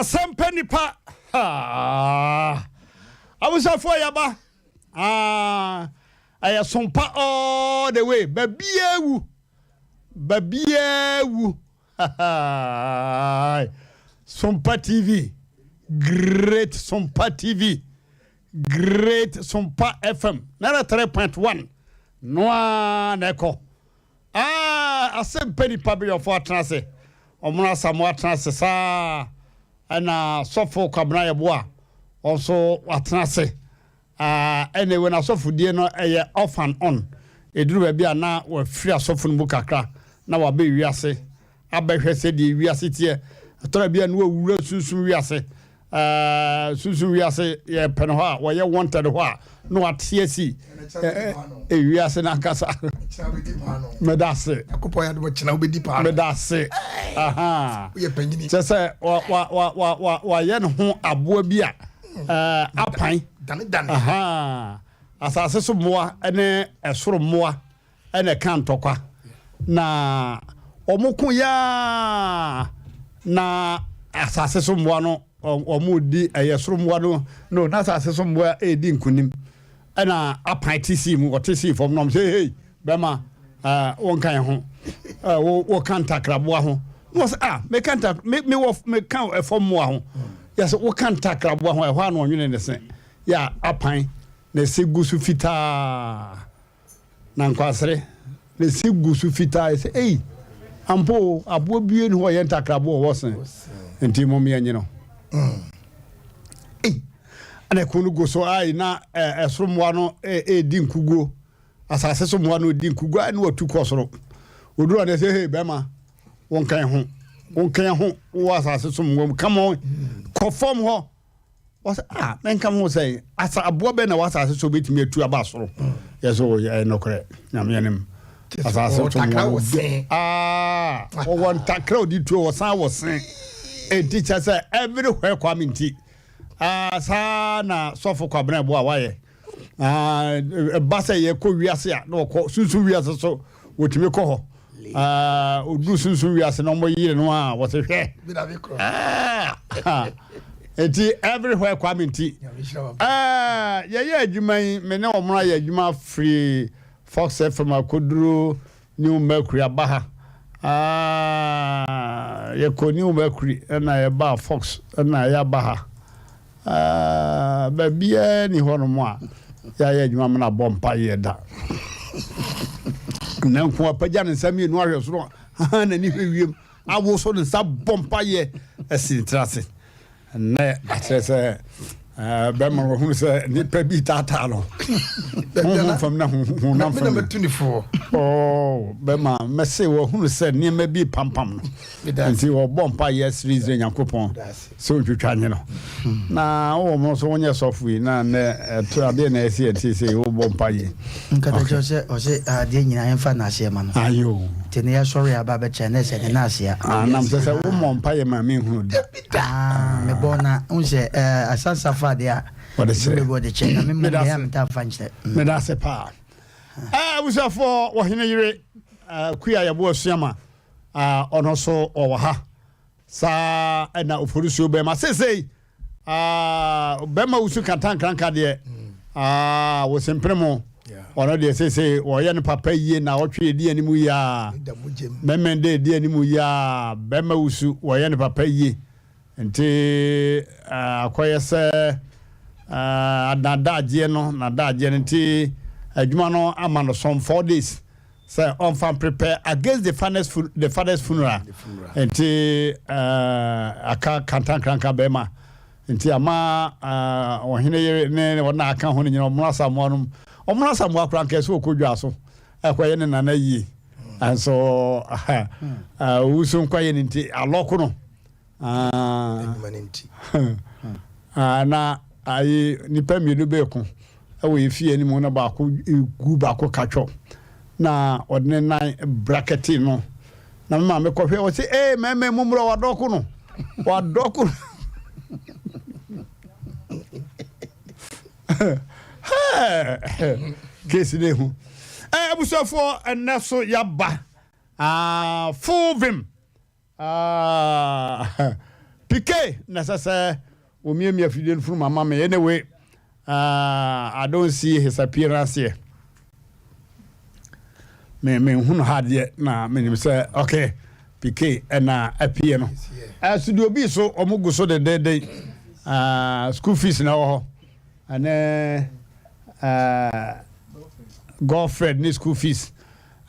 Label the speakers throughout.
Speaker 1: Asem Empe Nipa. I was a for yaba. I sompa all the way. Baby, Sompa TV. Great Sompa TV. Great Sompa FM. Nara 3.1. Noa neko. Asem Empe Nipa be for transe. Omuna Samoa transe sa. And sofo kwabna yeboa also watenase anyway na sofo die no off and on eduru bia na wa free sofo no kakra na wa be wiase abehwe se die wiase tie atora bia no wura sunsun wiase sunsun wiase ye pene ho a wo ye wanted ho a no watie si wiase na kasa medase
Speaker 2: akopo ya do china obedi pa
Speaker 1: medase
Speaker 2: we panyini
Speaker 1: se wa ye no ho aboa bi a apan
Speaker 2: dane
Speaker 1: asase so moa ene esoro moa ene kan tokwa na omukun ya na asase so moa no omudi esoro moa no na asase so moa edi nkunim ena apan tc mu otc from no say hey bema won kan ho wo kan takrabo ho no say me kan me kan from mo ho yes wo kan takrabo ho e ho an onwene ne se ya apan na segusu fita na nkwasere na segusu fita say hey ampo abo bie ni ho ye takrabo wo sen enti mo me anyi no ana kunu go so ai na esromwa no di nkugo asase so moa no di nkugo ani watu kosoro oduro na say hey bema won kan ho wo asase so moa come on conform ho was men come ho say asa abo be na wasase so betimi atu aba soro yeso no kore nyame yanem asase so moa o won takra odi tu o san wo sen e teacher say everywhere kwaminti sana sofo kwabna bo awaye basa ye ko wiase a no ko sunsun wiase so wotimi ko ho odu sunsun wiase no mo yire no a wo se hwe eti everywhere kwaminti ye adwuman me ne omra ye adwuma free Fox FM akoduru New Mercury abaha ye ko New Mercury na ye ba Fox na ye abaha babia ni hono mo a ya adwuma na bompa ye da na nko apagya ne sami no ahwe so na ni hwewiem awo so ne sa bompa ye asintrase na atrese bema wo hu se ni pabi tata no mo fam na hu na fam
Speaker 2: me 24
Speaker 1: bema mese wo hu se ni ma bi pampam no nti wo bompa ye series Yakopon so twitwa nye no na wo mo so wonye software na to ade na esi enti se wo bompa ye
Speaker 3: nkata jose o se ade nyina enfa na ase ma no
Speaker 1: ayo
Speaker 3: tene ya sorry aba be chene se na ase
Speaker 1: nam se wo mompa ye ma me hu
Speaker 3: me bona unse asansa dia
Speaker 1: what is it
Speaker 3: me chene me me ya mta fanche
Speaker 1: me da se pa busa for wo hene yire kuya ya bo asuama ono so owo ha sa na oforusu be ma sesei be ma usu katankranka de wo sempremo ono de sesei wo ye ne papa yie na otwe di animu ya memende di animu ya be ma usu wo ye ne papa yie nti akoye se adadaje no na daje nti adwuma no amano some 4 days say on fan prepare against the father's funeral nti aka kantankranka bema nti ama ohene ye ne wona aka ho nyina omuna samu akran keso okodwa so akoye ne nana yi and so usun kwaye nti aloko no na ai nipa mienu beku awo efie ni mo na ba ko gu ba ko katcho na odne nan bracket no na mama me kohwe o se meme mumro wadoko no wadoko kesi ne hu abusofo enaso yaba full vim PK necessary me afidie from mama me anyway. I don't see his appearance here. Me hunu hard yet na me say okay PK and appear no. Studio B so omugo so the day school fees na ho. And girlfriend ni school fees.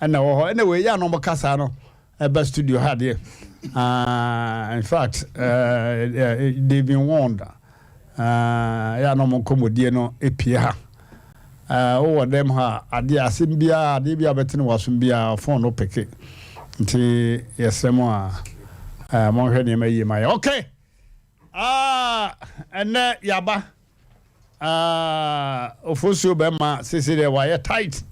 Speaker 1: And anyway, ya no makasa no eba studio hard here. In fact, they've been warned. Ya no monkomodie no epie ha. Over them ha ade asimbia ade bia betene wasumbia phone no peke. Nti yesemo mo hwe ne mayi mai. Okay. Ene yaba. Ofosio be ma sisi de wa ye tight.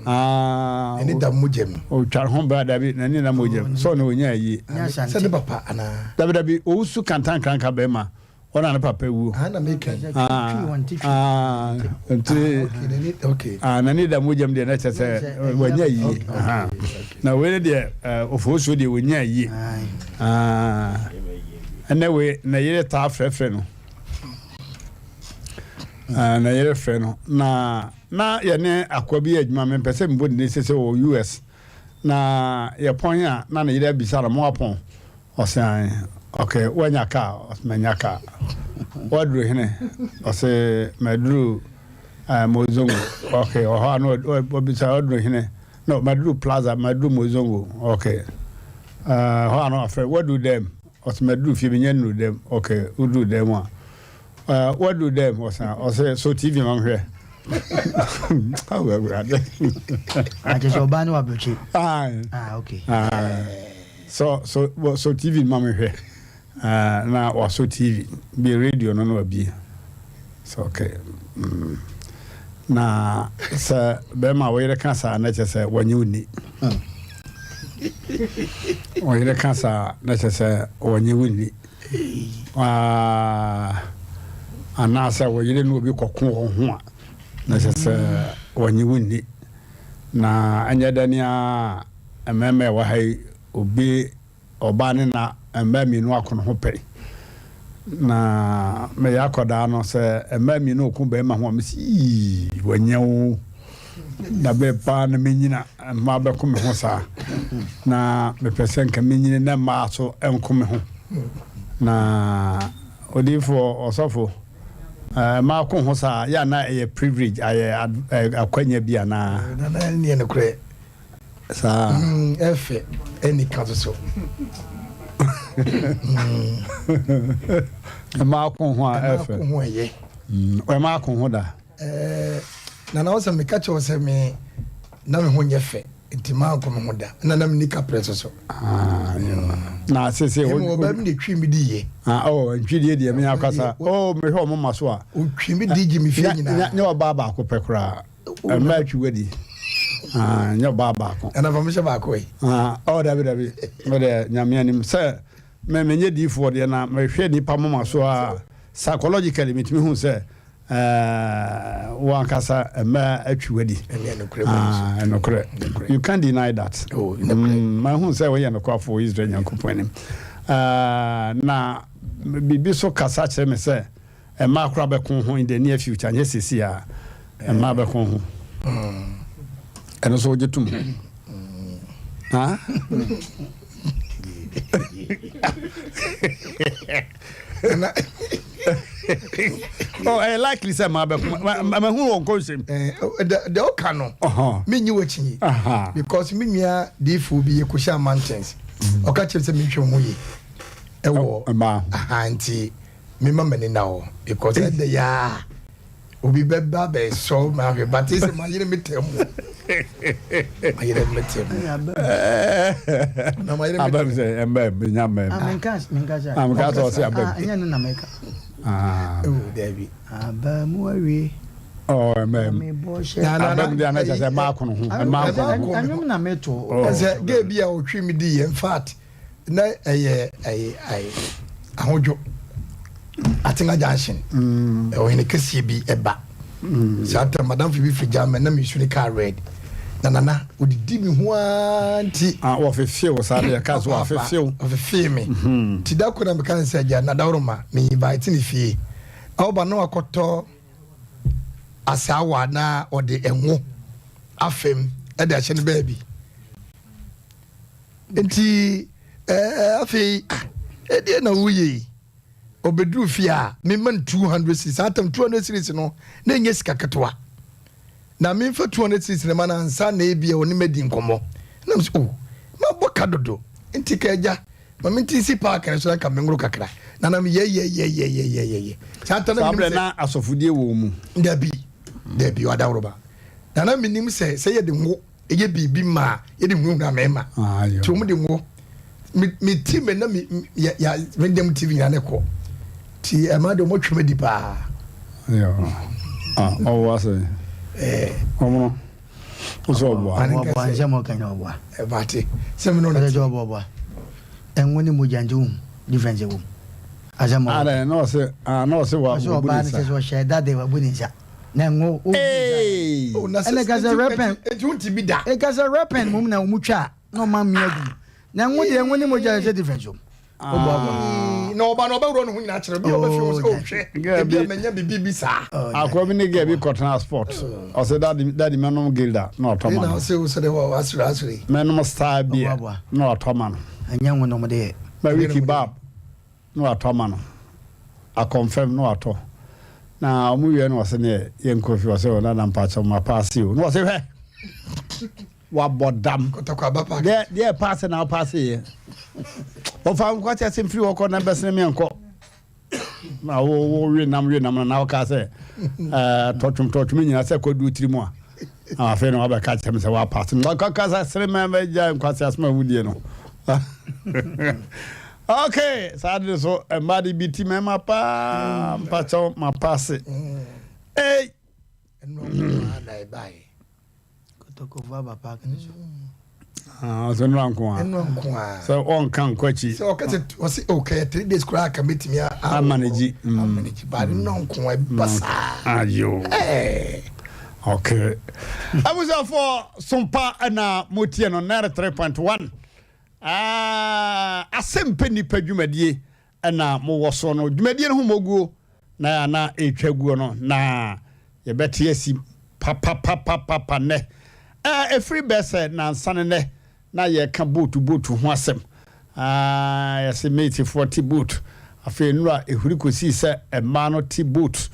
Speaker 2: Eni da mujem.
Speaker 1: O twar ho ba da bi na ni na mujem. So no nya yi.
Speaker 2: Se de papa ana.
Speaker 1: Da bi o su kantan kranka be ma. Ona na papa wu.
Speaker 2: Ana make. Okay.
Speaker 1: Na ni da mujem de na chese wa nya yi. Na we de ofosio de wa nya yi. Anyway, na yere ta frefre no. Na yere frɛ no na ye ne akwabi adwuma me pese mbo ne sese o US na ye pon ya na yere bisa na mo apon osan okay wanya ka osmanya ka wadru hene ose madru mozongo okay o ha no bisa wadru hene no madru plaza madru mozongo okay ha no afre wadu dem osmadu fi bi nyanu dem okay udu dem a what do them or say so TV man here? How we are.
Speaker 3: I just obano abuchi.
Speaker 1: Okay. So TV man here. Now or so TV be radio no be. So okay. Na sir Bema we the cancer na say when you need. We the cancer na say when you need. Anasa wo yire no obi kokon ho a na sese wonyi wunni na anya dania ememe wa hai obi oba ne na emami no akono ho pe na me yakoda no se emami no ku be ma ho mesi wanyewo na be pa na menyina ma be ko me ho sa na me pese nka menyina na ma so enko me ho na odifo osofo ma ko ho sa ya na e privilege akwanya bia na
Speaker 2: ni en kure
Speaker 1: sa
Speaker 2: efe eni kazo so
Speaker 1: ma ko ho efe
Speaker 2: ko ho ye
Speaker 1: ma ko ho da
Speaker 2: na wo se me ka che se me na me ho nyefe nti ma ko me ho da na me nika preso so
Speaker 1: na sese
Speaker 2: o ba mi de twi mi di ye
Speaker 1: ntwi die me akasa me hwe o mama so a
Speaker 2: o twi mi di gi mi fie nyina
Speaker 1: nya baba ko pekura ma twi wadi nya baba ko
Speaker 2: ana fa me se ba ko yi
Speaker 1: dabi me de nyame anim se me nye di fo de na me hwe ni pa mama so a psychologically me timi hu se one kasa ma atwi wadi no kure you can't deny that my hu say we no kwa for Israel yankopon na bibi so kasa che me say ma akra be kon ho in the near future nya sisi a ma be kon ho eno so jetum Likely say ma hu won consem
Speaker 2: the okano me nyi wachi because me nua defo bi yekusha mountains oka chem say me hwe ho yi ewo anti me mama ni now because the ya obi beba be so ma hwe but is ma yire metem ma yire metem na ma yire
Speaker 1: metem say embe nyame
Speaker 3: am ka
Speaker 1: so say abem
Speaker 3: anya na meka
Speaker 2: David.
Speaker 3: Abamuwe.
Speaker 1: Me abem dia na say ma kono ho
Speaker 3: anyum na meto.
Speaker 2: Say ge bia o twi mi di in fact na ahojo atinga junction o hene kesi bi eba sata madam fi bi fija me na me suni car red nana odidi mi ho anti
Speaker 1: wo fefie wo sa de ka so wo
Speaker 2: fefie me ti da ko na me kan se ja na dawroma me invite ni fie awba no akoto asawa na ode enwo afem e da hye ne baabi enti afei e de na wuye obedru fie a me man 200 series atam 200 series no na enye sika ketwa na me fa 200 series ne mana ansa na ebia oni medi nkomo na me oh ma boka dodo enti ka eja ma me nti si park na so na ka me nguru kakra na na me ye sata
Speaker 1: na asofudie wo mu
Speaker 2: dabi wadawroba na na me nim se ye de ngo eye bibi ma ye de ngo na mema ti o mu de ngo mi ti me na mi ya random tv na ne ko ti ama de mo tweme di pa
Speaker 1: yo o wa se omo ozo bo
Speaker 3: an jamo kan obo
Speaker 2: bati se me no na
Speaker 3: jo obo enwoni mo janju difference wo ajamo
Speaker 1: ara no se wa
Speaker 3: so ba ni se so sheda de wa buninja na ngo
Speaker 2: o na se
Speaker 3: gaza repen
Speaker 2: ejunti bi da
Speaker 3: gaza repen mum na umutwa no ma miadu na ngo de enwoni mo janju difference wo
Speaker 2: no ba no ba ro no hu nyina kire bi o ba fi o hwe bi amenya bibi sa
Speaker 1: akwa bi ne ge bi transport o se daddy menom gilda no otoma
Speaker 2: na se o se de wa asuri
Speaker 1: menom star bi no otoma no
Speaker 3: anya ngo no mo de
Speaker 1: ma wiki bab no atoma no a confirm no ato na omu wie no se ne yenkofi o se o na mpacha ma pass you no se he wa bodam
Speaker 2: kotakwa ba pa
Speaker 1: de pass na pass ye o fa nko tia sem free woko na besene me nko na wo we nam na o ka se totum nyina se kodu tirimu a afa no ba ka tia se wa pass no ka sa sere me ba ja nko tia asma wudie no okay sadly so embody biti me mapa mpacho mapase eh
Speaker 2: no na bai
Speaker 3: kotoko va ba pa kan so
Speaker 1: so no anko so on kan kwachi
Speaker 2: so okay okay 3 days kura ka metimi a
Speaker 1: manage
Speaker 2: ba no anko e basa
Speaker 1: ayo okay I was for sompa na motie no 3.1 Asem Empe Nipa dwumadie na mo woso no dwumadie no homoguo na etwaguo no na ye bete asi papa ne every best na nsane ne na ye ka boat ho asem ye se mate 40 boat afi nura ehuri kosi se ema no ti boat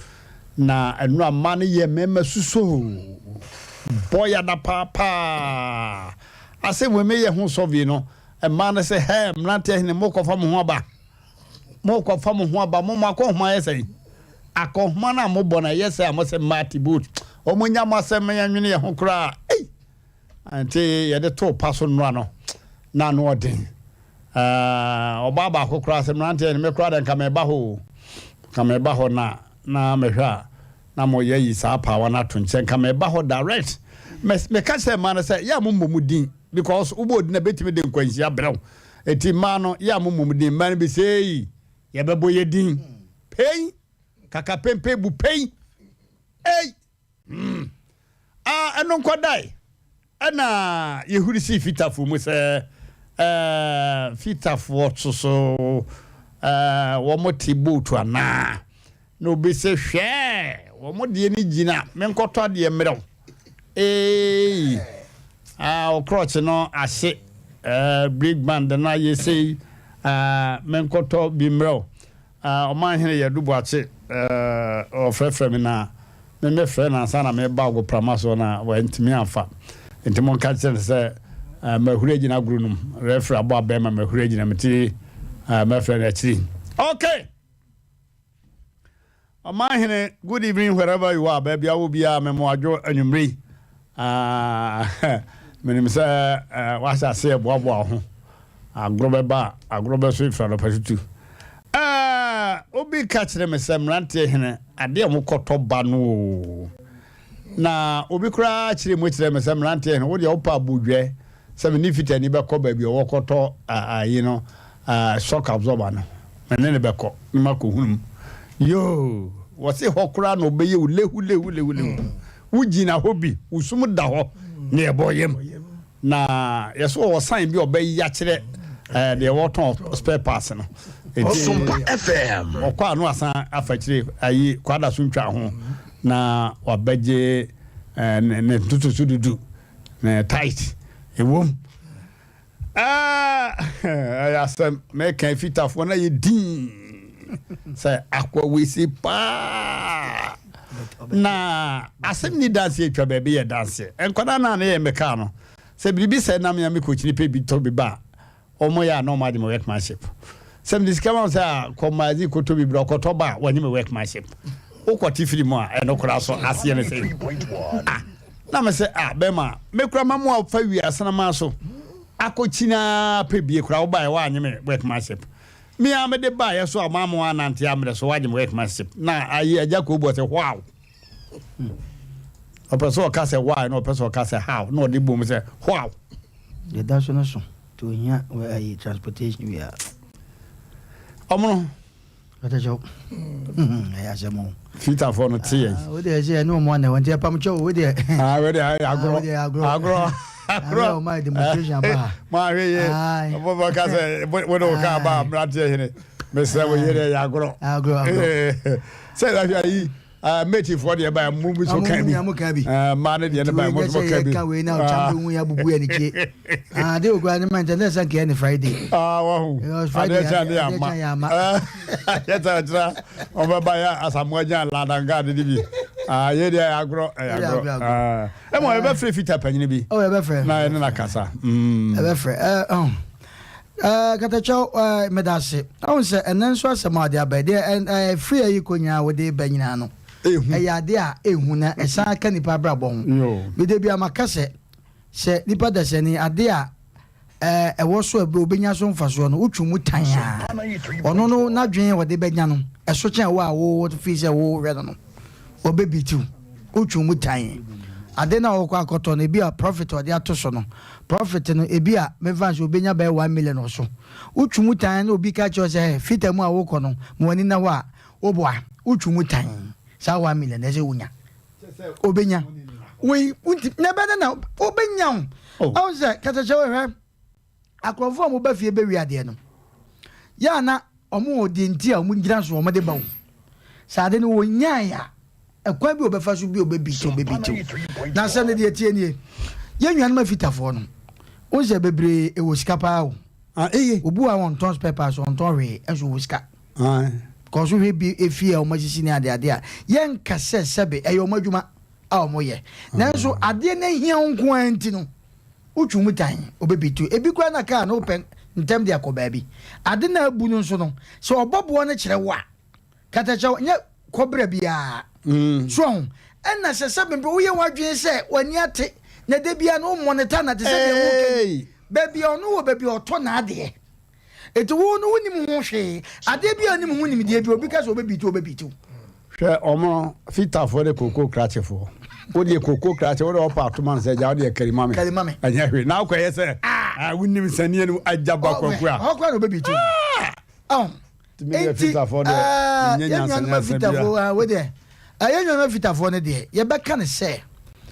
Speaker 1: na enura ma no ye mema suso boya da papa asem we me ye ho sovi no man say hey Mmrantehene mokofa mo ho aba mo makohoma yesai akohoma na mo bona yesai amose mati boot omunya masem yanwene ye ho kra anti ye de to paso no na no odin obaba akokra se Mmrantehene me kra den kama eba ho na mehwa na mo ye yi sa pa wana to nchen kama eba ho direct me ka say man say ya mo mumudin because ubo na betimi de nkwansia brew eti ma no ya momumudin man bi sei ye bebo ye din pei kaka pempe bu pei eno nkodai ana yehuri si fitafo mu se fitafo so wo moti botu ana no be se hwe wo modie ni gina menkoto de mrew crotch no ase big band na ye say menkoto bimro o man hene ye dubu ache o frefrem na me frɛ na sana me ba go pramaso na wa ntimi afa ntimo ka chen se mahuri gina grunum refra abo abema mahuri gina meti me frɛ na chi okay o man hene good evening wherever you are baby I will be a memoajo anumri menim se wasa se boaboa ho agrobe so ifra no patutu obi ka kire me se Mmrantehene ade mo koto ba no na obi kura kire mo kire me se Mmrantehene wo de opa bodwe se me ni fitani be ko ba bi wo koto shock absorber no menene be ko mako hunum yo wo se hokura no be ye lehu wujina hobi usum da ho ne boyem na yeso wo sign bi obayi ya kire de waton spare parts no
Speaker 4: Osumba FM
Speaker 1: okwa anu asan afakire ayi kwada so ntwa ho na wabeje ne tutu dudu na tight ewom Asem me kan fitafo na ye din say akwa wisi pa na asem ni dance etwa ba be ye dance enkwada na na ye meka no say bibi say na me kochini pe bi to bi ba omo ya no ma de workmanship sem diskama say komazi koto bi bro koto ba wani me workmanship ukoti film a enokura so ase ne say na me say bema me kura mamu afa wi asana ma so akochina pebie kura wo ba wa anyeme workmanship me am de ba ye so amamu anante amre so waje workmanship na ayi aja ko bo say wow a person ka say why no person ka say how no de bo me say wow
Speaker 3: the that's no so to here where I transportation we are
Speaker 1: omo
Speaker 3: what a joke Asem o
Speaker 1: fita for no tie
Speaker 3: we dey say no mo na won dey pam cho we dey
Speaker 1: we dey agro
Speaker 3: agro my demonstration ba
Speaker 1: ma we ye bo ka say we do ka ba Mmrantehene me say we ye agro say that yi meti for the by mumu so kan bi ma na de by mumu so kan bi
Speaker 3: kan we na chambu ya bubu ya ni ke de ogwa ni man tell say ke ni Friday
Speaker 1: wa Friday ya ma ya ta o ba ba ya asamu jan ladanga de bi ye de agro e mo e be free fita panyin bi
Speaker 3: o e be free
Speaker 1: na na kasa
Speaker 3: e be free katacho medase on say enen so asema de abede and free ayi konya we de banyina no eyade a ehuna esan ka nipa brabon me de bia makase se nipa da se ni ade a ewo so ebe obenya so mfaso no utwumu tan a ono no na dwen we de benya no eso chen wo a wo fi se wo re no obebitu utwumu tan ade na wo kwa akoto no bia profit o de ato so no profit no ebia me vans obenya by 1 million or so utwumu tan no obi ka cho se fitamu a wo kono mo ani na wa oboa utwumu tan sa 1 million ese wunya obenya we na bana na obenya o se kata che we akrofo mo ba fie be wi ade no ya na omo odi nti a omo ngira so omo de ba wo sa de no wonya ya ekwa bi obefa so bi obebi to na se ne de tie nie ye nwan ma fitafo no o se bebre e wo sika pa o obu a won tons papers on ton re enso wo sika koso we bi efie o magisi ni ade a yen kase sebe e yo madwuma a o moye nanso ade na hia nko anti no utwumu tan obebitu ebi kwa na ka no pen ntem de akoba bi ade na abu no so no so obobo no kire wa katacha nya kobra bia so enna se sebe mbe wo ye wadwen se wani ate na de bia no monitor na te se de wo ke baby onu wo baby oto na ade eto wo no wonim ho hwe ade bia onim ho nim de bi obi ka so obebitu
Speaker 1: hwe omo fita for the cocoa crachefo wo de cocoa crache wo de apartment se ja wo de karimame anya hwe na akwa ye se wonim sanie no ajaba kwakwa
Speaker 3: akwa no obebitu
Speaker 1: me fita for the nyanya sanya
Speaker 3: fita for we de ayenyo fita for ne de ye be kan se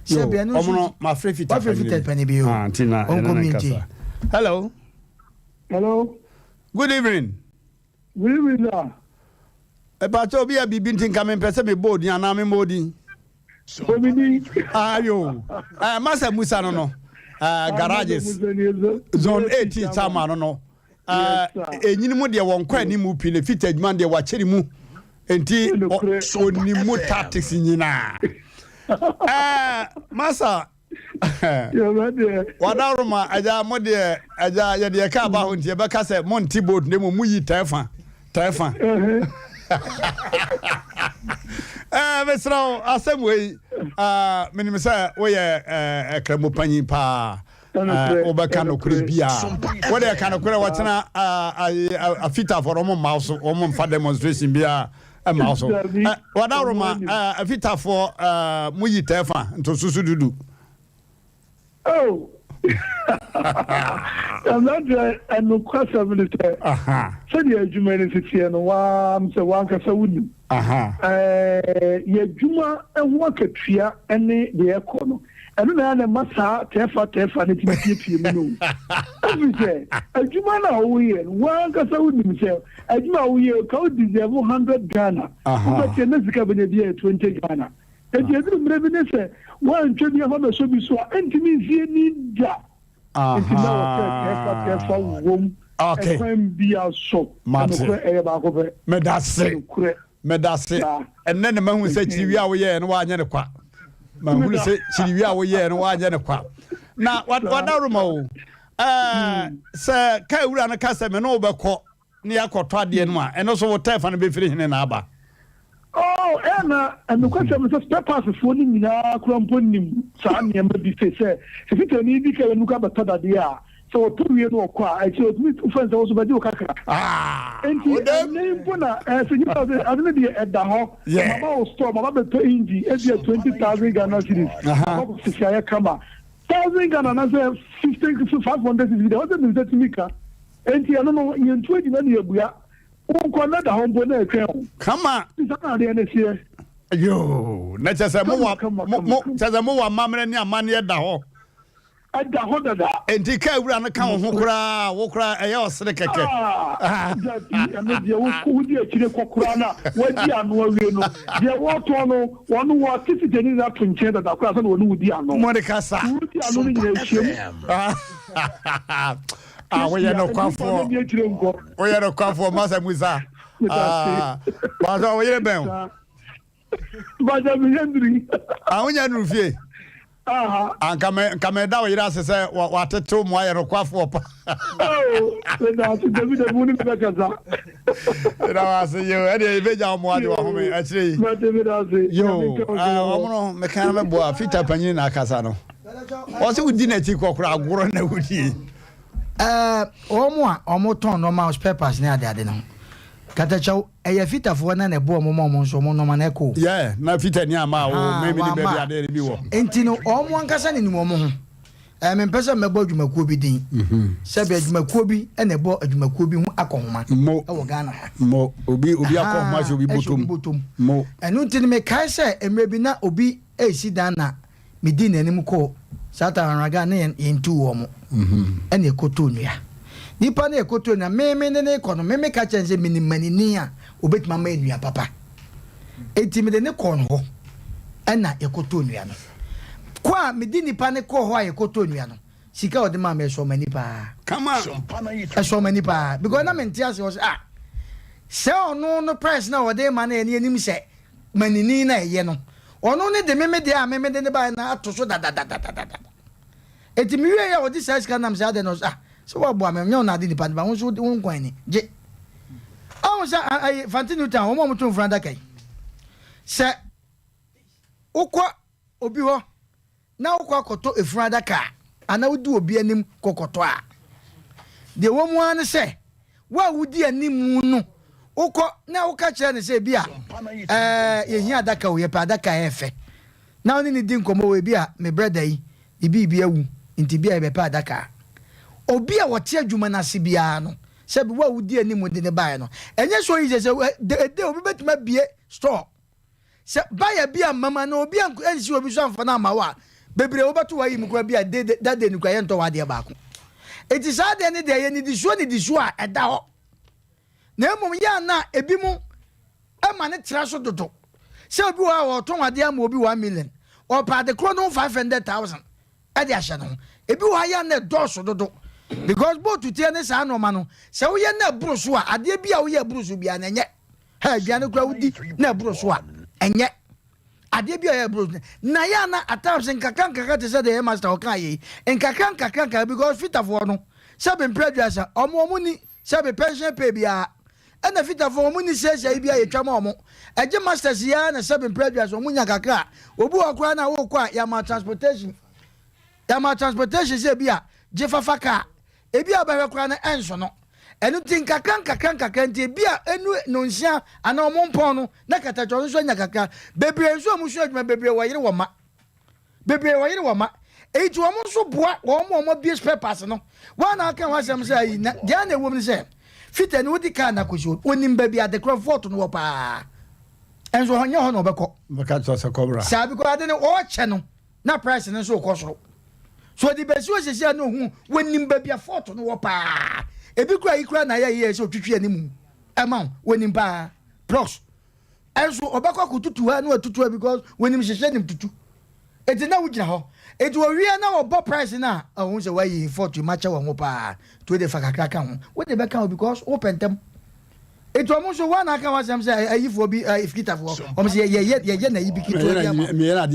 Speaker 3: bia no
Speaker 1: omo ma free fita
Speaker 3: pani bi o
Speaker 1: tina community. Hello. Good evening.
Speaker 5: Good evening, sir.
Speaker 1: About to be a bibi ntinka me pese me board ya na me modi. Ayo. Masa Musa no. Garages. Zone 18 sama no. Enyini mu de won kwa ni mu pi le fit adman de wa cheri mu. Enti oni mu tactics nyina. Masa wadaruma aja mode aja ye de ka ba ho ntie be ka se monti board ne mu yi taifa mesra asem we minim say we kramo panyi pa obaka no kure bia we de ka no kure watena afita for omo mouse omo mfa demonstration bia mouse wadaruma afita for mu yi taifa nto susu dudu.
Speaker 5: Oh, I'm not no question military. So the Juma is here, no one, so one can say, ye Juma and work at Tria and the Econo. ɛno na na masa tefa ne tipie mu no every say adwuma na wo ye wan ka sa wonim say adwuma wo ye ka wo deserve 100 Ghana but na zika bene bia 20 Ghana enti edu mre bi ne say wan twa bi fa so bi so entimi nzie ni da enti na wo tefa wom
Speaker 1: okay
Speaker 5: bia so no e ba ko be
Speaker 1: medase enne ne mahu se chiriwi a wo ye no wa anya ne kwa mahu se chiriwi a wo ye no wa anya ne kwa na wadaruma o se kai wura na kasa me no obekọ ne yakoto ade no a eno so wo tefa no be firi hene na aba
Speaker 5: and the question is spare parts for ni na kramponim sa ne ma bi se fita ni bi ka nu ka bata da dia so to we no kwa I say me friends also be kakra enti ne impona se ni pa adene bi edda ho mama o store mama be to inji e bi 20,000 Ghana cedis mama se sia kama 1,000 Ghana na say 15 to 500 cedis dey also mean that mika enti ano no yen 20 na ne ebua won na da ho mbo na ekwen
Speaker 1: kama
Speaker 5: isa de na sie
Speaker 1: yo na chese mo wa mamre ni amane edda ho
Speaker 5: ada ho dada
Speaker 1: enti ka wura no ka ho kura wo kura eye osere keke
Speaker 5: dadi ame de wo ku di akire kokura na wadi ano awie no de wo to no wono wo titi jeni na to nche dada kura so no wono wudi ano
Speaker 1: mo de kasa
Speaker 5: wudi ano ni nyina hiem
Speaker 1: we ya no kwafo we ya no kwafo masa musa baza we ye ben
Speaker 5: baza mi hendri
Speaker 1: wonya no fie Anka da yira sese wateto mo aye rokwafo pa
Speaker 5: da su David muni be kaza
Speaker 1: da wase yo e dey beja mo ade wa home akire yo omono me kan me bo afita panyin na akasa no o se udi na ti kokora agoro na udi
Speaker 3: omo ton normal spare parts na ade no katachaw eya fitafo na bo mo nso mo no na eko
Speaker 1: na fita ni ama o memi ni baby ade bi wo
Speaker 3: enti no omo ankasa ni mo ho me pesa me bo adwumakuo bi din se be adwumakuo bi na bo adwumakuo bi hu akohoma e wo Ghana
Speaker 1: mo obi akohoma se obi botom mo
Speaker 3: enu enti me kai se emre bi na obi esi dan na me din nanim ko sata anraga na yentu wo mo ene ekoto nua nipa na ekoto na meme ne kono meme ka chense minimanini a obetima ma enua papa enti me de ne kono ho ena ekoto nua no kwa me di nipa ne ko ho a ekoto nua no sika ode ma me so mani pa
Speaker 1: kama
Speaker 3: so mani pa because na mentia se se ono no price na ode ma na eni enim se manini na eye no ono ne de meme de a meme de ne ba na atoso da enti mi we ya ode size ka na me se ade no so what boy me nyo na di nipa ba won so won kwan ni je awon sa fantinu tan o mo tun franda kai se ukwa obi ho na ukwa koto efranda ka ana wudi obi anim kokoto a de wo mu an se wa wudi anim no ukọ na uka kire ne se bia ye hia adaka wo ye pa adaka efe na oni ni di nkomo we bia me brother yi ibi awu nti bia be pa adaka obi a wote adwuma na se bia no se bi wa wudi anim de ne bae no enye so yi se de obi betima bie store se bae bia mama na obi an ensi obi so amfa na amawa bebre wo beto wa yi mkura bia de ni kwa ye nto wa de ba ko eti sa de ne de ye ni di so a eda ho na emom ya na ebi mu ema ne tra so dodo se obi wa wo ton ade ama obi 1 million o pa de kro no 500,000 e de ahye no ebi wa ya na do so dodo because both to tie ne sa no ma no se wo ye na buru so a ade bia wo ye buru so bia na nye ha bia ne kra wudi na buru so a enye ade bia ye buru na ya na attempts nkaka te se de master o kan yi nkaka because fitafo no se be prejudice omo ni se be pension pay bia ena fitafo omo ni se bia ye twama omo eje masters ya na se be prejudice omo nya kakra obi okra na wo kwa ya ma transportation se bia je fafaka ebi abahwe kwa na enso no enu tin kakra nti bia enu no nsia ana omo mpon no na katacho nso nya kakra bebre nso omo so adwuma bebre wo yire wo ma eji omo nso boa omo bi papers no wa na aka wa sem say na dia na ewom ni say fita ni wodi ka na kojo onim ba bia de crofort no wo pa enso honye ho no obekọ
Speaker 1: baka to se kobra
Speaker 3: sabi ko ade ne o che no na price no so kosoro so the best was say no hu wonim ba bia fort no wo pa ebi kura ikura na ye so twitwi animu ema wonim ba plus enso obekọ kututu ha na tutu because wonim hyehyɛ nim tutu eti na wugina ho eti wo wi na wo bo price na hu se wa yi fort matcha wo ho pa to de fa kakra ka ho wo de be ka because wo pentem eti omo so wa na ka wa sam say ayifo bi ifkita fo omo say ye na yi bi kito bi ama
Speaker 1: me na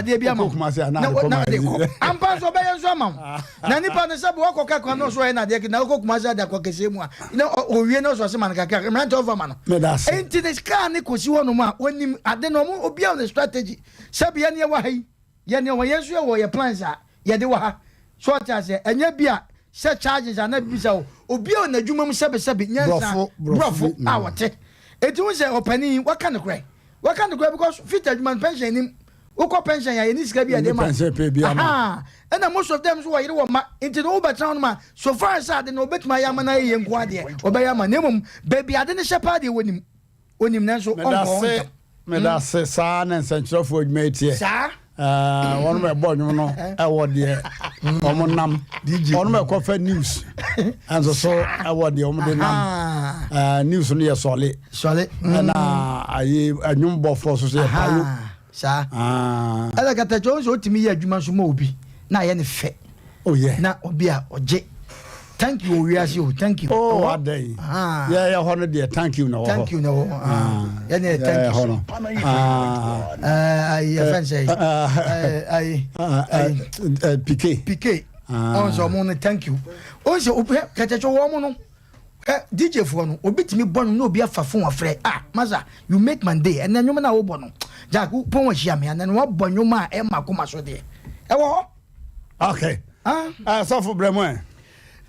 Speaker 1: de bi ama
Speaker 3: kuma say na de ko ampa so be ye so ama na nipa ne se bo ko ka ko no so ye na de na ko kuma say da ko kese mu a na o wi na so se man kakra remember over man enti ne ska ne ko si wono mu a onim ade no mo obi a ne strategy sabi ye ne wa hai ye ne wo ye so ye wo ye plans a ye de wa ha so ta say enya bi se charges ana bisa obi o na dwuma mu sebe nyansa brofo awote eti wo se opani waka ne krai because fit adwuma pension nim wo pension ya ni sika bia de ma aha and most of them so were wo ma enti no be town ma so far as ade no betima ya ma na ye nko ade obeya ma nemum baby ade ne shepa de wonim na so onko
Speaker 1: me da se sa na nsantrofo adwuma etie
Speaker 3: sa
Speaker 1: one me boy no e wo de omo nam one me ko fa news and so e wo de omo de nam news no ye sole na ayi anyum bofo so se payo
Speaker 3: sa ala kata jo so timi ye adwuma so ma obi na ye ne fe
Speaker 1: oh yeah
Speaker 3: na obi a oje thank you we ask you thank you
Speaker 1: oh adai yeah hono de thank you no
Speaker 3: yeah ne thank you I fancy PK on so mo thank you on so obi kata cho wo mo no DJ fo no obi timi bonu no obi afafo wa frɛ maza you make my day and then you na wo bonu jack pon wa hia me and then wo bonyo ma e makoma so de e wo ho
Speaker 1: okay so for bremo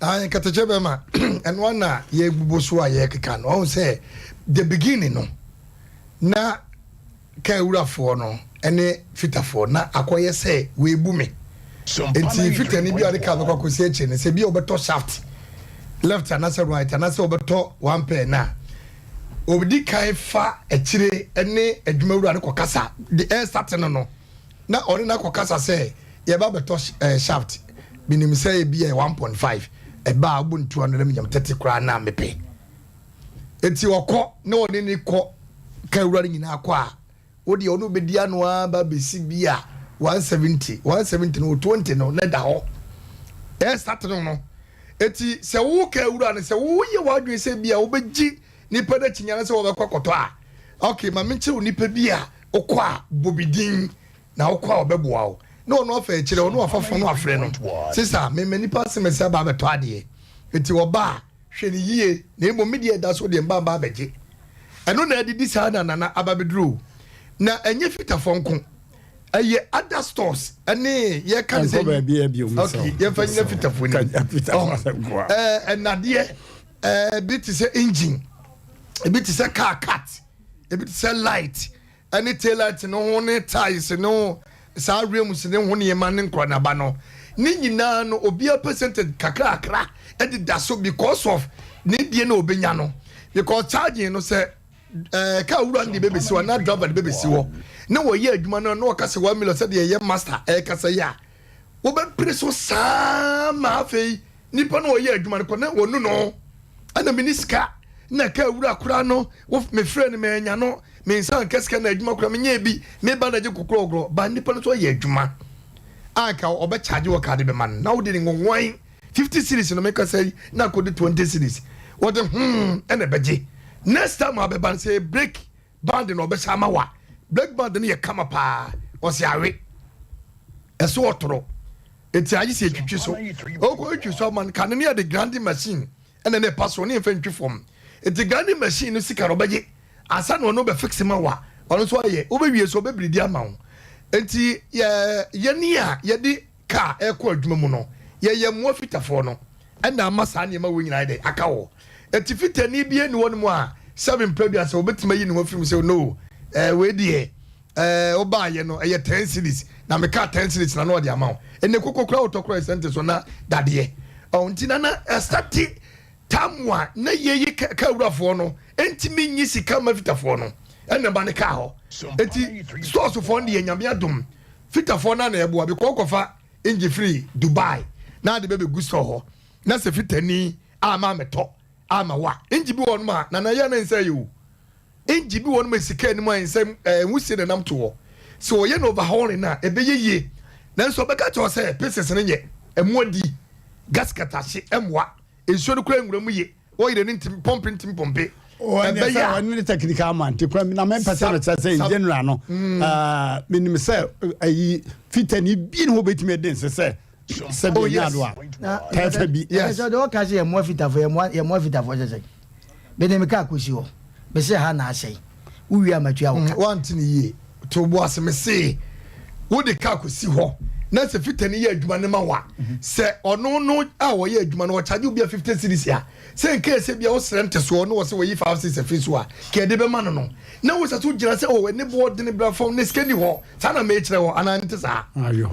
Speaker 2: Katachebe ma and one na ye bubosu a ye keka no on say the beginning no na ka ewurafo no ene fitafo na akoye say we bu me enti fitani bi ade ka no kwakosi eche ne se bi obeto shaft left and right and say obeto one pair na obidi kai fa echire ene adwumawura ne kokasa the air starting no na ori na kokasa say ye ba beto shaft minim say bi 1.5 eba abuntu 230 kra na mepe eti okọ na oni ni kọ ka wura nyina akọ a odi onu bedi anu aba besi bia 170 no 20 no na da ho start no eti se wo ka wura ne se wo ye wadwe se bia wo beji nipa da chinyana se wo be kokoto a okay ma menche wo nipa bia okọ a bobidin na okọ a obeboa wo no fa echire no afafo no afre no sister me nipa se me se ba beto ade eti oba hwe ni yie na emo media da so de mba ba beje eno na adidi sa na ababedru na enye fitafo nko aye other stores ene ye kan se okay ye fa nyina fitafo ni enade bit se engine bit se car cut bit se light ene tail light no ho ne tires no sa remus ne ho ne ma ne nkro na ba no ni nyina no obia percentage kakra akra e da so because of ne die na obenya no because charging no say ka wura ndi bebesi wa na driver de bebesi wo na wo ye adwuma no na wo ka se 1 million say de ye master ka se ya wo be preso sa ma fei nipa no wo ye adwuma no na wo no ana miniska na ka wura kura no wo me friend me nya no me nsan keska na adwuma kura me nya bi me ba na je kokoro ogro ba nipa no so ye adwuma aka obe charge wo ka de be man na wo de ngwan 50 series no make say na ko de 20 series what ene beje next time I be say break band no be sama wa break band no ye kama pa o se awe eso otoro eti aji se twitwi so o ko twitwi so man kan ne the grinding machine ene ne pass on e fa ntwi form eti grinding machine no sika ro beje asa no be fix ma wa ono so aye o be wie so be bridi ama wo enti ye ni a ye di car e ko adwuma mu no ye mo fitafo no ena amasa ne ma wo nyina de aka wo eti fitani bie ni won mu a 7 prabia so obetima yi ni wo film say no we die oba ye no 10 series na me ka 10 series na no de amount ene kokokura otokura center so na dade onti na start tamwa na ye ka wurafo no entimi nyi sika ma fitafo no ene ba ne ka ho eti source fo de nyame adom fita for na ebo abi ko kofa engine free Dubai na de be gusto ho na se fita ni ama meto ama wa engine bi won ma na ya na nsa you engine bi won ma sika ni ma nsa wusi de nam to ho so ye no overhaul na ebe ye na nso be ka cho se pieces ne nye emodi gasket ahye emwa enso de kura nwura mu ye o yire ni ntim pompe
Speaker 1: ebe ya wani technical man te kwa na me pese no say in general no minim say ayi fitani bi no betime den say be ya do a tafa bi
Speaker 3: yes so do ka say e mo fitafo say be dem ka akosi ho be say ha na asey uwi amatu ya wo
Speaker 2: want ni ye to bo asem say wo de ka akosi ho na se fitani ye adwuma ne ma wa se ono no a wo ye adwuma no wo charge obi 50 cedis ya se nke se bia wo srente so no wo se wo yi 5 6 face so a ke de be ma no na wo se to gira se o ne board ne bra form ne skeni ho sa na me kire ho anante sa
Speaker 1: ayo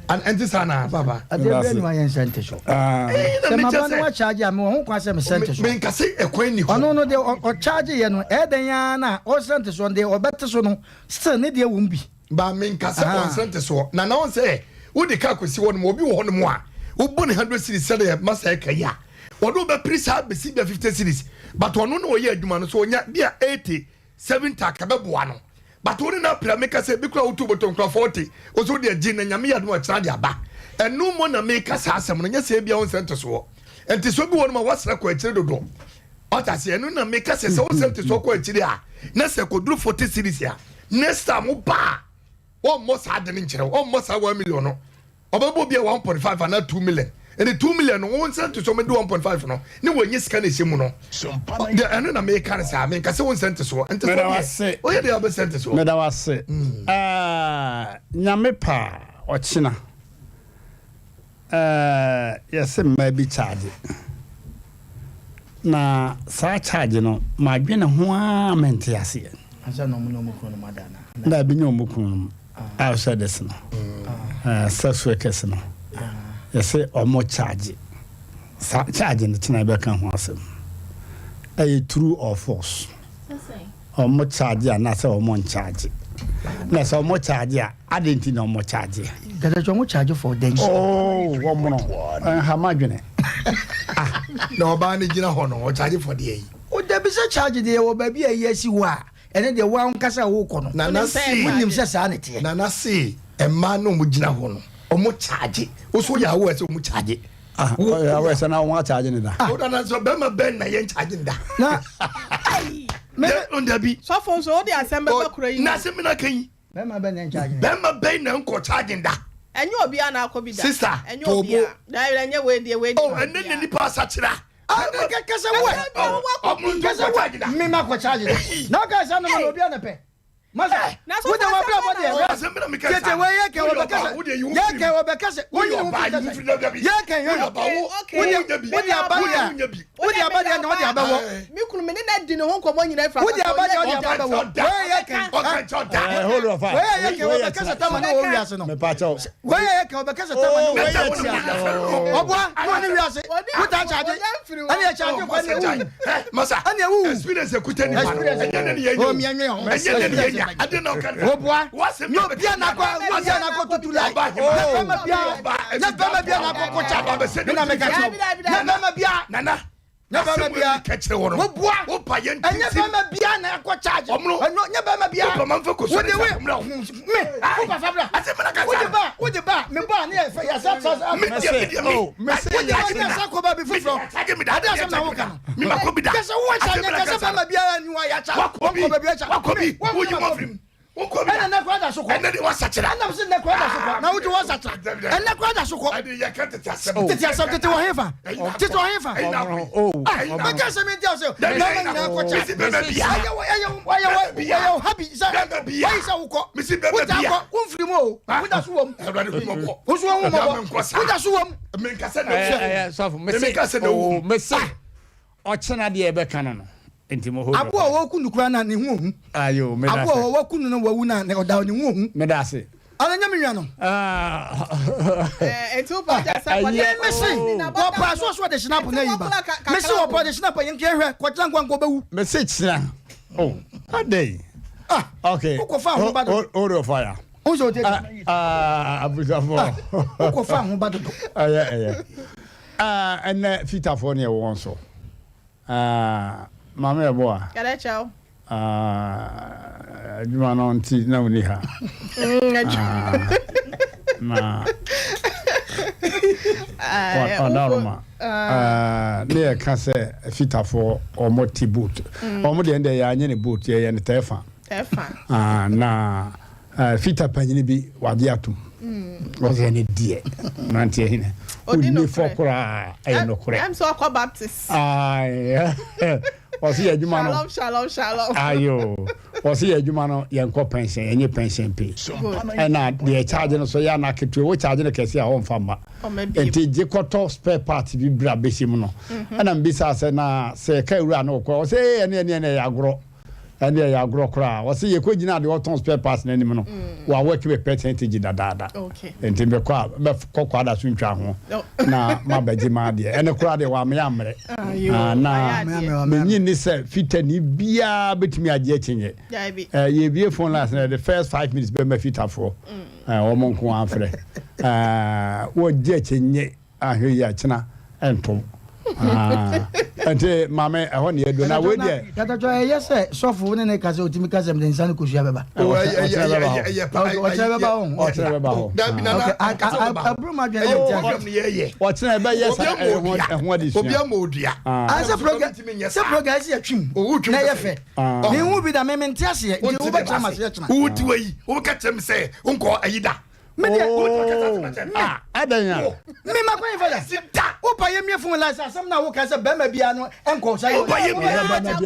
Speaker 2: an enti sa na baba
Speaker 3: ade be ni ma yen sente so se ma ba no wa charge am ho kwa se me sente so
Speaker 2: me nka se ekwan ni ho
Speaker 3: ono no de o charge ye no e den ya na o sente so de o bete so no still ne de wo mbi
Speaker 2: ba me nka se on sente so na won se wo de ka akosi won mo obi wo no mo a wo bo ne 100 series se de masa ka ya wodo be prisa be si be 50 series but ono no ye adwuma no so onya bia 80 70 ka be boa no but woni na pra make say bi kura wo to boton kura 40 o so de gi na nyame ya no a kira de aba enu mo na make sa asem no nya se bia won sente so enti so bi won ma wasra ko akire dodo ota se enu na make say so sente so ko akire a na se ko duru 40 series ya next time ba o mo sa de nkire o mo sa 1 million no obabo bia 1.5 and 2 million and the 2 million no one cent to so me do 1.5 no ni wo nyi sika na ehemu no de anu na me kan sa me nkase 1 cent so ente so o ye de aba cent so
Speaker 1: me da wase nyame pa ochina yes ma bi charge na sa charge no ma dwene ho a mente ase
Speaker 3: asa no mo ko no madana
Speaker 1: na bi nyomo kun I said this no sex workers no you say omo charge in the tina be kan ho asem ay true or false omo charge na say omo charge na say omo charge adenti na omo charge
Speaker 3: gada jo mo charge for danger
Speaker 1: womo no ha madwene
Speaker 2: na oba na gina ho no o charge for the
Speaker 3: o da bi say charge de wo ba bi ayesi wo a ene de wa nkasa wo ko no
Speaker 2: na see
Speaker 3: munim se sa ne te
Speaker 2: na see emma no mo gina ho no omo charge o so ya wo ese omo charge
Speaker 1: ya we se na won charge ni da
Speaker 2: o da na so be ma ben na yen charge nda
Speaker 3: na
Speaker 2: me on da bi
Speaker 6: so for so the assembly be kura yi
Speaker 2: na se me na kan
Speaker 3: be ma ben na charge
Speaker 2: be ma ben na nko charge nda
Speaker 6: enye obi ana akobi da
Speaker 2: sister
Speaker 6: enye obi da enye we die
Speaker 2: oh enne ne nipa asachira
Speaker 3: kasa wo me ma ko charge na ka sa no obi ana pe masa wo de wa bra body e tete we ye ke wo be kasa ye ke wo be kasa wo ni wo ye ke yo wo de abada na wo de abawo
Speaker 6: mi kunu me ne na di ne ho nkomo nyina fra
Speaker 3: wo de abada wo de abawo we ye ke
Speaker 1: hold on fire
Speaker 3: we ye ke wo be kasa tama na wo wi ase no
Speaker 1: me pa cha
Speaker 3: we ye ke wo be kasa tama na wo wi ase obwa wo ni wi ase wo ta charge ani ya charge ko ni
Speaker 2: masa
Speaker 3: ani wu
Speaker 2: experience ekutani enye ne ye
Speaker 3: o mi anwe ho
Speaker 2: enye ne ye ade na kan
Speaker 3: obwa yo bia na ko tutula na bia na ko cha ba be se na me ka na bia
Speaker 2: nana
Speaker 3: na ba bia
Speaker 2: kachire wo wo pa ye nti
Speaker 3: anya ba bia na ko charge nya ba bia
Speaker 2: wo man fa ko so
Speaker 3: me ko pa fa bra wo de ba me ba na ya sa me sa ko ba bi fufro ada sa na wo kan
Speaker 2: me ma ko bi da
Speaker 3: kasa wo cha nya kasa ba bia ni wa ya cha
Speaker 2: wo ko ba bia cha wo ko bi wo yi mo fim
Speaker 3: ana na kwa da soko
Speaker 2: ana di wasachira
Speaker 3: ana mse na kwa da soko na wuti wasachira ana kwa da soko
Speaker 2: ade ya kan tete asem
Speaker 3: tete wa hefa ba ka se me dia se na na ko cha ayo happy sa why sa uko
Speaker 2: misi bebe bia
Speaker 3: unfiri mo wo da so wom wo so wom wo da so wom
Speaker 2: me nkase na
Speaker 1: so me nkase na wo me se o chena de e be kan no ntimo ho
Speaker 3: abo wo kunu kura na ne hu hu
Speaker 1: ayo me da
Speaker 3: abo wo kunu no wawu na ne oda ne hu hu
Speaker 1: me da se
Speaker 3: ala nya me nwa no
Speaker 6: etu pa ja sa kwa
Speaker 3: me se wo pa so de snap na yi ba me se wo pa de snap yen ke hwe ko tran kwa nko bawu
Speaker 1: me se chira oh adey okay
Speaker 3: ko fa ho ba do
Speaker 1: hold on fire
Speaker 3: Who's your
Speaker 1: abusafo.
Speaker 3: Ko fa ho ba dodo.
Speaker 1: And fitafo ne won so. Mama eboa.
Speaker 6: Kada chao.
Speaker 1: Adwuma no nti na woni ha. Na Norma. Ne ka se fitafo omo ti boot. Omo de ende ya anye ne boot ye ne tefa. Na fita panyini bi wade atum. Oze ne die. Mmrantehene. Odi fo kura aye no kura.
Speaker 6: I'm so akwa Baptist.
Speaker 1: Osi adwuma no.
Speaker 6: Shalom.
Speaker 1: Ayo. Osi adwuma no yenko pension, enye pension pay. Na de charge no so ya na ketu, wo charge no kese a ho mfa ma. Enti je koto spare part bi bra besim no. Na mbisa se na se ka ewura no ko. Osi ene ya agro. Ene ya agro kra. Osi ye ko gina de oton spare part na nim no. Wa work be percentage dada.
Speaker 6: Okay.
Speaker 1: Enti be kwa da so ntwa ho. Na ma baji ma de. Ene kra de wa me amre. Na menyi ni se fitani bia betimi age achenye. Ye bie phone last na the first 5 minutes be ma fitafo. O mon ko afre. Wo je achenye ahwe ya chena entom. Ante mame ehon ye do na we de
Speaker 3: tata jo yes sofu ne ne kaze otimi kaze mde nsani kushia beba
Speaker 2: o
Speaker 3: da bi na abru ma dwe
Speaker 2: ye
Speaker 1: o tena be yes ehon adi
Speaker 2: obi amodua
Speaker 3: asa program ya twim na ye fe ni hu bi da me ntiase ye ndi wo be chama se chena
Speaker 2: wo ti wayi wo ka chem se nko ayida
Speaker 3: me de
Speaker 1: adanya
Speaker 3: me makwa ifala sita wo pa ye miefun la asem na wo ka se be ma bia no enko sa yo
Speaker 2: pa ye
Speaker 3: bia ya ba da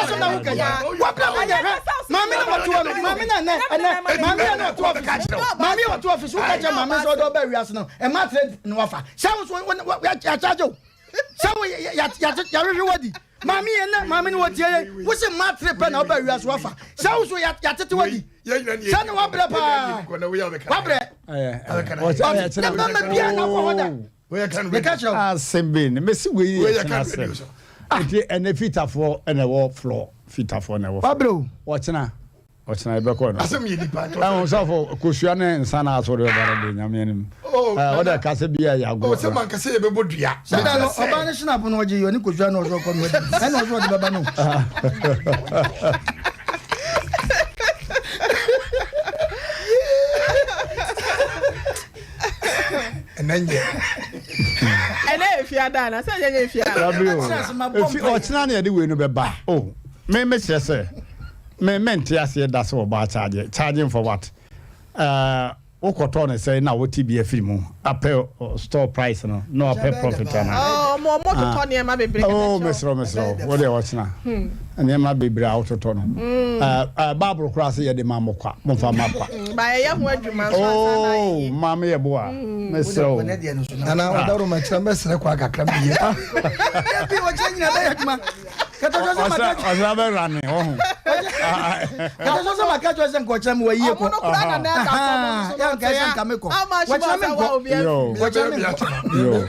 Speaker 3: so na wo ka ya wo bla ma ya mami na watu mami na mami na watu office mami watu office wo ka ja mami so do ba wiase no e ma trade no wafa sa wo ya charge o sa wo ya wadi mami na mami no wotie wo se ma trade pe na wo ba wiase wafa sa wo so ya tete wadi sa no wa bla pa wa bla
Speaker 1: Asem Messi we and fitafo and a wall floor fitafo na wo
Speaker 3: Pablo
Speaker 1: watchna e be ko no
Speaker 2: Asem Nipa
Speaker 1: I so for kusuane nsana asoro e bara de nyame nim oda ka se bia ya go
Speaker 2: se man ka se e be bodua
Speaker 3: sada no oba ne snap no oje yo ni kusuane no so ko no e na so de baba no
Speaker 2: enanye
Speaker 6: if you are done, I said if you are.
Speaker 1: If you watchna na de we no be ba oh me kire say me mente ase da so ba charging for what Okoto ne say na woti bi afiri mu apel store price no apel profit na
Speaker 6: mo to ne ma bebre
Speaker 1: mesro what dey watchna ne ma bebre autoto no babro cross ye de ma mokwa mo fa ma kwa
Speaker 6: ba ye ho adwuma so
Speaker 1: asana ma me ye bo a mesro
Speaker 2: na odaro ma kira mesre kwa kakra bi
Speaker 3: bi wo nyina da adwuma kata so ma ka
Speaker 1: asa be rane
Speaker 3: kata so ma ka jo se nko kira mu wayi ko ya ka me ko
Speaker 1: yo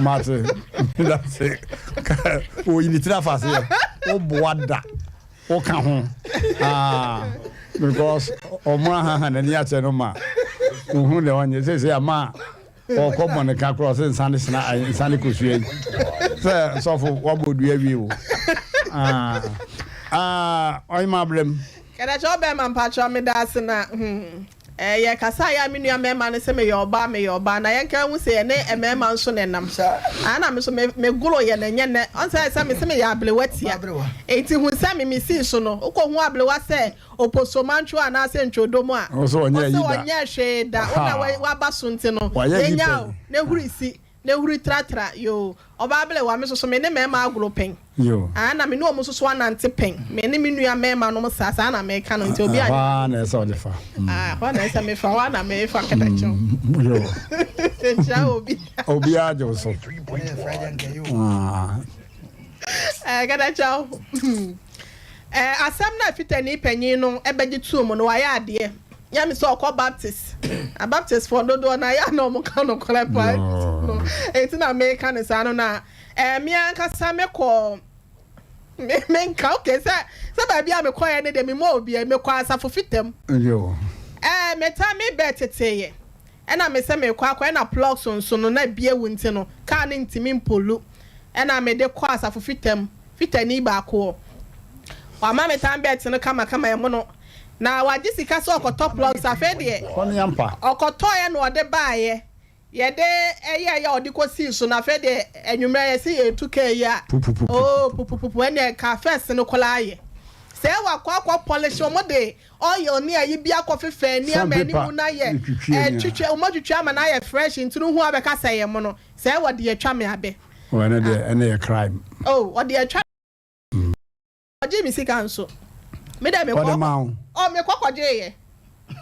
Speaker 1: mate that's it o initira fase o boada o ka ho because o mo ha na ni ache no ma hu le onye se ama o ko mo ne ka cross insane kusue so for what would we view oi ma blem
Speaker 6: kada cho be man patcho me das na ye kasa ya menua mema ne se me yoba na ye kan hu se ne mema nso ne nam ana me so me gulo ye ne nye ne on se me ya ablewatia enti hu se me si so no uko hu ablewa se oposomanchu ana se ntwodomu a
Speaker 1: so
Speaker 6: onye hwe da ona wa basunti no enya ne hurisi ne huri tratra yo obabele wa me so me ne mema agro pen
Speaker 1: yo
Speaker 6: ana me no mo so anante pen me ne menua mema no sasa na me ka no nti obi a
Speaker 1: na so de fa
Speaker 6: na sa me fa wa na me fa kada cho
Speaker 1: yo
Speaker 6: ja
Speaker 1: obi a jo so
Speaker 6: kada cho asem na fitani panyin no ebeji tuo mo no wa ya ade ya mi so ko Baptist a Baptist for do na ya no mo kan no kole pa no enti na me kan sa no na mi an ka sa me ko me nka okay say baby a me koye ne de me mo obi me kwa asafo fitem
Speaker 1: yo
Speaker 6: me ta me betete ena me se me kwa na plugs nso no na bie wunti no ka ne ntimi mpolu ena me de kwa asafo fitani ba ko wa ma me ta bet no kama ye mo no na wa jisika so okoto plugs afa de
Speaker 1: kono yampa
Speaker 6: okoto ye no ode baaye ye de eye ya ode kosi so na afa de enwumre ye se ye 2k ya pupu ene ka first no kola ye se wa kwa polish o mode oil ni ayi bia kofefe ni amani mu na ye twitwe o modwitwe ama na ye fresh ntunu hu abeka saye mo no se wa de atwa me abe
Speaker 1: o ene ye crime
Speaker 6: o de atwa oje mi sika nso me da me kwa o me kwaje ye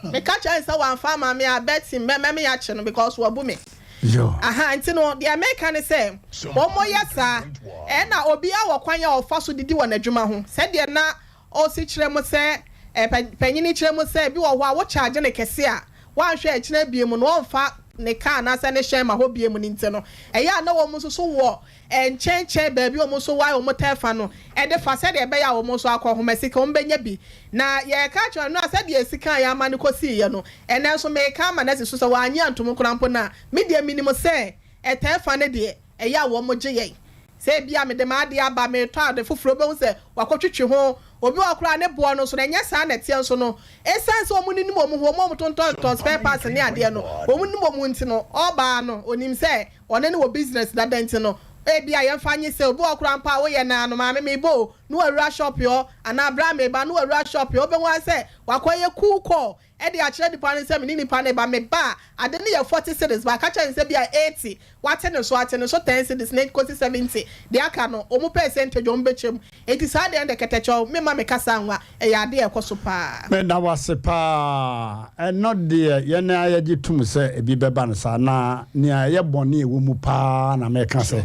Speaker 6: me ka cha nsa wa fa ma me abeti me ya che no because wo bu me
Speaker 1: yo
Speaker 6: aha ntino the American say omo yesa e na obi a wo kwan ya ofa so didi wo na adwuma ho se de na o si kire mo se panyini kire mo se bi wo ho a wo charge ne kese a wan hwe a kire bie mu no onfa ne ka na se ne share ma ho bie mu ni ntino e ya na wo mo so wo enchenche baby wo mo so wa wo mo tefa no e de fa se de be ya wo mo so akọ ho masika wo benya bi na ye ka twa no se de sika ya ma ne kosi ye no ene so me ka ma na se so wa anya ntom krampo na me de minimo se e tefa ne de e ya wo mo gye ye se bia me de ma de aba me to ade foforo be hu se wakotwetwe ho obi wakura ne bo no so na nya sa na tie so no essence o mu ni mo mo tonton spare parts ne ade no o mu ni mo nti no oba no onim se one ne wo business da dent no ebi a yemfanye se obi wakura mpa wo ye na no ma me bo no awura shop yo ana bra me ba no awura shop yo be wan se wakoye cool call e de a kire dipa ne se me ni pa ne ba me ba ade ne ye 40 cedis ba ka kire se bia 80 wate ne so 10 cedis ne kosi 70 de aka no o mu percentage o mbechem eti sa de ende ketecho me ma me kasa nwa e ya de e koso pa
Speaker 1: me na wase pa not there ye na ye gitum se ebi beba no sa na ne ye bone e wo mu pa na me ka se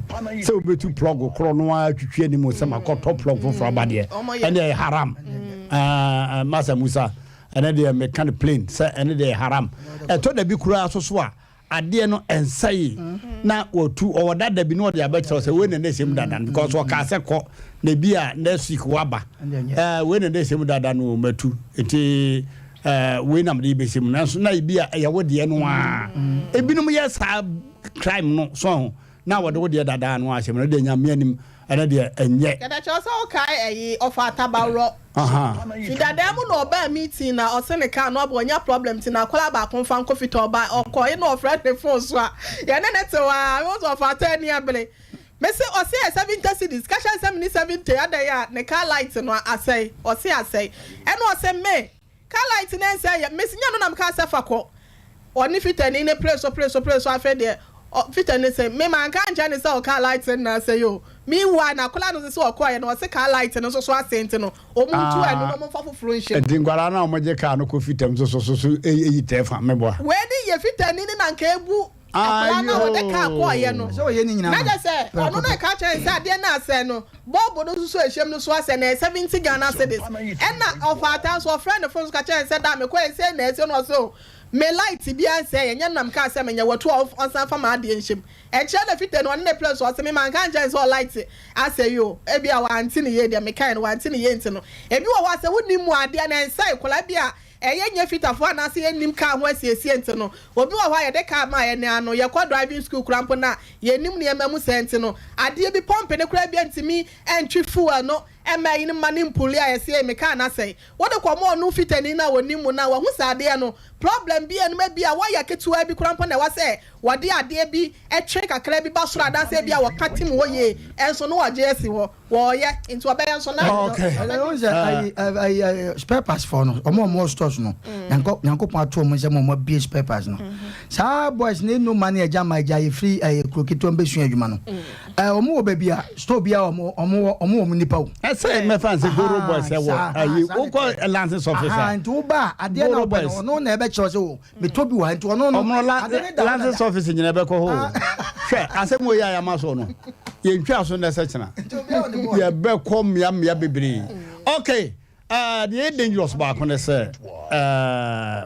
Speaker 1: obetu plug kro no atwitwe ni mo se makoto plug for abade ene haram masa musa ene de me kan plane se ene de haram to da bi kura so a ade no ensai na otu owada bi no de abetro se we ne sem dada because o ka se ko na bia next week waba we ne sem dada no matu eti we na mde be sem na so na bia ya wode no a ebinum yes crime no so na wode wode dada no a sem no de nya me anim ene de enye
Speaker 6: kada cho so kai eyi ofa tabaro fidada mu no ba meeting na osene ka no obo nya problem ti na kwala ba konfa nkofita oba okoye no friend the phone so ya ne netewa we so ofa 10 year bele me say osi 70 cedis kasha 70 ada ya ne car light no asai osi asai eno ose me car light na say ya me sinya no na me ka sefa ko oni fitani ne place so afa de fitani say me man kan jani say o car light na say yo mi wa na kola no se okoye no se car light no so asent no o mu tu enu no mo fa foforo nhye
Speaker 1: edingwara na o mo je car no ko fitam so eyi tefa mebo
Speaker 6: we di ye fitani ni na nka ebu kola na o de car koye no
Speaker 3: so ye ni nyina
Speaker 6: na se onu na ka chen se ade na ase no bobo no so ehyem no so ase na 70 Ghana cedis and na of atan so friend the phone ka chen se da me ko se na ese no so me light bi anse ye nyam ka se me nya watu on san fa ma ade nhyem e che na fitani no ne place o se me man kan chen so light ase yo e bia wa anti ne ye de me kan wa anti ne ye nti no e bi wa se woni mu ade na ensai kola bia eye nya fitafo na se nim ka ho asiesie nti no obi wa hwa ye de ka ma ye ne ano ye kwa driving school krampo na ye nim ne emamu senti no ade bi pompe ne kura bia ntimi entwi fuel no ema yin mani mpuli a ye se me ka na sei wo de kwa mo no fitani na woni mu na wa hu sa ade no problem bi enu ma bia wa ya ketuwa bi krampo na wa se wade ade bi etwe kakra bi ba soro ada se bia wa katim wo ye enso no wa je esi wo ye into obe enso na
Speaker 1: okay
Speaker 3: I spare parts for no omo stores no yanko pa to mo se mo bi spare parts no sa boys ne no money eja ma eja ye free krokito mbesu adwuma no omo oba bia store bia omo nipa wo
Speaker 1: say me fancy guru boys say what you call a license officer
Speaker 3: and uba ade na no na ebe cho so me to bi wa nti ono no
Speaker 1: license officer nyina be ko ho hwe asem oyi ayama so no ye ntwa so na sechena ye be kom ya bebre okay the dangerous back on say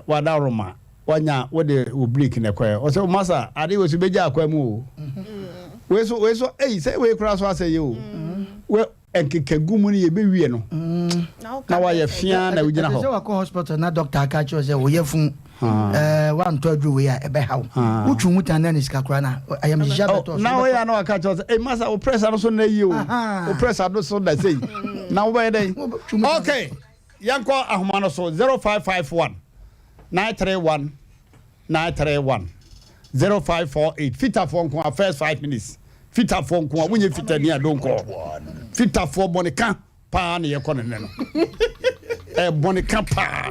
Speaker 1: wada roma wanya wode oblique ne kwa o say masa ade we so beja akwa mu o we so say we kura so say yo we enkekagu mu ne yebewie no na wa ye fia na wugina ho
Speaker 3: se wa ko hospital na doctor aka cho se wo ye fun wa nto adru we ya ebe hawo utu muta na ni sikakura na ayam jija beto
Speaker 1: na wo ya na aka cho se masa o pressure no so na yi o pressure no so da sei na wo be dey okay yanko ahoma no so 0551 931 931 0548 fita phone ko first 5 minutes fita phone ko wonye fita ni adonko fita for bonika pa na ye kono ne no bonika pa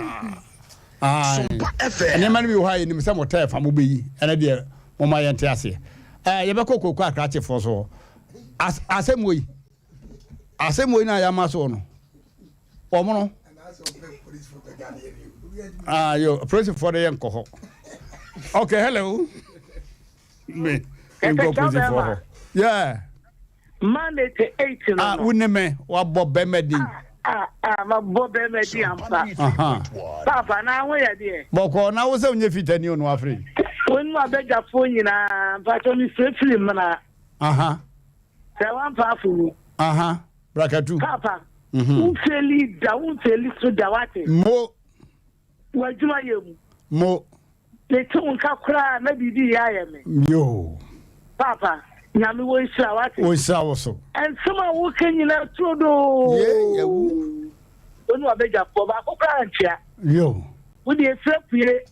Speaker 1: ene mani bi wo ha ni mse motel fa mo beyi ene de mo ma yente ase ye be kokoko akrache for so asemoi na ya maso no omo no yo police for the yanko okay hello me go police for yeah
Speaker 5: Monday to 8 no
Speaker 1: wuneme wa bob bemedin
Speaker 5: ma bob bemedin ampa papa na wo ya de
Speaker 1: boko na wo se onye fitani onu afri
Speaker 5: wonu abeja fo nyina pato ni film na se wan pa fu
Speaker 1: brakatu
Speaker 5: papa unfeli so da wate
Speaker 1: mo
Speaker 5: wajuma yemu
Speaker 1: mo
Speaker 5: le tun ka kura na bibi ya yeme
Speaker 1: yo
Speaker 5: papa nyame wo isra wate
Speaker 1: wo isra wo so
Speaker 5: en sama wo kanyina trodo
Speaker 1: ye wu
Speaker 5: wonu abeja fo ba ko kra ntia
Speaker 1: yo
Speaker 5: wodi efrapue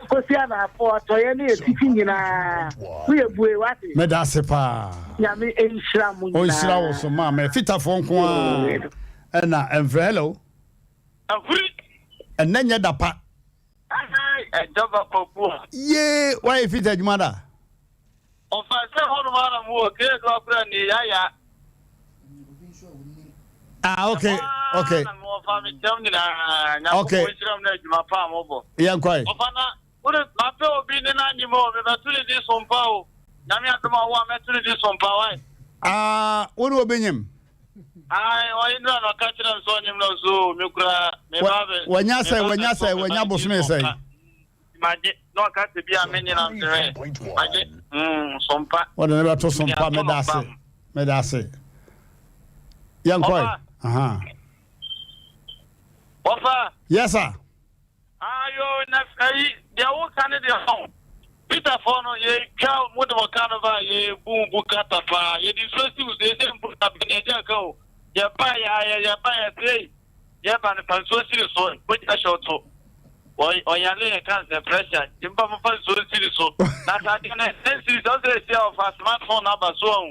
Speaker 5: kosia na afo toye na etiti nyina wo ye bue wate
Speaker 1: me da se pa
Speaker 5: nyame isra mu nyina
Speaker 1: o isra wo so ma me fita fo nko a na hello
Speaker 7: afri
Speaker 1: enanya dapa
Speaker 7: ejaba popo
Speaker 1: ye why fit adwumada
Speaker 7: o fa se hono mara mu ke do akura ni yaya
Speaker 1: okay
Speaker 7: mo fa mi tem ni na nya ko shiram na adwuma pa mo bo
Speaker 1: yan kwai
Speaker 7: o fa na ure ma pe obi ni na nyi mo me batuli di sompa o na mi atuma wa me tuli di sompa wa
Speaker 1: wonu obenyem
Speaker 7: o indra no ka chiram so nyim no so me kura me babe
Speaker 1: wanya bosme sai
Speaker 7: maje no ka te bia me nyina mtere maje sompa
Speaker 1: wona ne bato sompa me dase yankoi
Speaker 7: ofa
Speaker 1: yes sir
Speaker 7: ayo na kai dia wo kan de ho Peter Fono ye ka mo de kanova ye bumbu kata pa ye di so si u de mbu ta bene ja ka o ya ba ya sei ya ba ne pan so si so ko ta shoto o ya le kan se pressure timba mo fan so si so na ta de na si so se of smartphone aba so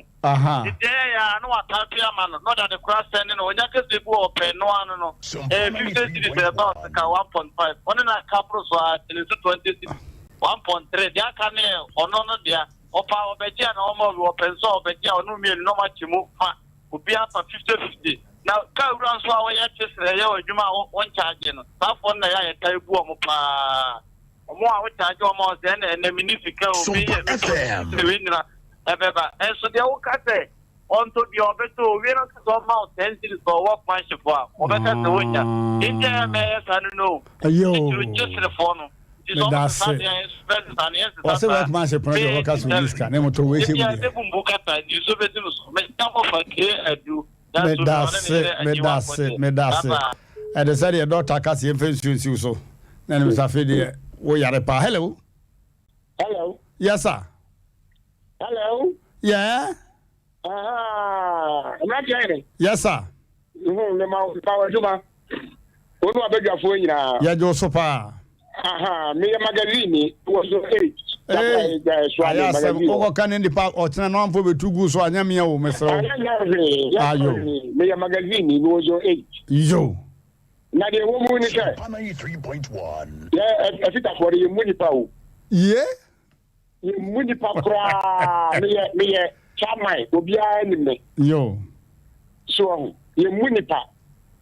Speaker 7: ide ya no atapia ma no that the cross sending no nya ke se bu open no anu no 50 cities about ka 1.5 on na ka pro so a 20 1.3 dia ka ne ono no dia opa obeji na omo open so obeji onu mi no ma chimu fa obi apa 50-50 na ka ura so a ya chesere ya odwuma won charge no sa phone na ya tai bu omo pa omo a wo charge omo se na minifika obi ye na ebeba so dia wo ka se on to bi obeto we no so ma 10 cities for workmanship for obeka se wonya inje me sanu no
Speaker 1: ayo
Speaker 7: chesere phone
Speaker 1: That's it. What's the work man say? Pray workers with this kind. Name to wait here. That's it. And the side your daughter cast your face you so. Then Mr. Fede, we are a pa. Hello.
Speaker 5: Hello.
Speaker 1: Yes, sir.
Speaker 5: Hello.
Speaker 1: Yeah.
Speaker 5: Mmrantehene.
Speaker 1: Yes, sir.
Speaker 5: The mouth power Juma. Who do I beg your phone?
Speaker 1: Yeah, Josepha.
Speaker 5: Me magazine was so 8.
Speaker 1: I asked them, can in the park or turn on for 2 goose or Yamia, Mr.
Speaker 5: Me magazine was so 8.
Speaker 1: Yo.
Speaker 5: Now the woman is
Speaker 4: 3.1.
Speaker 5: Yeah, I think that's what you municipal.
Speaker 1: Yeah?
Speaker 5: You municipal me Chamai, Obia enemy.
Speaker 1: Yo.
Speaker 5: So, you municipal.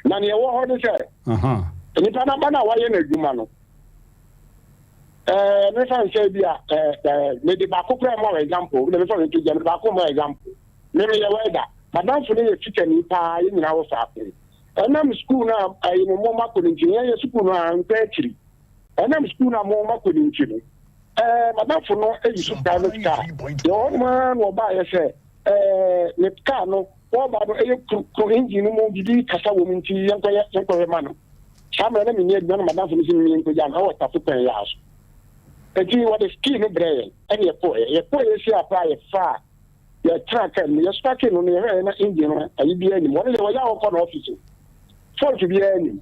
Speaker 5: Now you want to say, and if I'm not why you're a human. Me fan say bia me de ba ko pra more example me fan to jam ba ko more example me ye weather madam for the teacher ni pa ye nyina wo fa pe enam school na ayi mo ma ko ni ye school na an petri enam school na mo ma ko ni nchi madam for no e su private car yo man wo ba ye say me car no
Speaker 8: what about a engine more did Casa woman to young man? Some of them in the young madam from me to young how to pay house. And you what is key in brain, and your poor is here apply far. Your track and you're stuck in on your Indian, and you be any one of your officer. For to be any.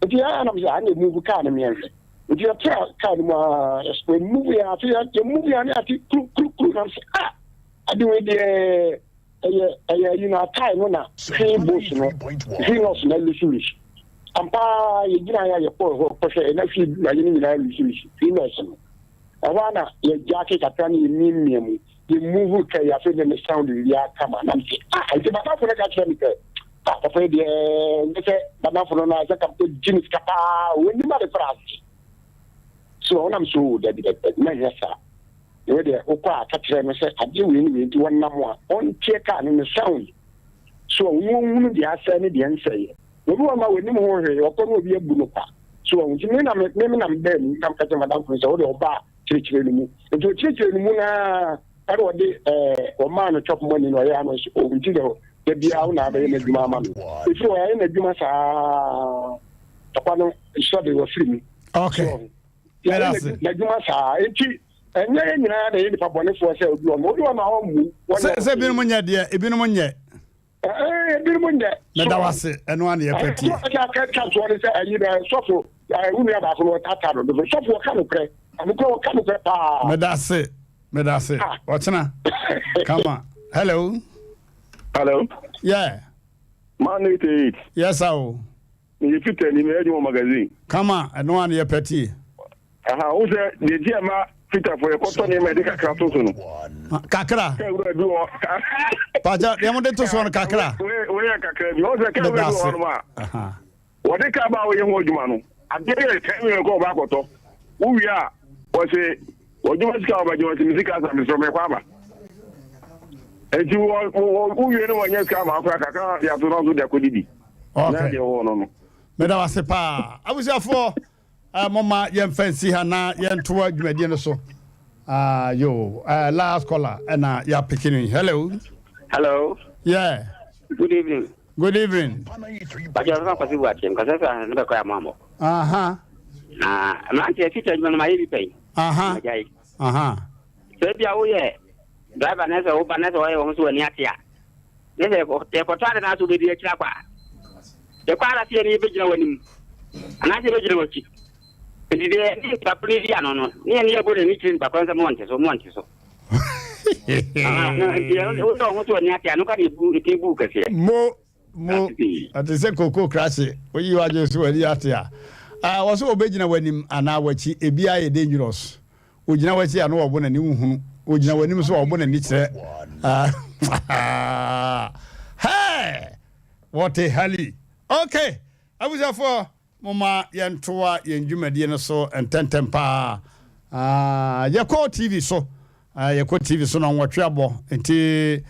Speaker 8: If you are not move economy, if you are kind of movie after your movie, and I think, I do it. You know, time when I say bush, he was not listening. And pa, you know, your poor person, and I feel like you know, listening. I wanna your jacket at any minimum. You move, okay, I feel the sound of the come on. I'm saying, I did not for a catch. I'm afraid, but not for another Jimmy Scapa, when you not a France. So I'm sure that my sir. Whether Opa catch them say, I do into one number on check in the sound. So we won't be asked any the answer. We won't with him or will be a bulopa. So you mean I'm then come catch Madame for the bar, church anymore. And to church anymore, I don't or man a chop money in Ryanos or the Biauna in the Mamma. If you are in the Dumas, upon shot they were free. Okay. Yeah, the Dumas are. And then the Papa for sale, say, Birmunya, dear, Ibinumunya. Birmunya, that was it, and 1 year. I can't want to say, I need a software. I wouldn't have a lot of the software can pray. I'm going to come. That's it. That's it. What's now? Come on. Hello. Hello. Yeah. Monday to eat. Yes, I'll. You fit any magazine. Come on, and 1 year petty. Who's the GMA? Peter for your company medical cartoon. Kakra. Paja, you want to son Kakra? We are Kakra. You also can't go. What they come about young woman? I didn't go back to who we are. Was it what you must come about your music as from your father? And you are who you know when you come out, you have to not do the quiddy. Okay. Madam Sepa, I was there for. Mama, young fancy Hana, young toward Mediana so. Last caller, and you're picking. Hello. Hello. Yeah. Good evening. Good evening. But you're not possible watching because I never cry, Mamma. I'm not a teacher in my pay. Baby, oh, yeah. Driver Nessa, open as I want to an Yatia. They're for trying to be a chapper. The car is a big winning. And I did what you. No, near good anything but Montes or Montes. More at the Seco crash, when you are just where you are there. I was obeying when him and our chi a BIA dangerous. Would you know what you know when a new would you know when him so when and it's hey, what a hally. Okay, I was there for. Mama yantoa yenjumadi no so ententempa yako TV so yako TV so na nwotwe abo enti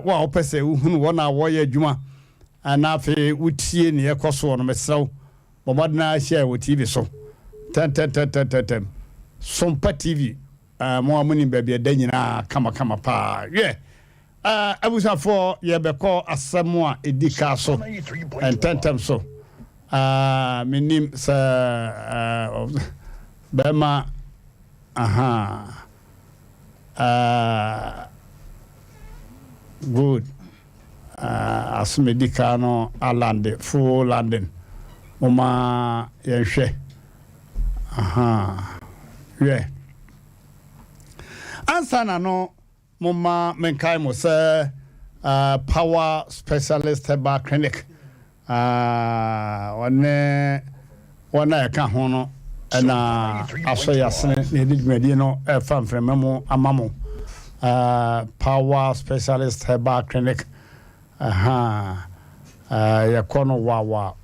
Speaker 8: wa opese uhunu wona woye adwuma ana afi utie ne yekoso no mesew bomodna share wo TV so tentem sompa TV mo amuni bebia danyina kama pa ye abusafo ye beko asemu a edika so ententem so minim sa bema good asmedika no alande full landing mama yenhwe yeah ansana no mama menkai mo se power specialist herbal clinic wana ka hono na aso yasne ne digmedi no fam frememo amamo power specialist herbal clinic ya kono wa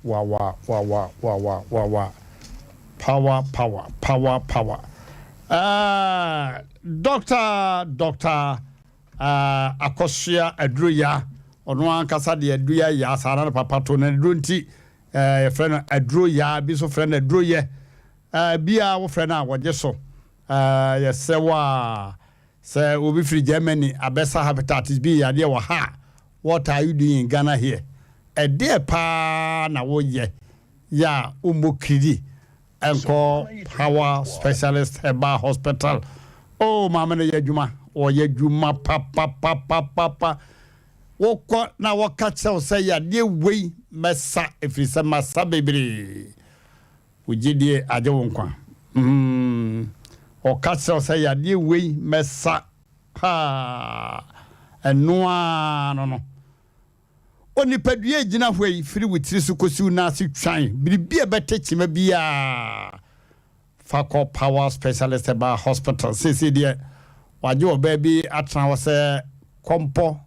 Speaker 8: power doctor Akosia Adruya ono ankasa de Adruya ya asara na papa to na drunti ya friend Adruya bi so friend Adruye bia wo friend a woje so ya sewa se obi free Germany abesa hepatitis B ya de wa ha
Speaker 1: what are you doing in Ghana here? A dear pa na wo ye ya umukidi enko power specialist Herbal Hospital. Oh mama na ye juma o ye juma papa woko na waka tell say ya de wei mesa efisa masa bebre ugidie ade wonkwa o ka tell say ya de wei mesa ha enoa no oni padua gina hwei firi witiri so kosi na se twan biribi ebetechima bia Fako Power Specialist Herbal Hospital CC de waje obabi atran wo se kompo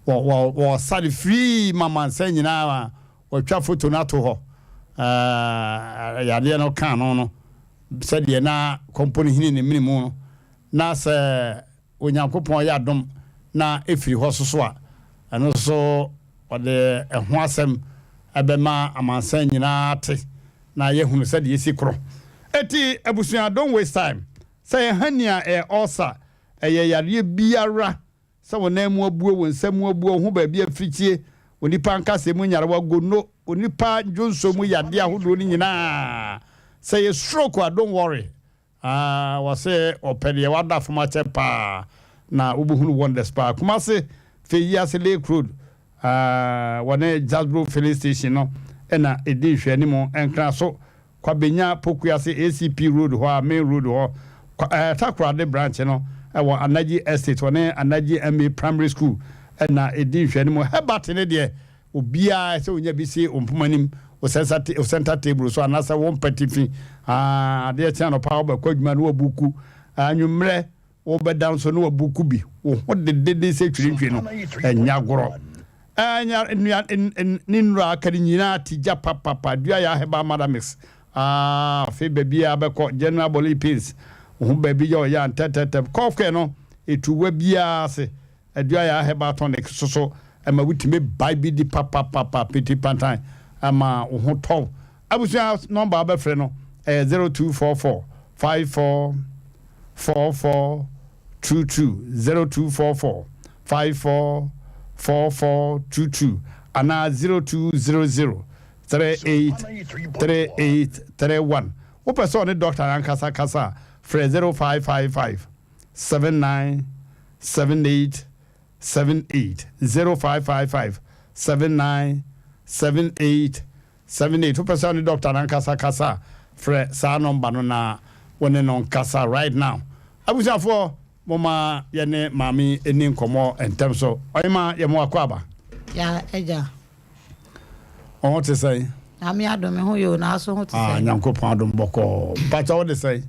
Speaker 1: wo sari free mama nsa nyina wa twa photo na to ho ya de no kan no se de na company hini ne minimu no na se onyankopon ya dom na efiri ho soso a eno so ode eho asem ebema amansa nyina te na yehunu se de yesi kro eti abusua don't waste time say hania osa yare biara se wonam abuo wonsam abuo ho ba bia fritie onipa nkase mu nyare wagono onipa jonso mu yade ahodo ni nyina say stroke don't worry wase opede wada foma chepa na obuhunu wonders pa kuma se fe yase Lake Road wane Jasbro filling station no na edi hwe ni mo enkra so kwabenya pokuyase ACP road ho main road ho Takrade branch no wa Anaji Estate wane Anaji MA Primary School na edi hwe ni mo hebat ne de obia se onya bi se ompomanim o center table so anasa won patifi de tia no pa obakwadwuma no obuku anwumre obedan so no obuku bi wo de se twirintwi no nyagoro anya ninra akanyina tija papa dua ya heba madamix fe baby abeko general body pills ho baby yo ya tete cough no etuwa bia se adua ya heba tonic so ama wutime bible di papa piti pantan ama ho to abusia number abefre no 0244 5444 22 0244 544422 ana 0200 383831 o person doctor ankasa kasa fre 0555 797878 0555 797878 o person doctor ankasa kasa fre sa number no na woni non kasa right now abusa for mama yene mami eni nkomo entem so oyima yemo akwaba
Speaker 3: ya eja
Speaker 1: on te say
Speaker 3: ami adom ho yo na so ho te say
Speaker 1: nyankopon adom boko pacha wo de say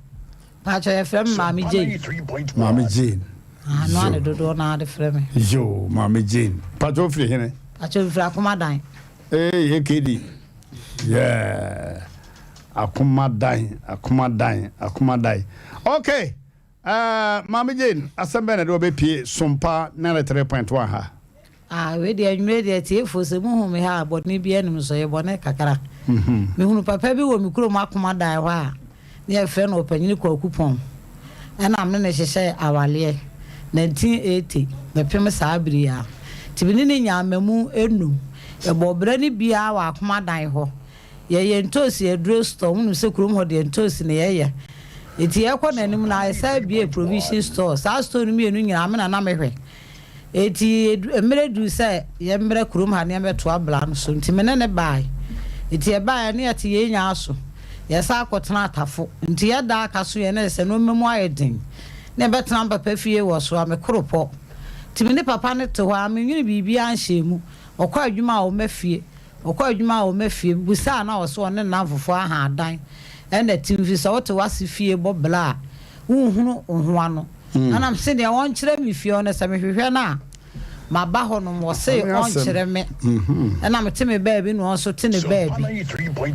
Speaker 3: pacha ye frem mami Jane no ane dodo na de frem
Speaker 1: yo mami Jane pacha ofri hene
Speaker 3: pacha ofri akomadan
Speaker 1: he kedi yeah akomadan okay Mama Jane, Asem Empe Nipa be pie sompa 93.1 ha.
Speaker 3: We dey anwure dey tie fo se mu hu me ha but ni bia nim so ye bone kakara. Me hunu papa bi wo mi kuro makoma dan ho a. Ne e fe no opanyini kwa kupon. Na amne ne hyehye awale 1980 me pem sa abiri a. Tibini ni nyamamu enu. E bobra ni bia wa akoma dan ho. Ye ntosi e dro store hunu se kurom ho de ntosi ne ye. Eti ekọ na anim na esa bia provision store sa store no mienu nyina me na mehwe eti emere du se ye mbre kurom ha ne meto abla no so nti me ne bai eti e bai ne ati ye nya aso ye sa akotena atafo nti ye da aka so ye na se no memu ayedin ne betena papa fie wo so ame koropo ti me ne papa ne to ha me nwini bibia anhyemu okọ adwuma o mafie busa na wo so ne na fofo aha adan ene timfi so wote wase fie bobla uhunu ohoano anam se de won kire mi fie ono se me hwehwe na ma ba ho no mo se on kire me ena me teme baabi no so te ne baabi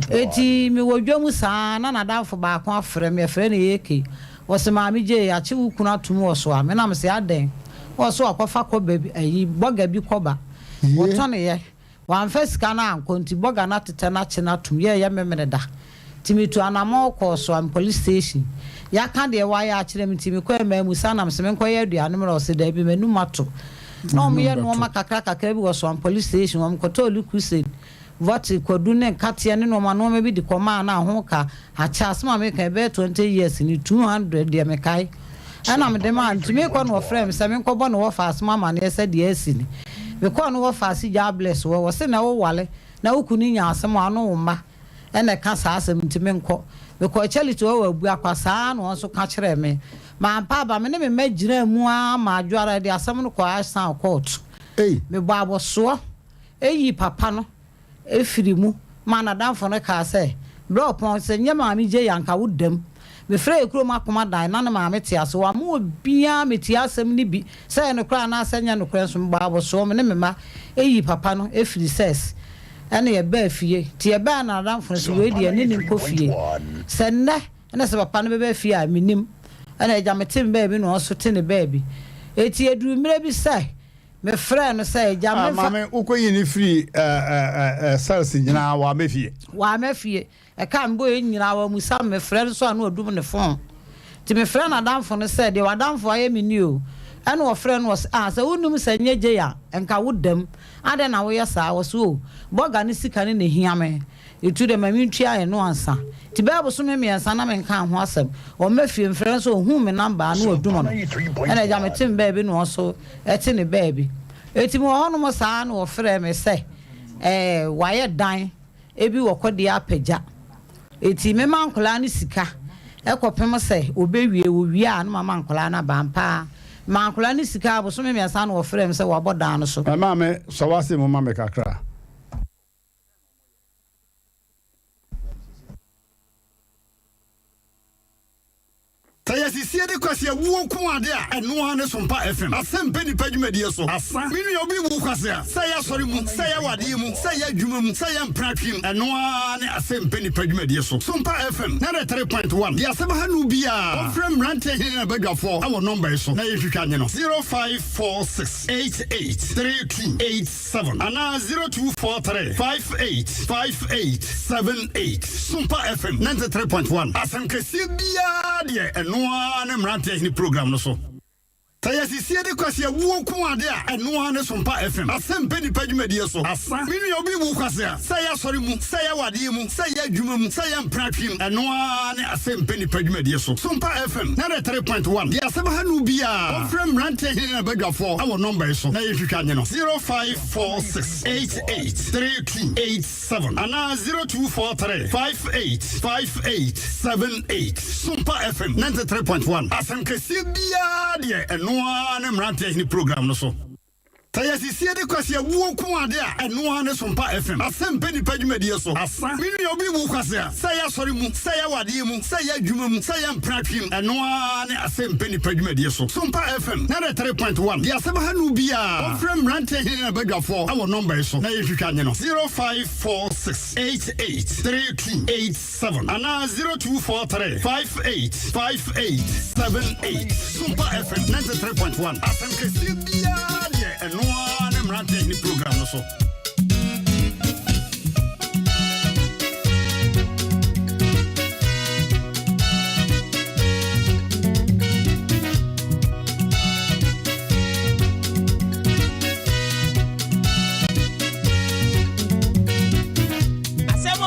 Speaker 3: eti mi wodwamu saa na nadafo ba ko afre me afre ne yeke wo se ma mi je ya chi wukunu atum wo so a me na me se aden wo so akofa ko baabi ayi boga bi koba wo to ne ye wan fasika na ankonti boga na tete na chi na tum ye memene da
Speaker 9: timi to anamo ko so am police station ya ka de wa ya akire mi timi ko ema musa na mse men ko ye aduane me ro se da bi manu mato no me ye no makakra kakra bi wo so am police station am ko to crusade what kwadu ne katia ne no ma no me bi di koma na ho ka acha asma me ka be 20 years ni 200 de me kai ana me de ma ntimi ko no frame se me ko bo no wo fa asma ma ne se de asini me ko no wo fa si ja bless wo se na wo wale na ukuni nya asem anu umma ene ka sa asem ntimi nko me ko chali to wo abu akwasa no so ka kire me ma pa ba me ne me magina mu a ma adwara de asem no ko asan court me bo aboso eyi papa no efirimu mana danfo no ka se bro pon se nyama mi je yanka wudam me frɛ ekuro makoma dan na ma me te aso wa mo bia me te asem ni bi se no kra na asenya no kra so mba aboso me ne me ma eyi papa no efiri ses ene ye ba fie te ye ba na danfo so we de ne nko fie se nne ene se papa no be fie a minim ene ja me tem ba bi no so te ne ba bi eti edu mire bi se me frɛ no se ja me
Speaker 1: fa mame ukoyi ni free sales nyina wa mefie e ka mbo nyina wa musa me frɛ so anu odum ne fon ti me frɛ na danfo no se de wa danfo aye mi ni o ene wo frɛ no se wonum se nyeje ya enka wodam ade na wo ye sa wo so boga ne sika ne ne hia me etu de mami ntua ye no ansa ti ba bo so me ansa na me nka ho asem o mafie frɛ so hu me number anu odum no ene ja me tim ba bi no so eti ne ba bi eti mo hono mo sa na wo frɛ me se wa ye dan ebi wo kodi apagya eti me mankola ne sika ekopem se obewie wo wie a no mankola na bampa mankola ne sika bo so me ansa na wo frɛ me se wo bodan no so mama so wase mo mama kakra Tayasisi de kwase wo ko ade a eno ha ne sompa FM Asem Empe Nipa dwumadie so asa minu obi wu kwase a say ya sori mu say ya wade mu say ya dwuma mu say ya mpratwem eno ha ne Asem Empe Nipa dwumadie so sompa FM na 3.1 ya sema ha nu bia ofrem Mmrantehene na badwafo awo number so na yehwehwa anye no 0546883287 ana 0243585878 sompa FM 93.1 Asem kesi bia de Noa ne Mmrantehene program no so. Tayasisi de kwase wo ko ade a eno ne sompa FM. Asem Empe Nipa dwumadie so. Asa minu obi wu kwase a say ya sori mu, say ya wade mu, say ya dwuma mu, say ya mpratwem. Eno ne Asem Empe Nipa dwumadie so. Sompa FM na 3.1. Ya sema hanu bia. Ofrem Mmrantehene na badwafo awo number so. Na yehwehwa anye no 0546883287 ana 0243585878 Sompa FM 93.1. Asem kesi bia de eno ne Mmrantehene program no so. Tayasisi de kwase wo ko ade a eno ne sompa FM. Asem Empe Nipa dwumadie so. Asa minu obi wu kwase a say ya sori mu, say ya wade mu, say ya dwuma mu, say ya mpratwem. Eno ne Asem Empe Nipa dwumadie so. Sompa FM na 3.1. Ya sema hanu bia. Ofrem Mmrantehene na badwafo awo number so. Na yehwehwa anye no 0546883287 ana 0243585878 Sompa FM 93.1. Asem kesi bia de eno ne Mmrantehene program no so.
Speaker 10: Asem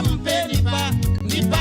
Speaker 10: Empe Nipa Nipa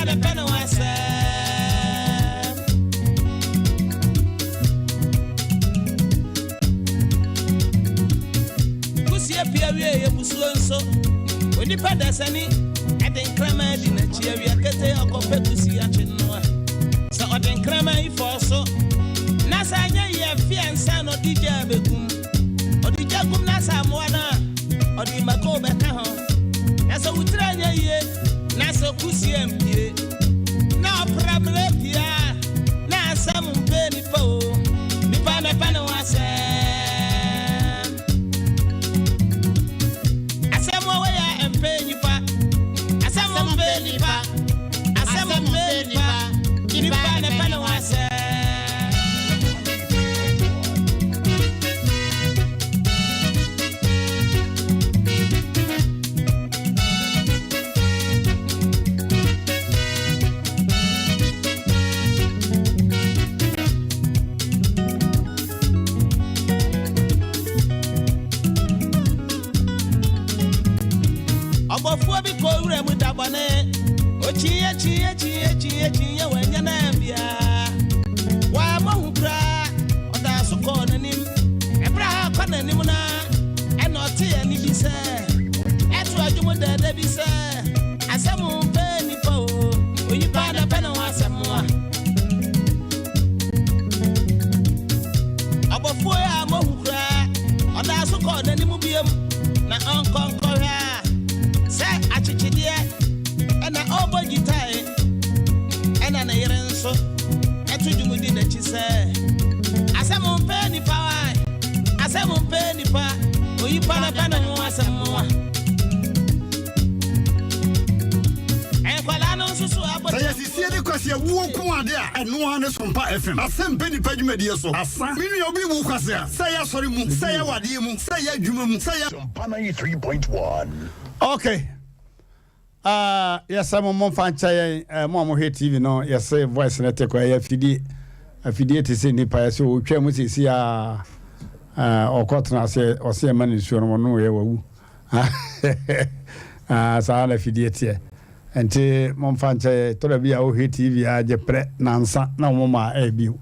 Speaker 10: de pene wase kusie pia wie ye busuo nso onipa dasani eden krama di na chia wie kete akope kusie achinno sa eden krama ifo so na sa anya ye fiansa no DJ begum odija gum na sa mo na kusi empie na problem pia na Asem Empe Nipa o nipa na pa na wase Asem wo ya Empe Nipa Asem Empe Nipa Asem Empe Nipa nipa na pa na wase Obofuo bi ko wure mu dabane ochie wanya na bia wa mahukra oda so ko nanim ebra ko nanim na enoti ani bi se etu adwumo da bi se Asem Empe Nipa o oyipa da bana wasemwa obofuo ya mahukra oda so ko nanim biem na onkonko ha achichidie ena obo gitai ena na yere nso etudumudi na chise Asem Empe Nipa wai Asem Empe Nipa oyipa na bana ho asemwa enkwala no susu aboti
Speaker 1: sayasisie de kwase wo ko ade a eno ha ne sompa FM Asem Empe Nipa dwumadie so asa minu obi mu kwase a saya sori mu saya wade mu saya dwuma mu saya
Speaker 4: Sompa 93.1.
Speaker 1: okay. Yes, I'm on Fancha, Mom Hey TV, no, yes, voice network, I affidie to say Nipa, so we can see or cotton, say, or see a man in Sure, no, you as I affidie here. And Mom Fancha, Torabia, oh, Hey TV, I just pre Nansa, no mama, a view.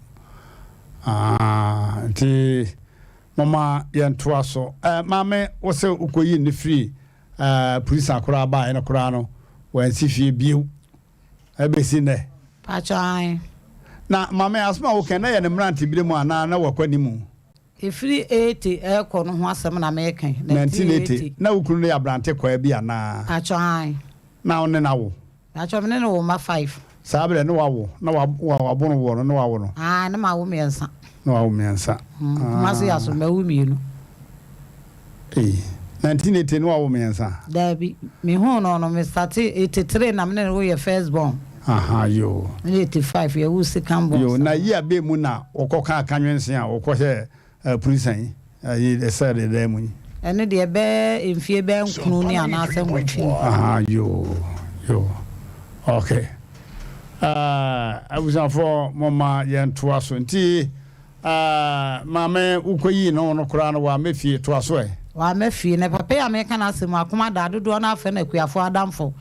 Speaker 1: Mama, yan twaso, Mamma, was so in the free. Police akura ba ena kura no wan si fie biu ebesi ne
Speaker 9: Pachai
Speaker 1: na mama asma wo ken na ye ne mrante bi mu ana na wakwani mu
Speaker 9: efiri 80 ekọ no ho asem na mekan
Speaker 1: 1980 na wukuru ne abrante kwa bi ana
Speaker 9: Pachai
Speaker 1: na one na wo
Speaker 9: Pachai ne no ma 5
Speaker 1: sabre ne wawo na wabono wo no na wawo no
Speaker 9: na ma wo miensa
Speaker 1: na wawo miensa
Speaker 9: ma se yaso ma wo mienu
Speaker 1: 1980 no wawo miensa
Speaker 9: Dabi me hu no me start 83 na me wo ye first born
Speaker 1: yo
Speaker 9: 85 ye wo second born
Speaker 1: yo na yi abe mu na okoka akanwensen a okose police yi said de mu
Speaker 9: ene de be enfie be nkunu ni anase nwotwe
Speaker 1: yo okay abuzanfo mama yento aso nti mama ukoyi no kura no wa mefie to aso
Speaker 9: wa mefie ne papa ya me kana asem akoma da dodo na afa na kuafo adamfo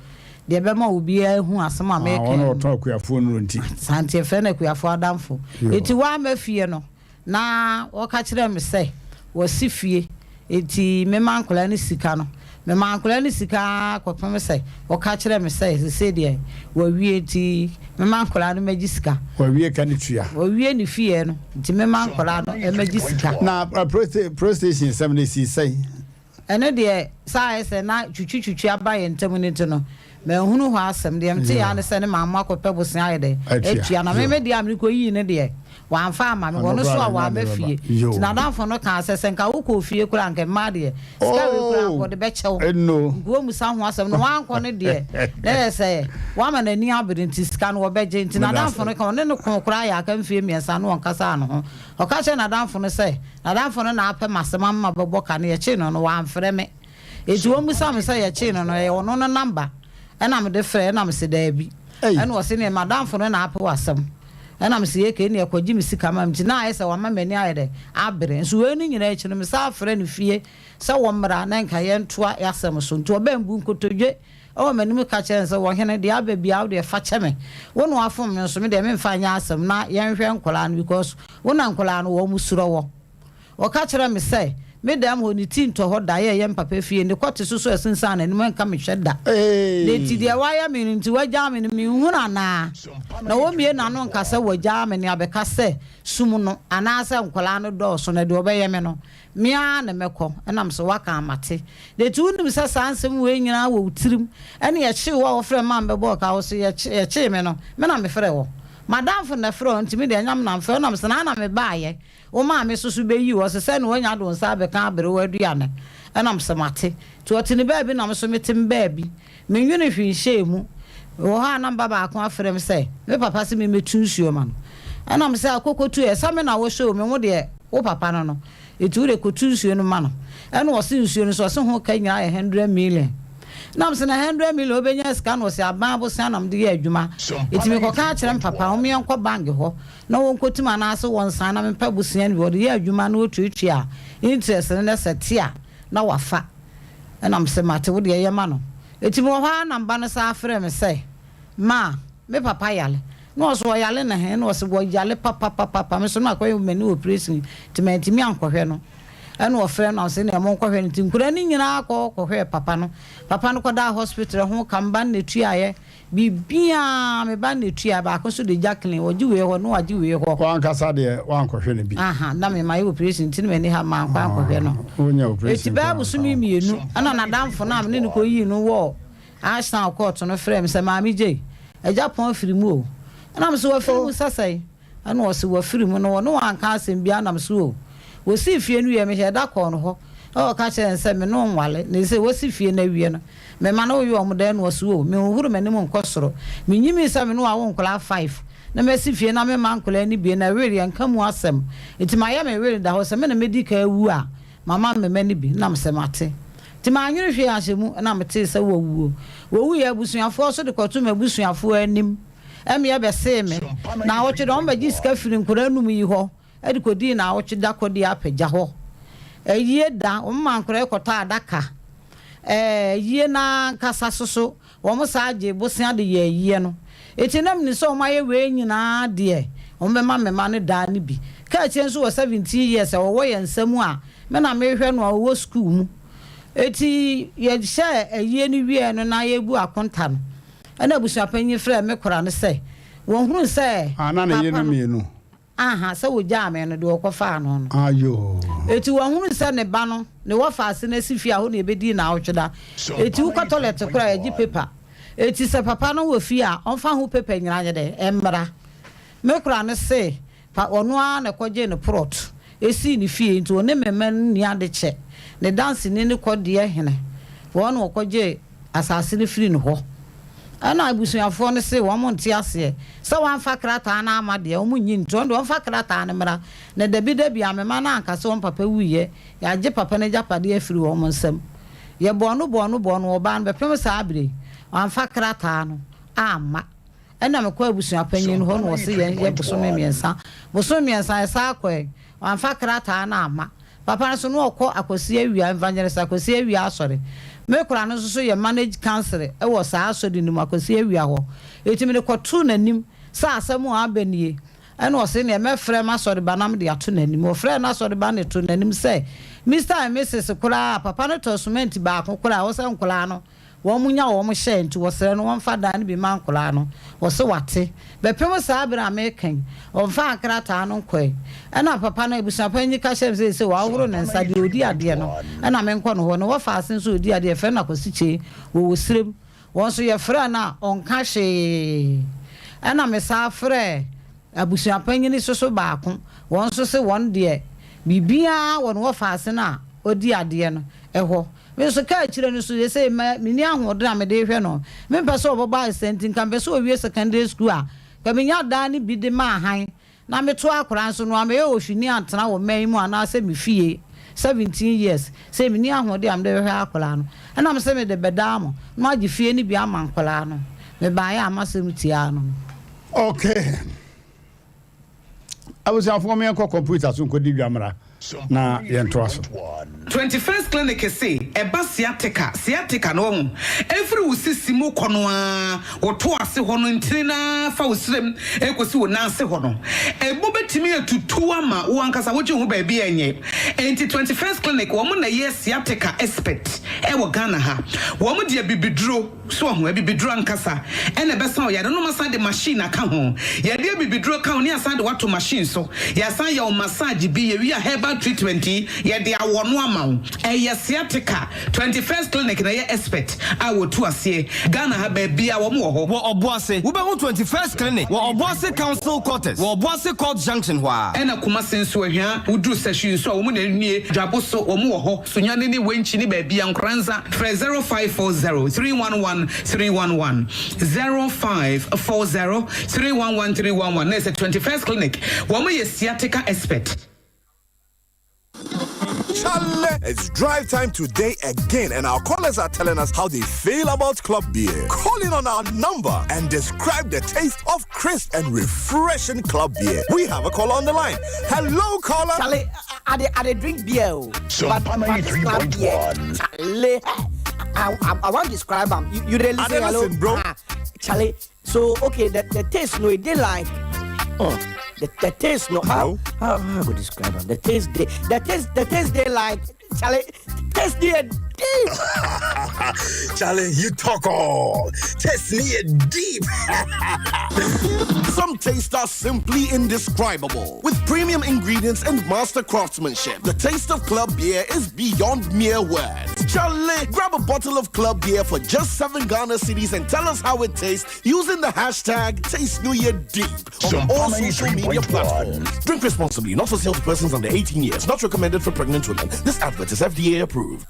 Speaker 9: de be ma obi ahu asem ameka
Speaker 1: ono to kuafo no nti
Speaker 9: sante fe na kuafo adamfo eti wa mefie no na woka kire me se wasi fie eti me mankola ni sika no me mankola ni sika kopem se woka kire me se de wa wie eti me mankola no magi sika
Speaker 1: wa wie ka ni tua
Speaker 9: wa wie ni fie no eti me mankola no e magi sika
Speaker 1: na pro station 70 say
Speaker 9: ene de sai se na twutwutwu abaye ntam ni to no me hunu ho asem de mte ya ne se ne mamma kopɛ bosen ayede etua na me de amri ko yi ne de wa amfa ama me wono so a wa ba fie ti na danfo no ka asese nka wo ko fie kura nka ma de ska we kura ko de be chew go mu sa ho asem no wa anko ne de le se wa ma na ni abere nti ska no wo be je nti na danfo no ka one no ko kura ya ka mfie miensa no on kasa no ho o ka che na danfo no se na danfo no na apɛ masema ma bobɔ ka ne ye che no wa amfrɛ me etu wo mu sa me se ye che no ye wono no number ena me de frɛ ena me se da bi ena wo se ne madam fo no na apɛ wasam ena me se ye ke ne akɔgyi me sika ma mti na ayɛ sɛ wa ma mani ayɛ abre nso we ni nyina akyi no me sa frɛ ne fie sɛ wo mmra na nka ye ntoa yasɛm so nto bambu nkotodwe o manim ka kyɛn sɛ wo hene de aba bia wo de fa kyɛme wo no afom me nso me de me mfa nya asɛm na ye nhwɛ nkola no because wo na nkola no wo musuro wo ka kyerɛ me sɛ me dam ho ni tin to ho da ye mpapa fie ne kwate so asinsan na nim nka me hweda de ti de waya me nti wagya me me huna na wo mie na no nka se wagya me ne abeka se sum no anase nkola no do so na de obeye me no mia na mekọ enam so waka amate de tu ndim se sansem we nyina wo utirim ene ye chi wo frɛ man be bo ka wo so ye chi me no me na me frɛ wo madam for na frɛ ntimi de nyam na frɛ nam se na me baaye wo ma me susu be yi wo se no nya do nsa be ka abere wo aduane enam se mate to otini baabi na me so metim baabi me nwene hwi hyemu wo ha na baba akon afrɛ me se me papa se me metu nsuo man enam se akokotu e sa me na wo show me wo de wo papa no etu re kotu nsuo no ma no ene wo se nsuo no so se ho ka nyina 100 million nam se na 100 million obenya scan wo se aban bo se anam de ye adwuma eti me koka kyerem papa wo me enko bank ho na wo nkotima na ase won san na me pa busia ni wo de ye adwuma na otutu a interest ne setia na wafa enam se mate wo de ye ma no eti me wo ha na mba no sa afre me se ma me papa yale no so yale na he no so wo yale papa me so na akoy mani operation timantimi ankohwe no ene wo frɛ na se na mo nkohwe no tinkura ni nyina akɔhwe papa no kɔda hospital ho kamba na tuaye bibia me ba na tua ba ko so de Jacqueline wo jiwe ho no wajiwe ho
Speaker 1: ko ankasa de wa ankohwe no bi
Speaker 9: na me my operation tin me ni ha ma ankohwe no
Speaker 1: onya operation
Speaker 9: eti ba bu sumi mienu ana na damfo na me ni ko yi no wo Ashton court no frɛ me se ma mi je Japan firimu o na me so wa firimu sasai ana wo se wa firimu no no anka asem bia na me so wo si fie no ye me he da kɔ no ho o ka che nse me no nwale ne se wo si fie na wie no me ma no yo omda no so o me huru me ne mo nkɔsoro me nyimi se me no a wo nkola 5 na me si fie na me ma nkola ni bie na weri anka mu asem enti ma ya me weri da ho se me na medical wu a mama me ma ni bi na me se mate ti ma anwere hwe ahyemu na me te se wo wu ye busuafo so de kɔto me busuafo anim eme ye be se me na wo twe do mba gi sika firi nkora num yi ho edi kodi na wo twe da kodi apagya ho eyie da o ma nkora ekɔta adaka yie na kasa soso wo mo sa age bosia de ye yie no eti nam ni so o ma ye we nyina de o me ma ne da ne bi ka chen so 17 years wo ye nsamu a me na me hwɛ no wo school mu eti ye hye eyie ni wie no na ye bu akonta no ana busuapanyi frɛ me kora ne sɛ won hunu sɛ
Speaker 1: na na ye no mienu
Speaker 9: sɛ wo gya me no de wɔkɔfa no
Speaker 1: ayo
Speaker 9: eti won hunu sɛ ne ba no ne wɔfa ase na sifia ho ne ebedi na awtweda eti wo toilet kora agi paper eti sɛ papa no wɔ fie a ɔmfa ho paper nyina nye de emmra me kora ne sɛ pa ɔno a na kɔgye ne prot esi ne fie nti one memma ni ade kyɛ ne dance ni ne kɔde hene wɔn no kɔgye asase ne firi ne hɔ ana abusuafo no se wo mo nte ase se wan fa krata na amade o munyi nto ndo fa krata na mra na dabi amema na anka se won papa wuye ya je papa na japade afiri wo mo nsam ye bono oba no bepem sa abre wan fa krata no ama ana me kwa abusuapanyi no ho no se ye bosome miensa esa akwa wan fa krata na ama papa so no okọ akosi awia evangelist akosi awia asore me kura no so ye manage cancer e wo saa so de nim akosi awia ho etimi de kwoto nanim sa asemu abanie ene o se ne me frɛ ma sɔre banam de ato nanim o frɛ na sɔre ban ne to nanim sɛ Mr and Mrs kura papa no to cement ba ko kura wo se nkola no wo munya wo mo hye nti wo sɛ no won fa dan bi man nkola no wo se wate be pem sa abira American o fa akrata no kwai ena papa no ebusuapanyi ka hyem se wa woro ne nsa de odi ade no ena me nkɔ no ho no wo fa asen so odi ade fɛ na kosiche wo sirem won so ye frɛ na onka hye ena me sa frɛ abusuapanyi ni so ba ko won so se won de bibia won wo fa asen na odi ade no ɛhɔ me so ka kire no so ye say me ni ahodo na me de hwɛ no me pɛ so oboba sentin kan pɛ so owie secondary school a ka me nya da ni bi de ma han na me to akora so no am ye ohwini antena wo man mu ana sɛ me fie 17 years say me ni ahodo am de hwɛ akora no na me sɛ me de beda mo na agi fie ni bi ama akora no me ba ya amasem tia no
Speaker 1: okay I was after me ko computer so ko di dwamra na yento aso
Speaker 11: 21st clinic say eba sciatica no ho every usisi mu kono a woto ase ho no ntiri na fa usrem ekosi wo na ase ho no ebo betimi atutu ama wo ankasa wo je ho ba bi enye enti 21st clinic wo mo na ye sciatica expert e wo Ghana ha wo mo de bibiduro so ho bibiduro ankasa e na be san ya no masa de machine aka ho ya de bibiduro ka ho ne asan de wato machine so ya san ya o massage bi ye wi a herbal treatment ye de awono ama wo e ye sciatica 21st clinic na ye expert a wo tu ase Ghana ha ba bia wo mo ho
Speaker 12: wo oboase wo be ho 21st clinic wo oboase council quarters wo oboase court junction hwa
Speaker 11: e na kuma senso ahia wo dru session so wo mo na nie dwabo so wo mo ho so nyane ne wenchi ni ba bia nkranza 0540 311 311 0540 311 311 na 21st clinic wo mo ye sciatica expert.
Speaker 13: Challe, it's drive time today again, and our callers are telling us how they feel about club beer. Call in on our number and describe the taste of crisp and refreshing club beer. We have a caller on the line. Hello, caller.
Speaker 14: Challe, I drink beer.
Speaker 4: But 3.1.
Speaker 14: Challe, I want to describe them. You really listen, hello,
Speaker 13: bro.
Speaker 14: Challe, so okay, the taste, no, it did like. The taste, no, how I would describe them? The taste, they like, Charlie, taste they deep.
Speaker 13: Charlie, you talk all. Taste me deep. Some tastes are simply indescribable. With premium ingredients and master craftsmanship, the taste of club beer is beyond mere words. Charlie, grab a bottle of club beer for just 7 Ghana cedis and tell us how it tastes using the hashtag #TasteNewYearDeep on all social media platforms. Drink responsibly, not for sale to persons under 18 years, not recommended for pregnant women. This advert is FDA approved.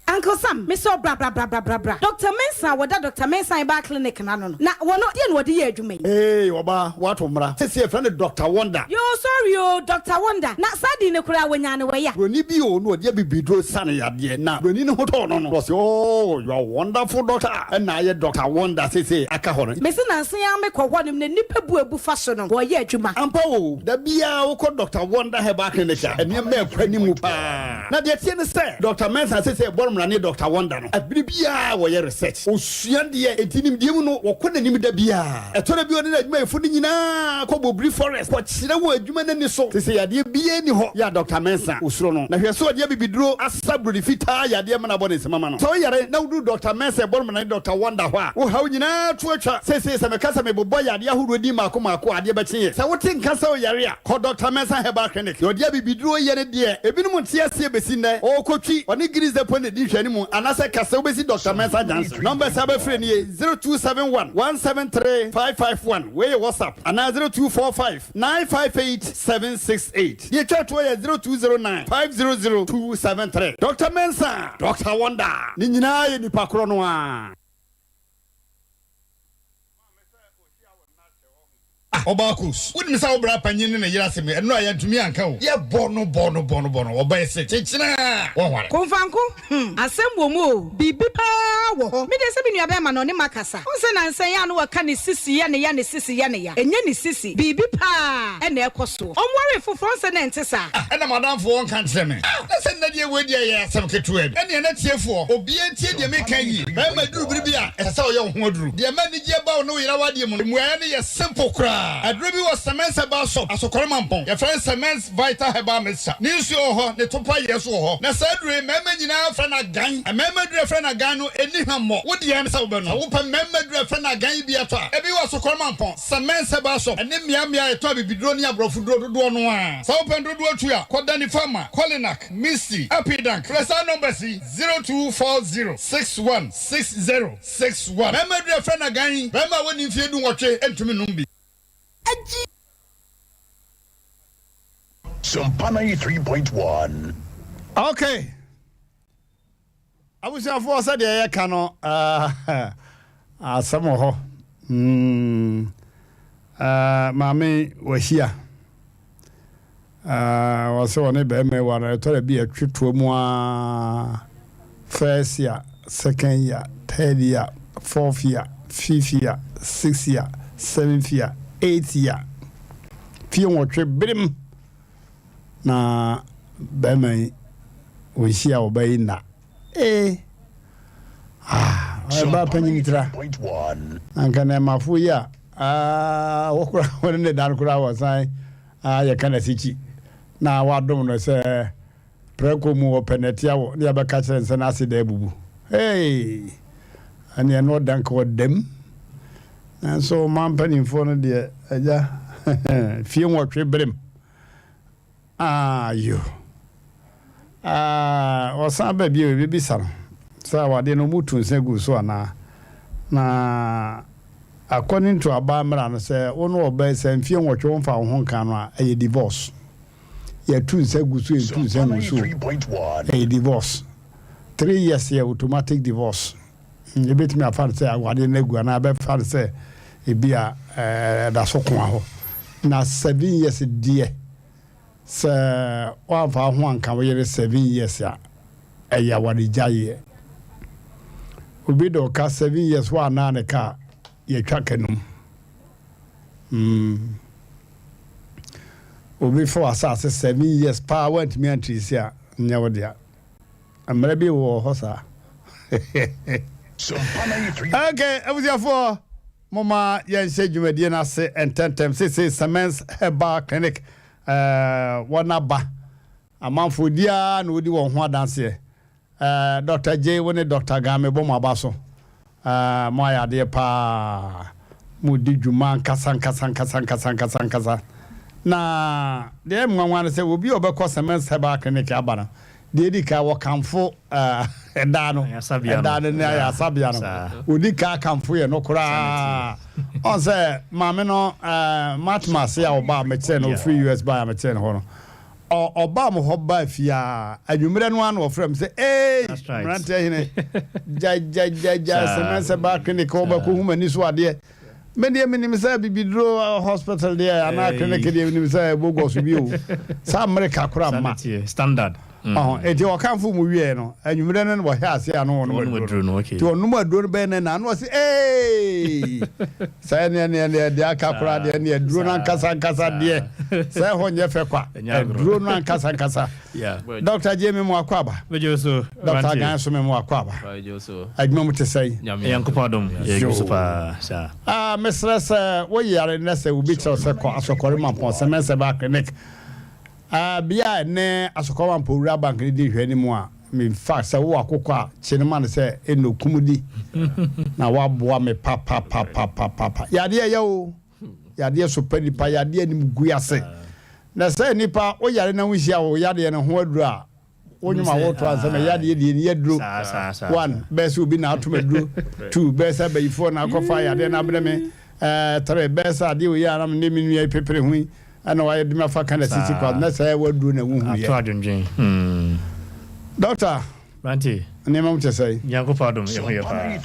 Speaker 15: Uncle Sam, Miss Bra. Dr. Mensa, what Dr. Mensa in back clinic na no. Na wono dey no dey adwuma.
Speaker 1: Hey, oba, what umra? Say a friend Dr. Wonder.
Speaker 15: Yo, sorry, Dr. Wonder. Na sadi ne kura wanya ne we ya.
Speaker 1: Roni bi o no dey bibidro sane yade na. Roni ne hoto no. Was oh, you are wonderful doctor. And na ye Dr. Wonder say aka ho.
Speaker 15: Me se na nsen ya me kwọ nim ne nipa bu ebu fa so no. Wo ye adwuma.
Speaker 1: Ampa o, da bia wo ko Dr. Wonder he back clinic. Ene me kwani mu pa. Na de tie ne say Dr. Mensa say na Dr. Wonder no abiribia wo ye research osuan de etinim die mu no wo ko nanim da bia etore bi oni na adwuma efu ni nyina ko bobri forest ko kire wo adwuma nani so se yade bia ni ho ya Dr. Mensa osuro no na hwe so de bibiduro asabru fita yade ma na bone semama no so yare na wudu Dr. Mensa bonu na Dr. Wonder ho a wo hawo nyina tuatwa se me kasa me bobo yade ahuru di mako ade ba kye se wo tin kasa wo yare a ko Dr. Mensa heba clinic yo de bibiduro ye ne de ebinum ntiase besi ne o kotwi oni grize pone di hwani mu anase kasa obesi Dr. Mensa Johnson number 0271 173 551 where WhatsApp and 0245 958 768 the chat where 0209 500 273 Dr. Mensa Dr. Wonder ni nyina ye nipa kro no a Obakus wouldn't say obra panyin na yira seme eno ayantumi anka o ye bono oba ese chichina wo hware
Speaker 15: konfanko asem mu bibi pa wo ho me de se bi nua be ma no ne makasa onse na nsan ya no waka ne sisi ya ne ya enye ne sisi bibi pa e na ekoso omware foforo nse na ntesa
Speaker 1: e na madam fo won kan tire me na se na die wedi ye asem ketu e ne na tiefo obi antie de me kan yi be ma duru biribi a e se o ye ho duru de ma ni je ba no yira wade mu muaya ne ye simple kra adrobi was cement ba so asokormampon your friend cement vital herbal mixture ni nsu ho ne topa yeso ho na sadure mema nyina fra na gan mema dure fra na gan no eni hammo wodi yan sa wo no wo pa mema dure fra na gan bi ato ebi was asokormampon cement ba so ene mia eto bibidro ni abrofo dodo no a sa wo pendro do atu a koda ni farmer Colinac Missy Apidank presa number 0240 616061 mema dure fra na gan mema woni mfie du nwotwe entumi numbi
Speaker 4: Sumpana 3.1.
Speaker 1: Okay. I was a force at the cano. Some of Mammy was here. Was so on a beme one. I thought it'd be a trip to moi. First year, second year, third year, fourth year, fifth year, sixth year, seventh year, 8th year. Few more trip brim na bema we see our bay na ba panimitra anka ma fu ya wokura wona dan kura wasai ya kana sichi na wadom no say preko mu openetia wo ne abeka kire nse na ase da ebubu hey ani no dank wo dem and so man panin for no de aja fie nwotwe brem yo osan ba bi bisa no sa wade no mutu nse gu so na according to abamra no say ono oba say fie nwotwe won fa ho kan no a divorce ya tu nse gu so tu nse gu so a divorce 3 years ya automatic divorce you bet me afar say awade na gu na ba far say e bia da so ko aho na 7 years die se wa fa ho anka wo yere 7 years ya ya wade jaye obi do ka 7 years wa na ne ka ye twa kanum obi for asase 7 years pa want me antrisi a nya wo dia amra bi wo hosa okay abuja for mama yan se dwumadie na se ententem se Semens Herbal Clinic wana ba amanfo dia na odi wo ho adanse Dr. J woni Dr. Game bom abaso mo ayade pa mu di dwuma kasa na de mwanwa se obi obekọ Semens Herbal Clinic abana de di ka wo kanfo edano na ya sabiano odi ka kanfo ye no kura on se maame no matmas ya oba meche no free US buy meche no no oba mo hoba fia adwumre no an ofrem se Mmrantehene ja Semens Herbal Clinic oba ko humani so ade mede minim say bibidro hospital there ana clinic there minim say bogos bi o sa America kura ma
Speaker 16: standard
Speaker 1: eti o kan fu mu wie no anwumre no bo hia ase ano no maduro
Speaker 16: no okay
Speaker 1: ti onu maduro be na no se say ne de akakura de ne duro na kasa de say ho nye fe kwa duro na kasa
Speaker 16: yeah
Speaker 1: Dr. Jamie mu akwaba
Speaker 16: bejoso
Speaker 1: Dr. Ganso me mu akwaba
Speaker 16: bejoso
Speaker 1: adwuma mu te say
Speaker 16: yankopadom yegusupa sha
Speaker 1: mesres wo yare na se ubi che se ko asokore mampon Semens Herbal Clinic bia ne asokwa mpo wura bank ni di hwani mu a me fact se wo akokọ a chinema ne se enokumudi na wa boa me papa yade ya o yade so panipa yade ni mguase na se nipa o yare na wuhia o yade ne ho aduru a onyuma wo to ansa na yade de ni aduru 1 bese obi na atoma aduru 2 bese bayifo na akofa yade na breme 3 bese ade o ya na me nua pepere hu ana wa yedi ma fa kana sisi kwa na say wadu na wuhu ye
Speaker 16: atwadwendwen
Speaker 1: doctor
Speaker 16: Ranti
Speaker 1: ne mam te say
Speaker 16: yankopadom ye pa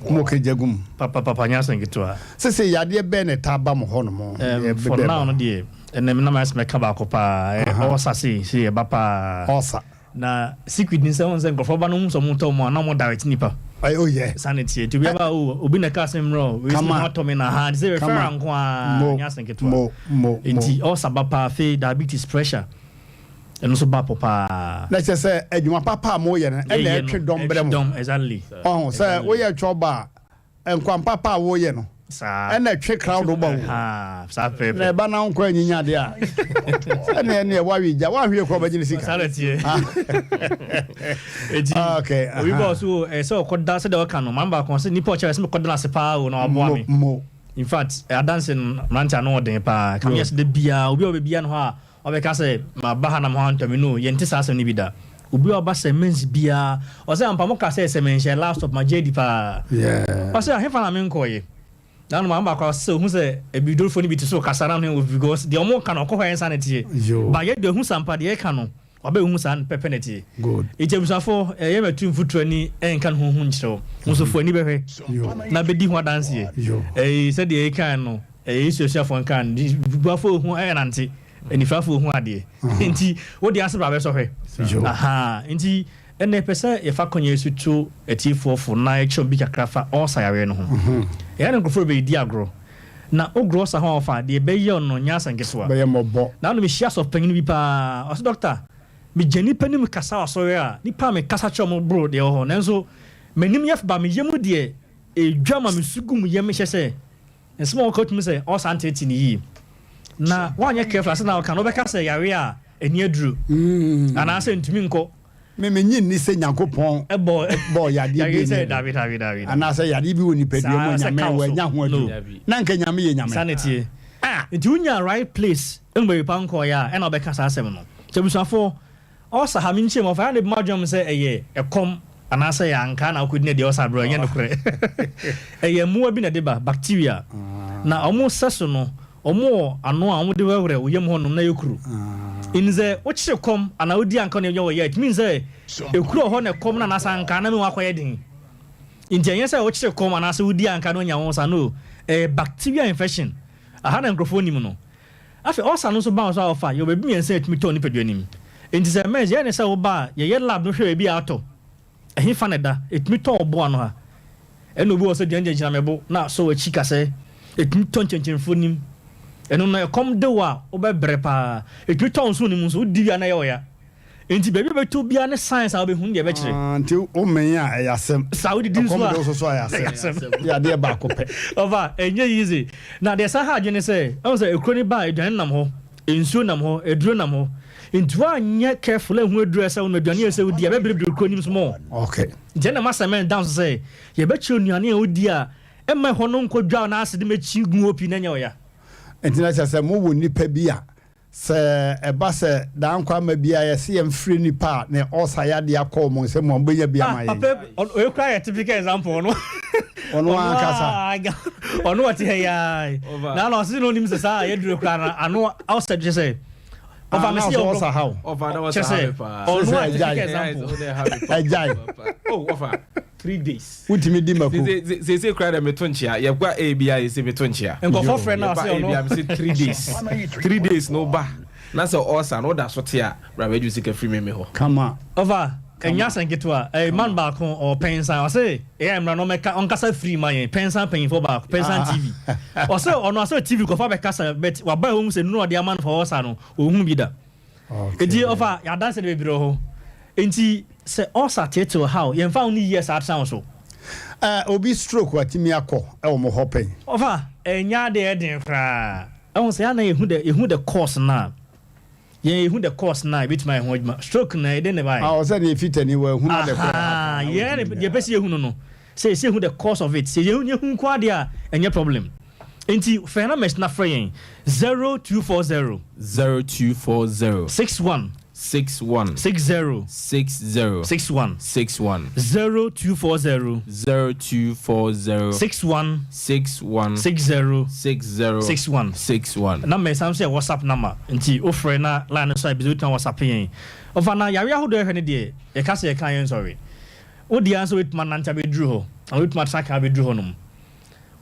Speaker 1: mo ke jagum
Speaker 16: papa nyasan gitwa
Speaker 1: se yade be ne taba mo hono mo
Speaker 16: for now no de enem na mas me ka ba ko pa osa si e ba pa
Speaker 1: osa
Speaker 16: na secret ni se won se ngofo ba no so mo to mo na mo direct nipa
Speaker 1: oh yeah
Speaker 16: sanity to be about obi na kasem ro we see how to me na hand say refer anko a nyasen ketwa
Speaker 1: mo
Speaker 16: enti osa ba pa fe diabetes pressure eno so ba papa
Speaker 1: na say adwuma papa mo ye na e na etwe dom brem
Speaker 16: dom exactly
Speaker 1: say wo ye choba enkwan papa wo ye no
Speaker 16: sa
Speaker 1: e na etwe crowd ba wo
Speaker 16: sa pepe
Speaker 1: na ba na nko anyinya de a ene wa wija wa hwe ko ba jini sika
Speaker 16: sanity
Speaker 1: okay
Speaker 16: we boss so so ko da se de waka no mamba ko se nipa chere se ko da se pa o na obo ami in fact I dancing Mmrantehene no den pa kam yes de bia obi bia no ha obeka se ma ba ha na mo antami no ye nti sa se ni bida obi oba Semens bia o se ampa mo ka se Semens last of my JD pa
Speaker 1: yeah
Speaker 16: o se hefa na me nkoye na no mamba ko se hu se ebidolfo ni bi so kasara no because the omo kan ko hwan sanity ba ye de hu sampa de ka no oba hu san pepenity
Speaker 1: good
Speaker 16: ejebusafo ye metum futuro ni enkan hu nkyerɛw musofo ni behwe na bedi ho dance ye se de kan no susuafo kan bufafo hu nante enifafo hu ade enti wo de asebra be so hwe aha enti ene pese ye fa konye sutu etifofo na ekyo bi kakrafa osa yawe no ho ya ne nkofo be di agro na ogro sa ho fa de be ye no nyasa ngesoa
Speaker 1: be ye mobo
Speaker 16: na no me share of panyini bi pa o doctor me jeni panim kasa asore a nipa me kasa chom bro de ho nanso manim yef ba me yemu de edwama me sugum yem hyese ensmo ko tumi se o santeti ni yi na wanye careful ase na o kan obeka se yare a eni aduru ana se ntumi nko
Speaker 1: me nyi ni se Nyankopon bo yade bi
Speaker 16: se David
Speaker 1: ana se yade bi woni pedie mo nyame wo nya ho adu na nka nyame ye nyame
Speaker 16: sanity nti unya right place ngbe pa nko ya e na obeka sa asem no chebusafo osa ha minche mo fa ne madwom se eye ekom ana se ya nka na okudi ne de osa bro nye no kure eye muwa bi na de ba bacteria na omo seso no omo ano a omo de wewre oyem ho no na yekuru inze wochire kom ana odi anka ne nyawo ya it means ekuru ho ne kom na na sanka na me wakoye din inje yen se wochire kom ana se odi anka no nyawo sa no bacteria infection aha na microphone mu no afi osa no so ba so afa yo bebi yen se etimi to ni peduanim inje se meze yen se wo ba ye lab no hwe bi ato ehin fa ne da etimi to obo ano ha eno bi wo se danje jina mebo na so wa chika se etimi to nchenchenfo nim eno na kom de wa obebre pa etimi to nso nim so di ya na ye oya enti baby beto bia ne science a obehun de be kire
Speaker 1: enti o men ya yasem
Speaker 16: saudi din so
Speaker 1: yasem ya de ba ko pe
Speaker 16: over enye easy na de sa ha dwene se o se ekroni ba edwan nam ho ensuo nam ho eduro nam ho enti wa nya careful ehun eduro se wo medwane ese wo di ya be bere ekroni nim so mo
Speaker 1: okay
Speaker 16: je na masamen down say ye be chi onuane e wo di a e ma ho no nkodwa na ase de me chi gun opi na nya oya
Speaker 1: enti na se mo wo nipa bi a se eba se da nkwa ma bia ye se yem free nipa ne osa ya de akọ mo se mo benya bia ma ye
Speaker 16: o cry a typical example no
Speaker 1: ono akasa
Speaker 16: ono wati he ya na no se no nim se sa ye dure kra na ano outside je say over me see
Speaker 1: osa how
Speaker 17: over that was a
Speaker 16: ono wati typical example
Speaker 1: ajai
Speaker 17: oh over 3 days
Speaker 1: utimi di mako
Speaker 17: se cry dem metonchia ye gwa ABI se metonchia
Speaker 16: enko for friend na say ono
Speaker 17: ABI se 3 days 3 days no ba na say osa no da so te a bra be sika free me ho
Speaker 1: come on
Speaker 16: over enya sanketwa man ba ko o pensan o say mra no meka on kasa free man pensan pen for ba pensan TV o say ono say TV ko fa be kasa bet wa ba hu se no de man for osa no o hu bi da edi over ya dance de biro ho enti se osa teto how ye fa oni years at sound so
Speaker 1: obi stroke watimi akọ e wo mo hopen
Speaker 16: over enya de eden fra e say na ehu the course na ye ehu the course na bit my hojma stroke na eden ne bai
Speaker 1: o say na fitani wa ehu na the
Speaker 16: ye pesi ehu no say ehu the course of it say ehu kwa de a enye problem enti fena mesh na frame 0240 61
Speaker 17: 61
Speaker 16: 60
Speaker 17: 60
Speaker 16: 61
Speaker 17: 61
Speaker 16: 0240
Speaker 17: 0240
Speaker 16: 61
Speaker 17: 61
Speaker 16: 60
Speaker 17: 60
Speaker 16: 61
Speaker 17: 61
Speaker 16: na me sam say WhatsApp number nti o frɛ na line so bizu tan WhatsApp yen o fa na yare ahodo ehwe ne de e ka se e kan yen sorry o di answer with man nanta be dru ho and with matraka be dru ho nom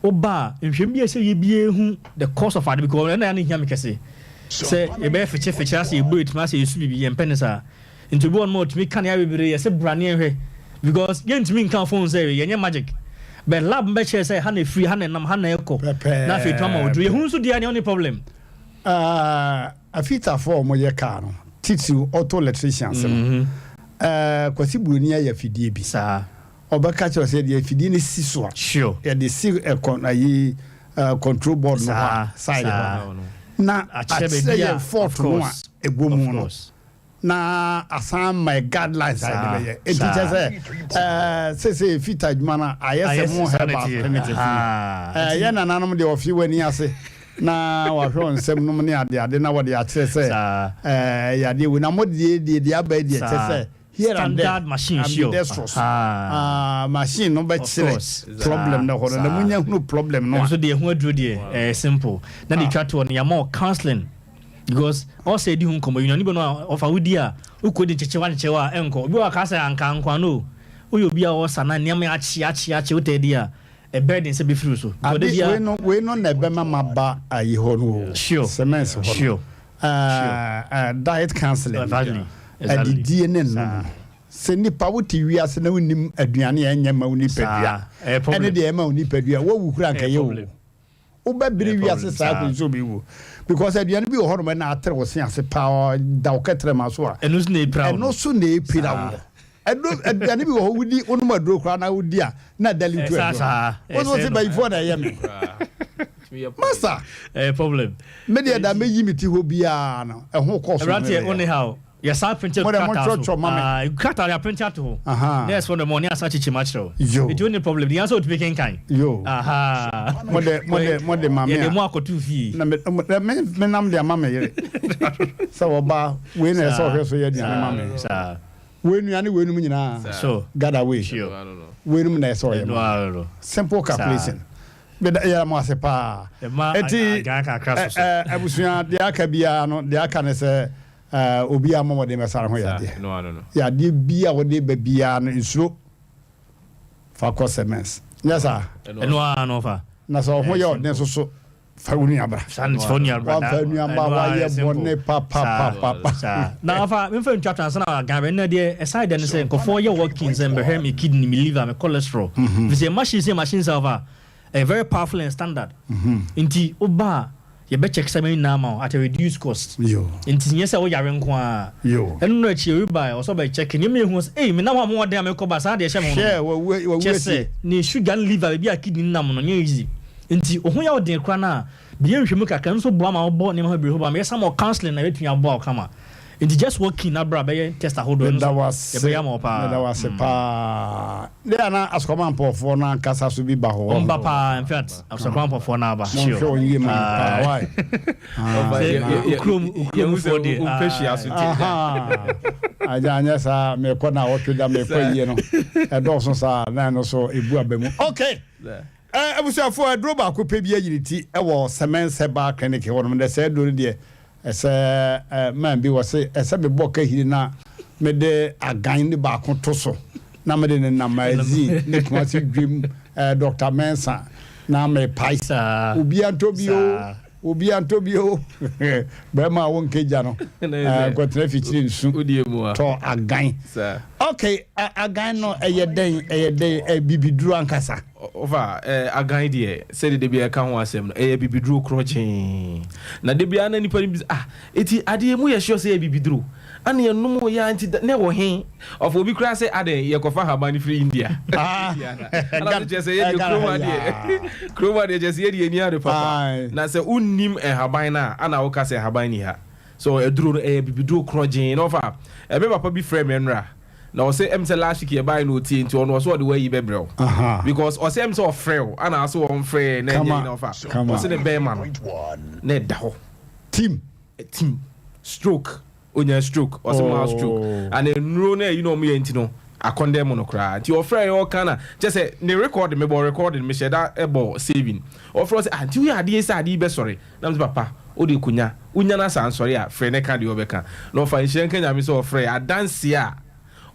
Speaker 16: o ba nhwem bi e se ye bi ehu the course of ade because na ne hia me kese say e be feche as e bullet ma say esu bibi empenisa into be one more to me kan ya bibire ye say brane ehwe because ye ntimi kan phone say ye magic but lab be che say ha na free ha na nam ha na eko na fe to ma odru ye hu so dia ne only problem
Speaker 1: afita for mo ye car no titi auto electricians kwasi buruni ya fidie bi
Speaker 16: sa
Speaker 1: obaka che say dia fidie ne siso
Speaker 16: sure
Speaker 1: ya de si ayi control board no side na achebe fort no a egbomu no na asan my guidelines I be it teacher say fit adwuma na ayese mo help alternative ya na nanom de ofi wani ase na wa hwe onsem no ne ade na wode akyere say ya de we na mo de aba de say here and there
Speaker 16: standard machine show
Speaker 1: machine no be chere problem na ho na munya no problem no
Speaker 16: so de hu aduro de simple na de twa to ya more counseling because all say di hu komo you no no offer wudi a ukodi chechewa chewa enko obi wa ka say anka nkwa no uyo bia wo sana niam achi utedi a e burden se be free so
Speaker 1: we no na be mama ba ayi ho no semence ho
Speaker 16: sure
Speaker 1: diet counseling
Speaker 16: exactly
Speaker 1: adidie ne no se nipa wuti wiase na unim aduane enya ma uni pedua ene de ema uni pedua wo wuhura nka ye wo be biri wiase sa ko so be wo because aduane bi wo ho no na atre wo se ase pa da wo ketre ma so a
Speaker 16: eno so na epira
Speaker 1: eno so na epira wo aduane bi wo ho wudi onum aduro kra na wudi a na dali tu wo so se ba ifo na ye me Master,
Speaker 16: problem.
Speaker 1: Media that may me to bia no. A whole course.
Speaker 16: Only how. Yes, I printed cut out your printer to. Yes, when the money as such a chimacho.
Speaker 1: Yo.
Speaker 16: The only problem, the answer to making kind.
Speaker 1: Yo.
Speaker 16: Aha.
Speaker 1: What the mamma.
Speaker 16: The more could 2 fee.
Speaker 1: Men their mamma. So about when I saw her so yet, mamma. Sir. When you any win,
Speaker 16: so
Speaker 1: got away.
Speaker 17: Sure. I don't know.
Speaker 1: When I saw you. Simple calculation. But I must say, pa. Abusia, the Akabia, no, the Akane say. Obia mama de mesara ho yade
Speaker 17: no I don't know
Speaker 1: ya de bia wo de babia no insuro fa ko semens yes sir
Speaker 16: no fa
Speaker 1: na so ho yo den so fa woni abra
Speaker 16: san foni abra
Speaker 1: fa woni amba wa ye bonne pa
Speaker 16: na fa me fa ntwa transa na ga be na de aside den say ko for ye workings and be me kidney me liver me cholesterol this machine server a very powerful and standard inti oba you bet check some now at a reduced cost.
Speaker 1: Yo.
Speaker 16: Inti nyesa wo yare nko a.
Speaker 1: Yo.
Speaker 16: Enu no achi buy also by checking. You me hu say, me na wa mo dey am ko ba sa dey hye mo.
Speaker 1: Share we
Speaker 16: ni sugar liver be a kidney nam no nye easy. Inti ohun ya wo dey kra na be nhwemu kakra nso bo ma wo bo ne ma be ho ba me some counseling na betua bo kama. Inti just working na bra be test a hold on.
Speaker 1: That was
Speaker 16: be am pa.
Speaker 1: That was pa. There na askoma mpofo na kasa so bi ba ho.
Speaker 16: Omba pa in fact askoma mpofo na ba.
Speaker 1: Sure. Sure you man pa why?
Speaker 16: Ukrum for the
Speaker 17: precious.
Speaker 1: Ajanya sa me ko na wo tweda me ko yie no. E do so sa na no so ebu abamu. Okay. Abusuafo adro ba ko pe bi ayiriti e wo Semen's Herbal Clinic wo no de say do de ese man bi wose ese be boka hiri na me de agan ni ba ko to so na me de na mazi ne kuma si dream Dr. Mensa na me paisa obi antobio be ma won keja no ko tra fitiri nsu to agan okay agan no eye bibiduru ankasa
Speaker 17: over agan de said de bia ka ho asem no bibiduru krochen na de bia na nipa ni eti ade mu ye sure say bibiduru ane enum ya anti ne wo hen of obi kra say ade ye kofa habani free India ana je say ye kroma de je say ye ni ade papa na say unnim haban na ana wo ka say haban ni ha so eduru bibiduru krochen no fa be papa bi frame enra na o say emse last week e buy no tie nti ono so the way you be brew because o say emse of frail and also on frail na nye no fa o say the bear man na da ho
Speaker 1: team
Speaker 17: stroke onya stroke o say ma stroke and enro na you know me nti no akonde mo no kra nti o frail o kana just say ne record me bo recording me share that ebo saving o frail say anti we ade say ade be sorry na me papa o de kunya unya na san sorry a frail ne ka de obeka no fa nhyen kanya me so frail adanse a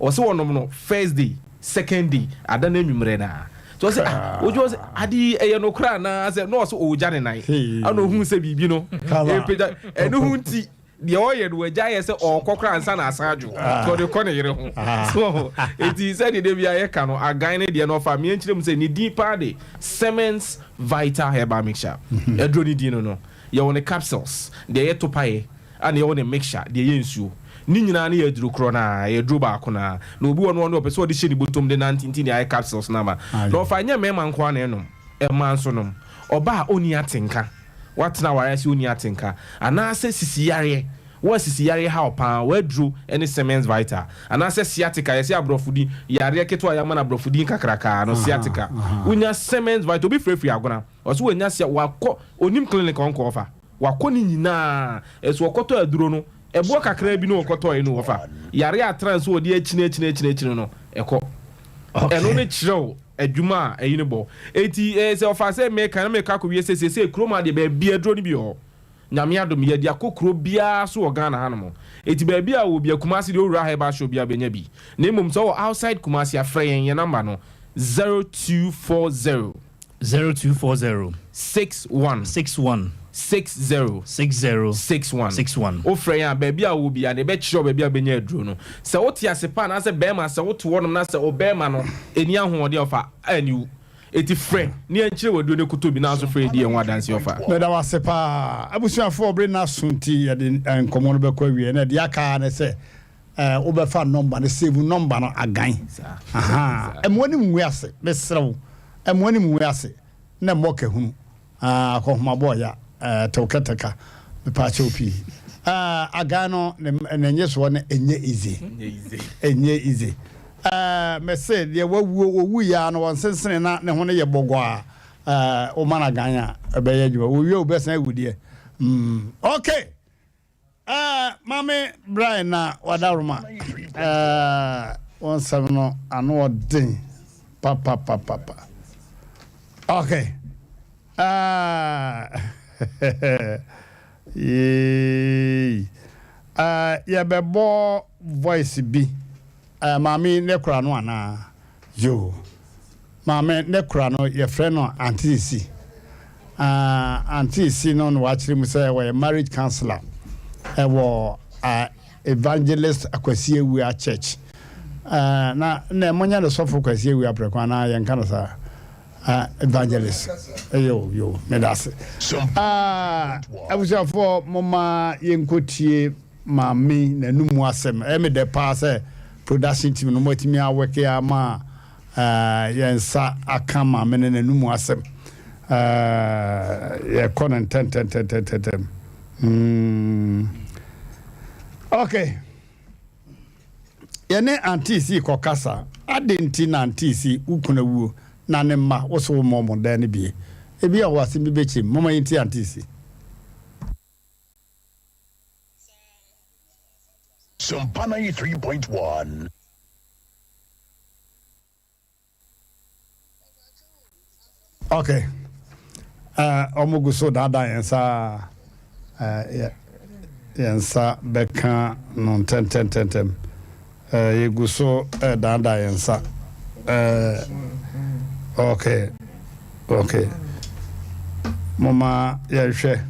Speaker 17: also one no first day second day adana nwumre na so say ojo say adi eye no kra na say no so oja ne nai ano hu say bibi no epeja eno hu nti de oye do agya ye say okokra ansa na asanjo so de ko ne yere hu so eti say de bia ye ka no agan ne de no fa me nkyerem say ni deeper de Semen's Vital Herbal Mixture edro ni di no ye won capsules de ye topaye and ye won mixture de ye nsuo ni nyina na yaduru kro na yaduru ba ko na obi won won opese odi hye ni botom de 19 ya capsules na ma no fa nya mema nko na enom e ma nso nom oba oni atenka watna ware si oni atenka ana se sisi yare wa sisi yare ha opa waduru ene Semen's Vital ana se sciatica yesi abrofudi yare keto ya ma na abrofudi nkakraka no sciatica unya Semen's Vital obi frefri agona oso wonya sia wakọ onim clinic onko ofa wakọ ni nyina eso okoto aduro no ebo kakra bi no okoto enu ofa yare atrans odi achine no eko eno ne chiro adwuma ayine bo eti se ofa se me ka ko wie se kroma de be bia dro ni bi ho nyame adom ye dia kokro bia so Ghana hanomo eti ba bia wo bia Kumasi de owura ha ba show bia benya bi na emom so outside Kumasi afre yen number no 0240 61 6061 o frɛ baby a wo bia ne be kyerɛ baby a benya aduro no sɛ wo te asepa na sɛ bɛma sɛ wo to wonom na sɛ o bɛma no eni ahoɔde ofa aniu eti frɛ ne ankyerɛ waduro ne kuto bi na so frɛ di en wadanse ofa
Speaker 1: na da wasepa abusuafo obre na sunti ya de nkomo no bɛkɔ awie na de aka na sɛ wo bɛfa number ne save number no agan emwani mwe ase mesrew emwani mwe ase na mboka hunu akɔhoma boya toketeka me pa chopi agano nenye so ne enye easy me say de wawu ya no wonsensene na ne ho ne ye bogo o mana ganya ebeye djuma wo wi obesan awudie okay mame Brian na wadaruma on seven ano odin papa okay ya bebo voice bi mame ne kura no ana yo mame ne kura no ye friend no antisi antisi no no actually mu say we marriage counselor ewo evangelist Akwasi Ewu church na monya the sofo Akwasi Ewu aprekwa na ye nka no sa evangelist yo me das abuja for mama yenkotie mami na numu asem me de pass production team no motimi aweke ama yensa akama me na numu asem ye konen ten okay yene antisi kokasa adenti na antisi ukuna wuo na ne ma wo so mo da ne bie ebi a wase bi bechi mama yenti antisi
Speaker 4: Sumpana 3.1
Speaker 1: okay omugu so dada yensa yensa beka non ten yeguso dada yensa okay mama yehwe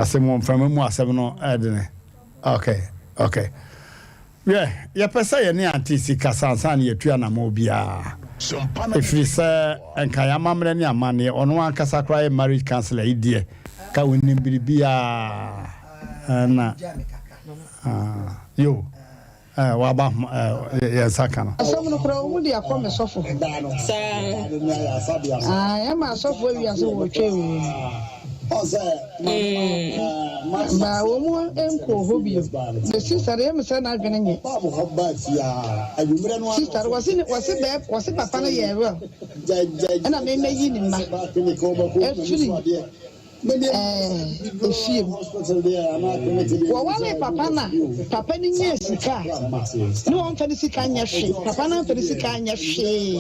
Speaker 1: asem mfam mu asem no edene okay yeah pesa ye ne antisi kasansan ye tua na mo bia efiri se enkaya mamre ne amane ono ankasa kra marriage counselor idie ka woni biribia na yo wa ba ya sakana
Speaker 18: asomo no kra wo dia ko me sofo ya ma sofo wi aso wo twe ba wo mu enko hobio the sister em say na adwene nye sister wasi papa no ye we na me meyi ni ma actually wale papa ni nye sika no on fa sika nya hwe papa na fa sika nya hwe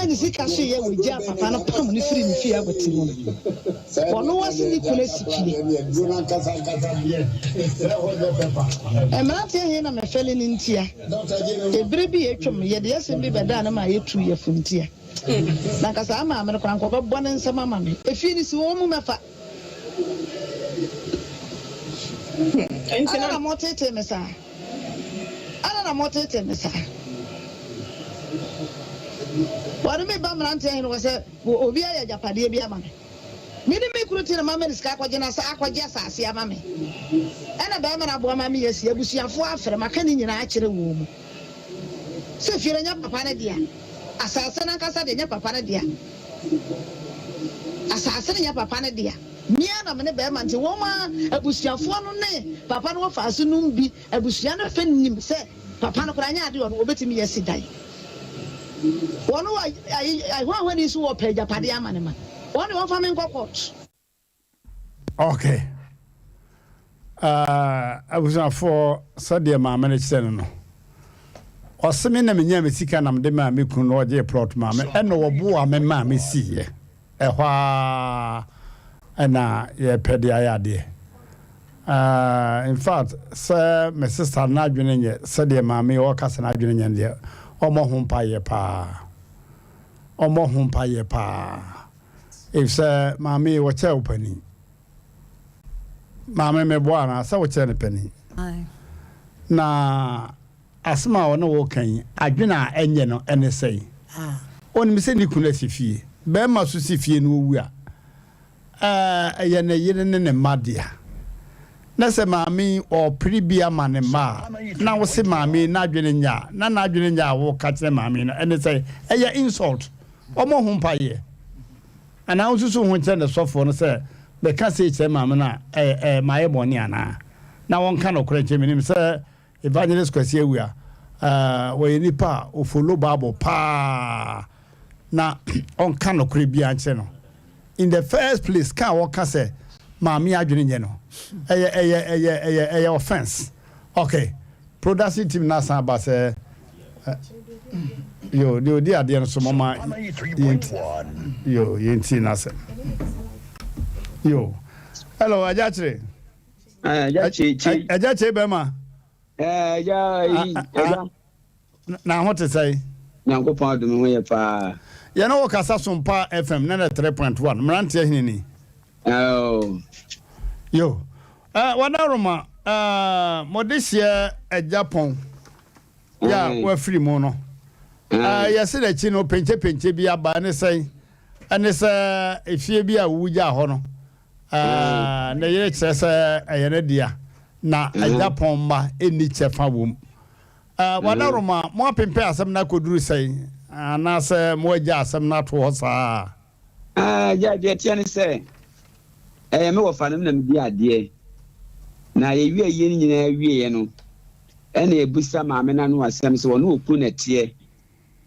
Speaker 18: ani sika hwe ye wogya papa no pam ni firi ni fi aboti mu wono wasi ni kule sikile Mmrantehene na me fele ni ntia ebere bi etwom ye de yesem bi beda na ma yetu ye funtia na kasa ama amere kwa nko bebo ne nsema mame efi ni si wo mu mefa ana na motete mesa wanu me ba Mmrantehene wo se obi aya japade bi ama me ni me kuruti na mama riska akwaje na sa akwaje asase ama me ena ba na bo ama me yesi abusuafo afere maka ni nyina akire wo mu se fiere nya papa na dia asase na kasa de nya papa na dia asase nya papa na dia mia na me ne be ma nti wo ma abusuafo no ne papa no fa aso num bi abusua no fa nim se papa no kra nya ade wo obetimi yesi dai wono ai ho ni so wo pa japade ama ne ma one one family court.
Speaker 1: Okay. I was for Sadia ma manage no. O semi na menya mesika na mde ma meku no je plot ma me eno wo bo a me ma me si ye. Ehwa na ye pede ayade. In fact, sir my sister na adwene nye Sadia ma me o kasa na adwene nye de. Omo ho mpa ye pa. If say mami wache upani mami me bwana sa wache ne pani na asma wona wo kan adwena enye no ene sei oni mi se ni kuna sifie be ma so sifie no wu a ye ne yire ne madia na se mami o pribia mane ma na wo se mami na adwene nya wo ka kire mami no ene sei eye insult omo ho mpa ye and I also so went to the soft one say the can say it's mamma my boniana. Now one kind of correct him sir evangelist kwesi we are we nipa o follow bible pa na on kind of creepy no in the first place can what can say mami adwene nye no offense okay production team na san ba say yo the ade no so mama yo yenti na say yo hello ajachre ajachre be ma na what to say
Speaker 19: Nyankopɔn adom ho yɛ paa
Speaker 1: ya no kasa sompa fm na 3.1 Mmrantehene ni yo wadaroma modisia Japan ya wa free mo no ya se da chi no penche bi aba ne sai ane sa efie bi a wuja ho no na yere kyerese ayene dia na Japan ma eni chefa wom wadaroma mo apempe asem na koduru sai ana se mo agya asem na to ho saa
Speaker 19: ja tiane se me wo fa nam na bi ade na ye wie ye nyina wie ye no ena ebusa maame na no asem se wono oku na tie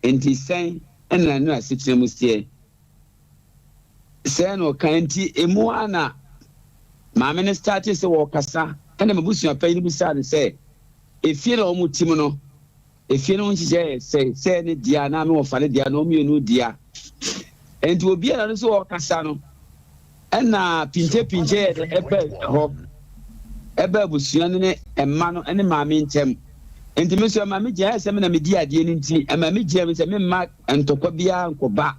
Speaker 19: enti sen ena no asitire musie sen no kanti emu ana maame ne start se wo kasa ena mebusu apan ni busa de se efie na omu tim no efie no nchije se ne dia na me wo fa ne dia no mienu dia enti obi ana no so wo kasa no ena pinche ebe busua ne emma no ene maame ntem enti me so maame gye asem na me di ade ni nti maame gye me se me ma ntokwa bia nkoba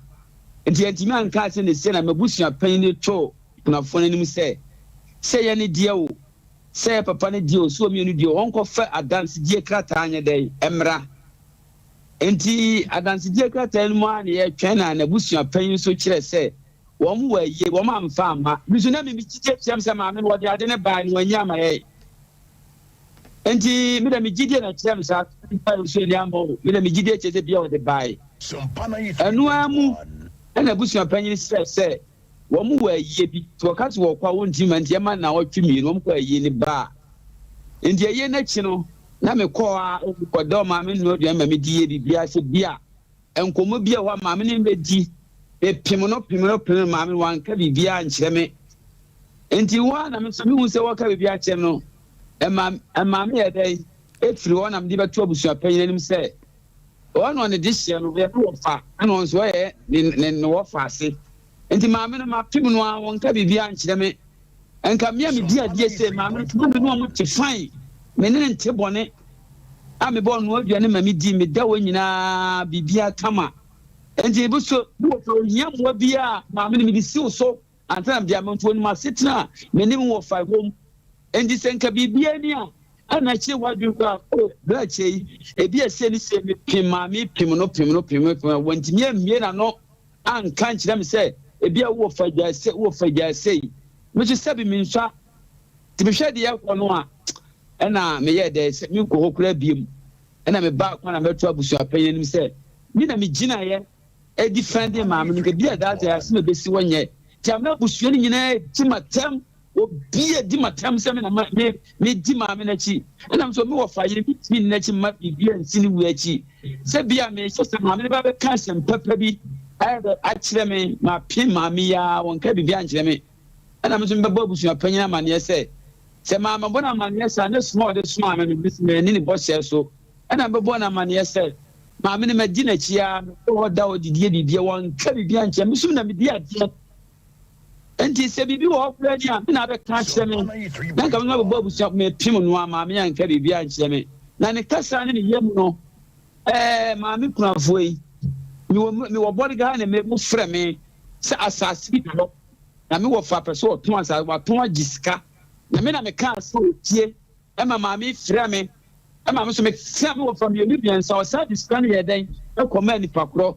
Speaker 19: enti me anka se ne se na me busua pan ne to na fone nim se ye ne die o se papa ne die o so mi no die o onko fa adanse die krata anya dai emra enti adanse die krata no ma ne ye twen na busua pan so kire se wọ́n wọ ẹ̀yẹ wọ́n máa ń fa àmà bísí náà mi jíjẹ́ tí a mi sẹ́ maame wọ́n di adé ní báyìí ni wọ́n nyẹ́ àmà yẹ́ nti mi dẹ̀ mi jíjẹ́ náà tí a mi sá nípa ìṣe ní àmọ́ mi dẹ̀ mi jíjẹ́ tí a ti bí ọ̀ di báyìí ẹnu àmú ẹnna ebusua panyin sẹ́ wọ́n wọ ẹ̀yẹ bi tí wọ́n ká tí wọ́n kọ́ àwọn ntí ma ntí ẹ̀ máa nà wọ́n twi mi wọ́n kọ́ ẹ̀yẹ ní báà nti ẹ̀yẹ n'akyi no na mi kọ́ a kọ́dọ̀ maame nù ọdún ẹ̀ ma mi di yẹ bibi ase bia nkɔmɔ bia hɔ maame ne bɛ di pimono maame wanka bibia nkyereme enti wa na me so me hu se waka bibia kyerem no maame yɛ dai efiri hɔ na me de bɛto abusua panyin anim sɛ ɔno ne de hyɛ no yɛ no fa ana ɔnso yɛ ne wɔ fa ase enti maame no ma pim no a wanka bibia nkyereme enka me di ade sɛ maame no me no mo te fan me ne nte bɔne a me bɔ no aduane ma me di me da wɔ nyinaa bibia kama enti buso wo nyamwa bia maame ne me di siw so antam dia monto no masetena me ne wo fa hom enti senka bibia ni a ana che wadu ka bla che ebi ese ni se me pim maame pim no wanti mie na no anka nkyerɛ me sɛ ebi a wo fa gya se me se sabi me nsa ti me hwɛ de yakɔ no a ɛna me yɛ de se me kɔ hokura biem ɛna me ba kwa na meto abusu apanyin nim sɛ mi na me gina yɛ e defend maame no bi a that ya se me besi wonye ti amna busu ni nyina ti matam obi e di matam se me na me di maame na chi ɛna so me wo fa yɛ bi na chi ma bi ansini wu achi se bia me so se maame ba be ka sem papa bi a kyerɛ me ma pin maame ya won ka bi ankyerɛ me ɛna me so me ba busu apanyin amane sɛ maame bo na amane sɛ na small de small me bi me ni bo hyɛ so ɛna me bo na amane sɛ maame ne madi na chia o da o didie bibie won ka bibia nche me sum na me di ade enti se bibi wo kura ni a me na be ka kyerɛ me na ka me ba babu sia me pim no a maame ya nka bibia nche me na ne kasa ne yam no maame kunafo yi me wo body ga na me mu frɛ me se asase bi no na me wo fa pɛ so ton asase wa ton agisika na me ka so tie maame frɛ me ama me so me tia me from your Libyan so sa discan ye den e koma ni pakro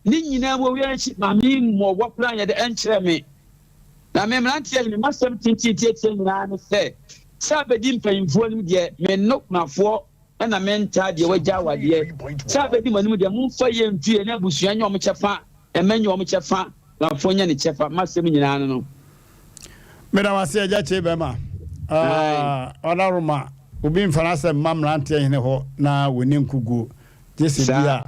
Speaker 19: ni nyina wo wi anchi maame mo wo plan ye de enkyere me na me Mmrantehene me masem tinti nyina no se sa bedi mpanyimfo nim de me nok nafo na me nta de wagya wade sa bedi manim de mo fa ye ntu ye na busua nya o mo kyefa e manya o mo kyefa fonya ni chefa masem nyina no
Speaker 1: meda wase aja che bema onaruma obi mfana se Mmrantehene ho na woni nkugu jesi bia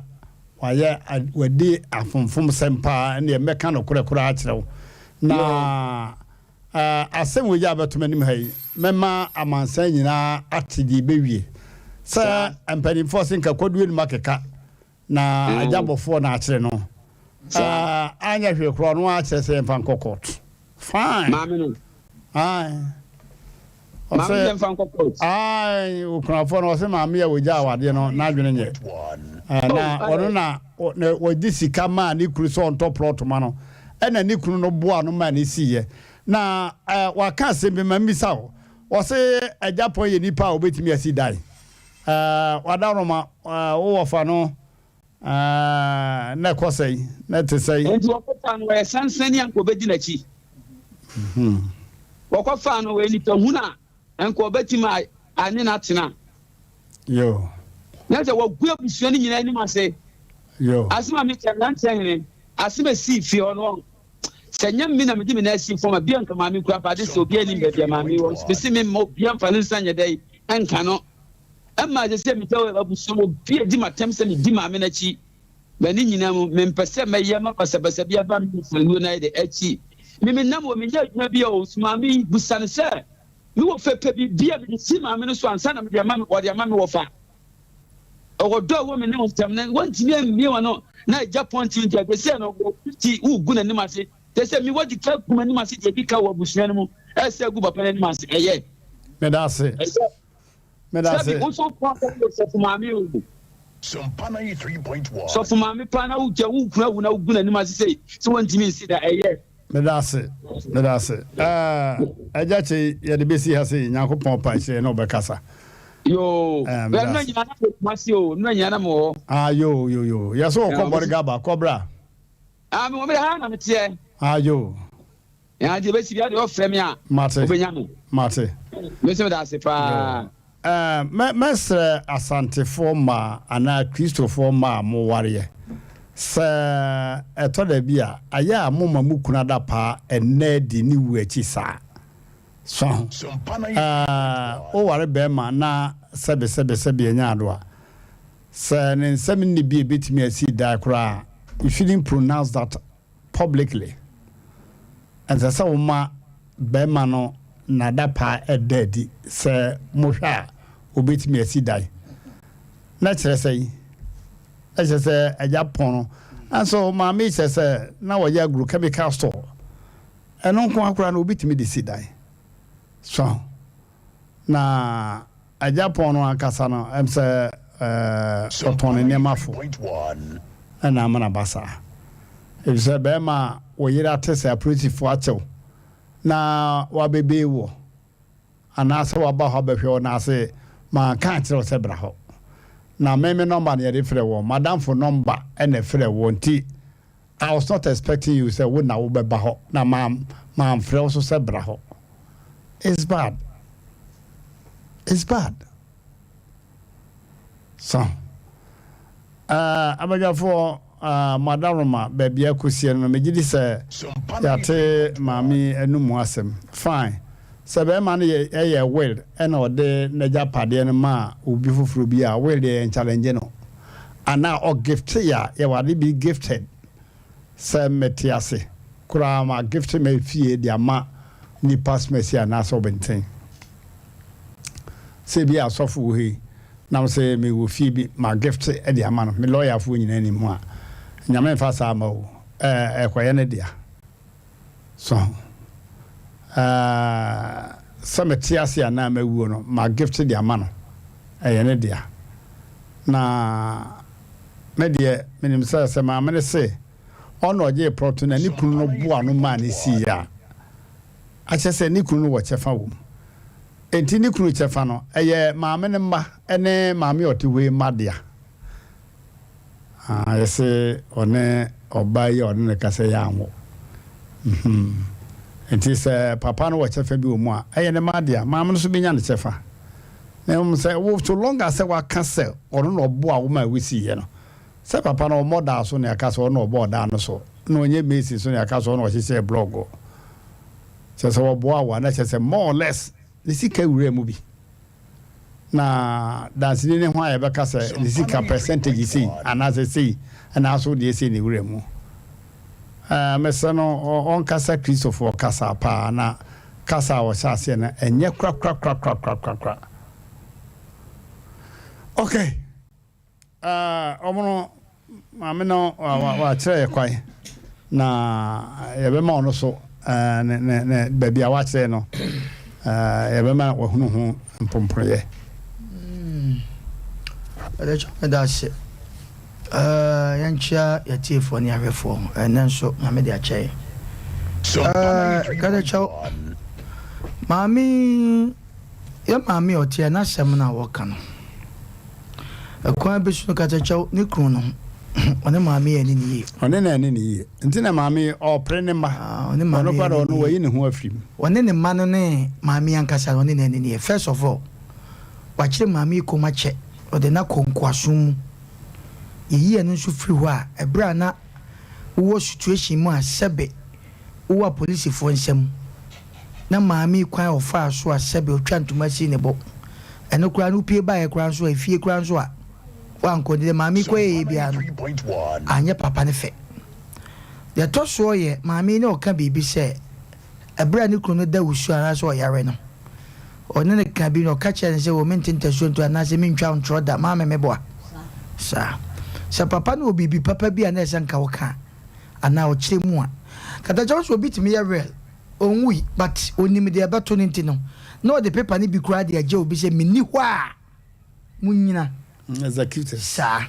Speaker 1: waye wadi afonfom sempa na meka no korekora a kirewo na asem wo ya betomanim hayi mema amansan nyina atidi bewie sa ampani force nka kodue ni makeka na ajabofo na akire no anya hwe kro no akire se mfa nkokot fine
Speaker 19: mami no
Speaker 1: ai
Speaker 19: mami mfa nkokot
Speaker 1: ai ukrafo no se mami ya woja awade no na adwene nye na ono na wodi sika ma ni kuru so on top plot ma no ena ni kuru no boa no ma ni siye na waka se be mami sawo o se ajapo ye nipa obetimi asi dai wadaroma wo fa no na kwasai na tesai
Speaker 19: enti wakota no we sansani anko bedi na chi wakofa no we nipa huna anko betima ani na tena
Speaker 1: yo
Speaker 19: na se wagu abusuo ni nyina ni ma se
Speaker 1: yo
Speaker 19: asima mi Mmrantehene asima si fi ono senya mi na me na si foma bia nka mami kura pa de so bia ni bia mami wo spesi me mo bia fa ni sanya dai enka no amma je se mi tawo abusuo bia di matem se mi di mami na chi bani nyina mo me mpese me yema basabasa bia ba mi fulu na de achi mi nam wo mi nya bia o mami busane se mi wo fe pe bia bi si mami no so ansa na me dia mami wo dia mami wo fa o do wo me ne o tam na wantimi mi wo no na Japan ti ntia be se no ti ugu na ni ma se te se mi wo di ka kuma ni ma se je bi ka wo busua no mu e se gu papa ni ma se eye
Speaker 1: medase
Speaker 19: o so kwa se mami o
Speaker 4: Sompana 3.1
Speaker 19: so for mami pa na uja ukura wu na ugu na ni ma se wantimi si da eye
Speaker 1: medase ajache ye de besi ha se Nyankopon pa kire no be kasa
Speaker 19: yo we no nyina na masi o no nyina mo
Speaker 1: yo ya so ko borga ba kobra
Speaker 19: mi mo be ha na metie
Speaker 1: yo
Speaker 19: ya de besi bia de o frem ya
Speaker 1: obenya mate
Speaker 19: me se da se pa
Speaker 1: mesre asantefo ma ana Christopher ma mo ware se eto da bia aya mo mamukuna da pa enne di ni wu achi sa so o ware be ma na sebe enya ado se ne nsem ni bi betimi asi da kra if you didn't pronounce that publicly and so ma be ma no na da pa ededi se mo hwa obetimi asi dai na kire sei ese Japan and so ma me say na wo ya group chemical store eno nko akura na obetimi de si dai so na Japan no akasa no em say opon ne mafo ana mana basa if say be ma wo yira tese approach fo achew na wa bebe wo ana se wa ba ho be hwe na se ma kan tire se bra ho na meme number na yede frɛ wo madam for number ene frɛ wo nti I was not expecting you say wo na wo be ba ho na ma frɛ wo so se bra ho it's bad so abaga for madam ma baby akosie no megidi se yate mami enumu asem fine sebe man ye will and or de naja pade no ma obi fufuru bi a will de challenge no ana o gift ya ye wade be gifted se metiase kura ma gift me fie de ama ni pass mercy ana so benten se bi asofu he na se me wo fie bi ma gift e de ama no me lawyer fu nyina ni mu a nyame fa sa ma o ekwaye ne dia so some tiasi na mawu no ma gift dia ma no ne dia na me dia minim se ma me se ono je proto na ni kunu no boa no ma ne si ya a che se ni kunu wo chefa wo enti ni kunu chefa no ma me ne mba ene ma me otiwe madia yese one obaye one ne kase ya anwo enti se papa no wachefa bi omu a ne madia ma no so benya ne chefa na say wo so long as wa kase ono no bo a wo ma wisi ye no se papa no mo da so ne aka so no bo da no so no nye Macy so ya ka so no hye blog se wo boa wa na se more or less the sika wure mu bi na dance ni ho aye be ka se the sika percentage see anase see na so de see ni wure mu mese no on kasa Christopher kasa pa na kasa wo sha se na enye kra okay omono ameno wa chere kwai na yebe ma ono so ne baby awa chere no yebe ma wo hunu hu mpomproye
Speaker 3: that's it yancha ya tifo ni arefo nanso na me de ache kada chao mami ya mami otie na sem na woka no akwa besu kada chao ni kruno one mami ani ni
Speaker 1: one na ani ni ntina mami o prene ma one mami kwa do no wayi ne ho afrim
Speaker 3: one ne ma no ne mami ankasa one na ani ni first of all wachire mami ko mache ode na konkwasom yi enu nso free ho a ebra na wo situation mu a sebe wo police fo nsem na maami kwan ofa so a sebe otwa ntoma si ne bo eno kura no pie ba e kura so afie kura so a wanko de maami ko e bia no anye papa ne fe de to so ye maami ne oka bibi se ebra ne kunu da wusu ara so yare no one ne ka bi no ka chere se wo mentinta so nto ana se mentwa ntro da maame mebo sa sa papa no bibi papa bi ana esanka woka ana o kire mu a kata jawo so bitimi ya real onwi but onim de abato nti no no the paper ni bi kura de agye obi se mini ho a munyina
Speaker 1: executive
Speaker 3: sa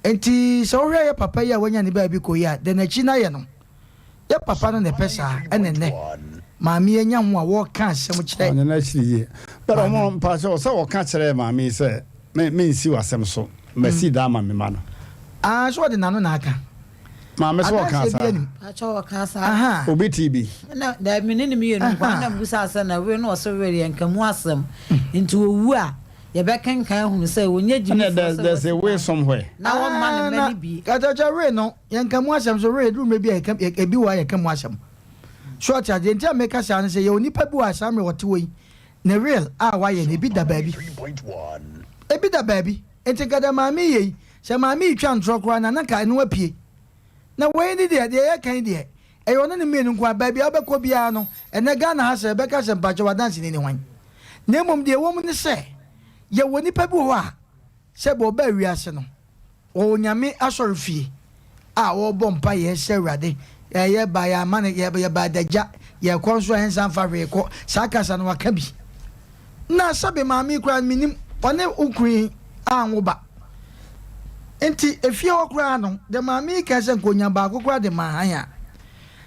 Speaker 3: enti so hwe ya papa ya wanya ni ba bi ko ya de na chi na ye no ya papa no ne pesa enene maami enya ho a wo ka asem kire
Speaker 1: anya na chiri ye but omo mpa so wo ka kire maami se me nsi wasem so mesi da ma me ma no
Speaker 3: so de nano na aka
Speaker 1: maami so ka sa
Speaker 9: acho wo ka sa
Speaker 1: obi tb
Speaker 9: na da menene me yenu kwa na busa asa na we no so we yankamu asem nti owu a ye be kan hu say wonye jimi
Speaker 1: there's a way somewhere
Speaker 9: na wo ma ne mani bi
Speaker 3: kata cha we no yankamu asem so we do me bi ebi wa yankamu asem short agent make say say ye onipa bi wa asam wote we na real wa ye ne bi da baabi ebi da baabi enti kada maami ye se maami twa ntro kra na ka eno apie na we ni de ye kan de e yo no ne menu kwa baabi obekọ bia no ene Ghana ha se beka se mpache wa dance ni hwan na mom de wo mu ne se ye woni pa bi ho a se bo ba wiase no o nyame asorofie a wo bom pa ye se wrade ye ba ya mane ye ba daja ye konso hensan fa hwe ko sakasa no waka bi na sabe maami kra minim one ukuri anwoba enti efie okra no de maami ka se nkonya ba akokra de mahanya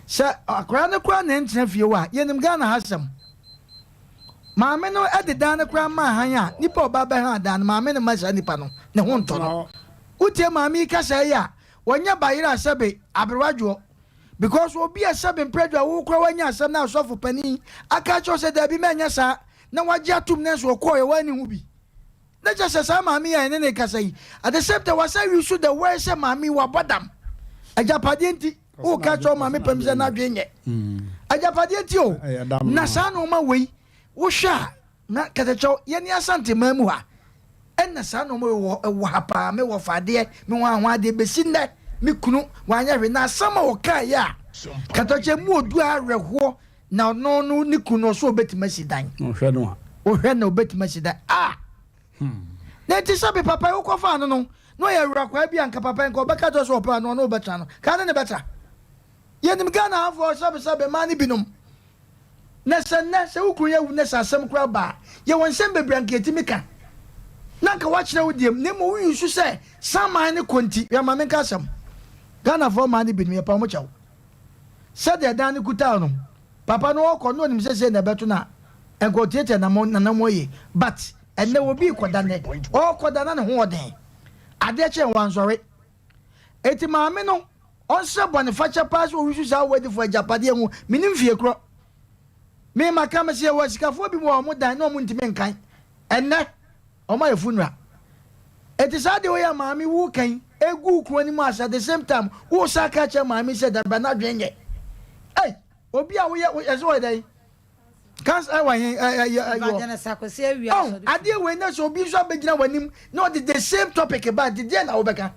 Speaker 3: se akra ne kra na entina fie wa yenim Ghana hasam maami no ededa ne kra mahanya nipa oba ba ha da no maami ne masha nipa no ne ho nto no utie maami ka se ya wonya bayira sebe abrewadwo because obi asebe mpredwa wo kra wanya asem na asofo pani aka cho se da bi menya sa na wagye atum ne so koye wani hu bi na just say mami ya ne kasai at the same time was you should the way say mami wa bodam ajapade nti o ka cho mami pemse na dwenye ajapade nti o na sa no ma wei wo hwa na kata cho ye ni asante mamu ha en na sa no mo wo hapa me wo fade me wo anwa de besinde me kunu wanya hwe na sama wo ka ya kata che mu odu arehwo na no no ni kunu so betima sidan
Speaker 1: o
Speaker 3: hwe na obetima sidan na ti sabe papa yo ko fa no ye wura kwa bia nka papa nka obeka to so pa no betra no ka ne betra ye nim Ghana afọ sabe mani binum na se ukuru ye wu na sasem kura ba ye won sem bebranka etimika na nka wa kire wudiem ne mo wi su se saman ne konti ya ma menka sam Ghana afọ mani binum ye pa mo chaw se de dan ne kuta no papa no ko no nim se na beto na enko tiete na mo ye but ene wo bi kodane o kodana ne ho oden ade che wan sori eti maame no on se bone facha pass o wisu sa wedi fo ajapade hu minim fie kro me maka me se wo sikafo bi mo dan no mo ntime nkan ene o ma ye funra It is how the way a mammy who can a good quanimas at the same time. Who shall catch a mammy said that, but not drink it. Hey, Obia, we as well, they can't. I dear when that's so be so big now when him not the same topic about the Jen Obeka.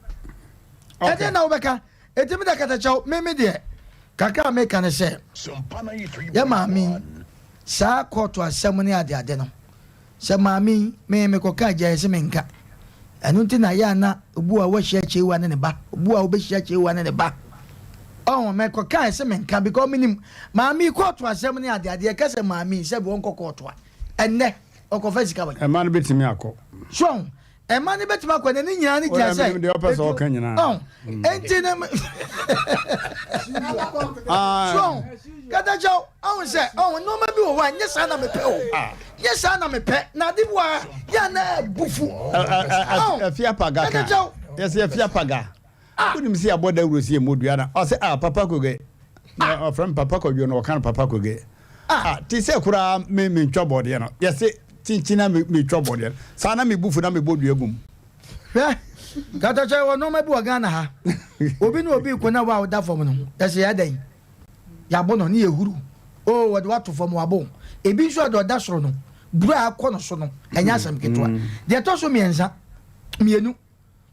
Speaker 3: And then Obeka, a timid catach, maybe dear. Kaka make an say. Ya mammy, Sa caught to a ceremony at the Adeno. Sa mammy, may make a kaja as a menka. And until Ayana, Bua was she one in the back, Bua be she one in the back. Oh, make a kaja as a menka because him, mammy caught to a ceremony at the idea, cause mammy said one court one. And ne, or confess coming. A man bit me a call. So, a man bet my when any yanni can say the opposite or can you know? Ain't so, Gata Joe, I will say, oh, no, maybe one, yes, I'm a pet. Yes, I'm a pet. Now, the war, Yana Bufu. A Fiapaga. Yes, a Fiapaga. I couldn't see about the Russia Mudiana. I say, Papa could get from Papa could you know, can Papa could get. Tisa Kura me trouble, you know. Yes, Tinchina me trouble, yeah. Sana me buffuna me board your boom. Gata Joe, no, my boy Gana. Obi no be kuna wa da for me. That's the other. Yabono ni ehuru o what to form wabo e bi so do da soro no bura akono so no enya asem ketwa de to so mienza mienu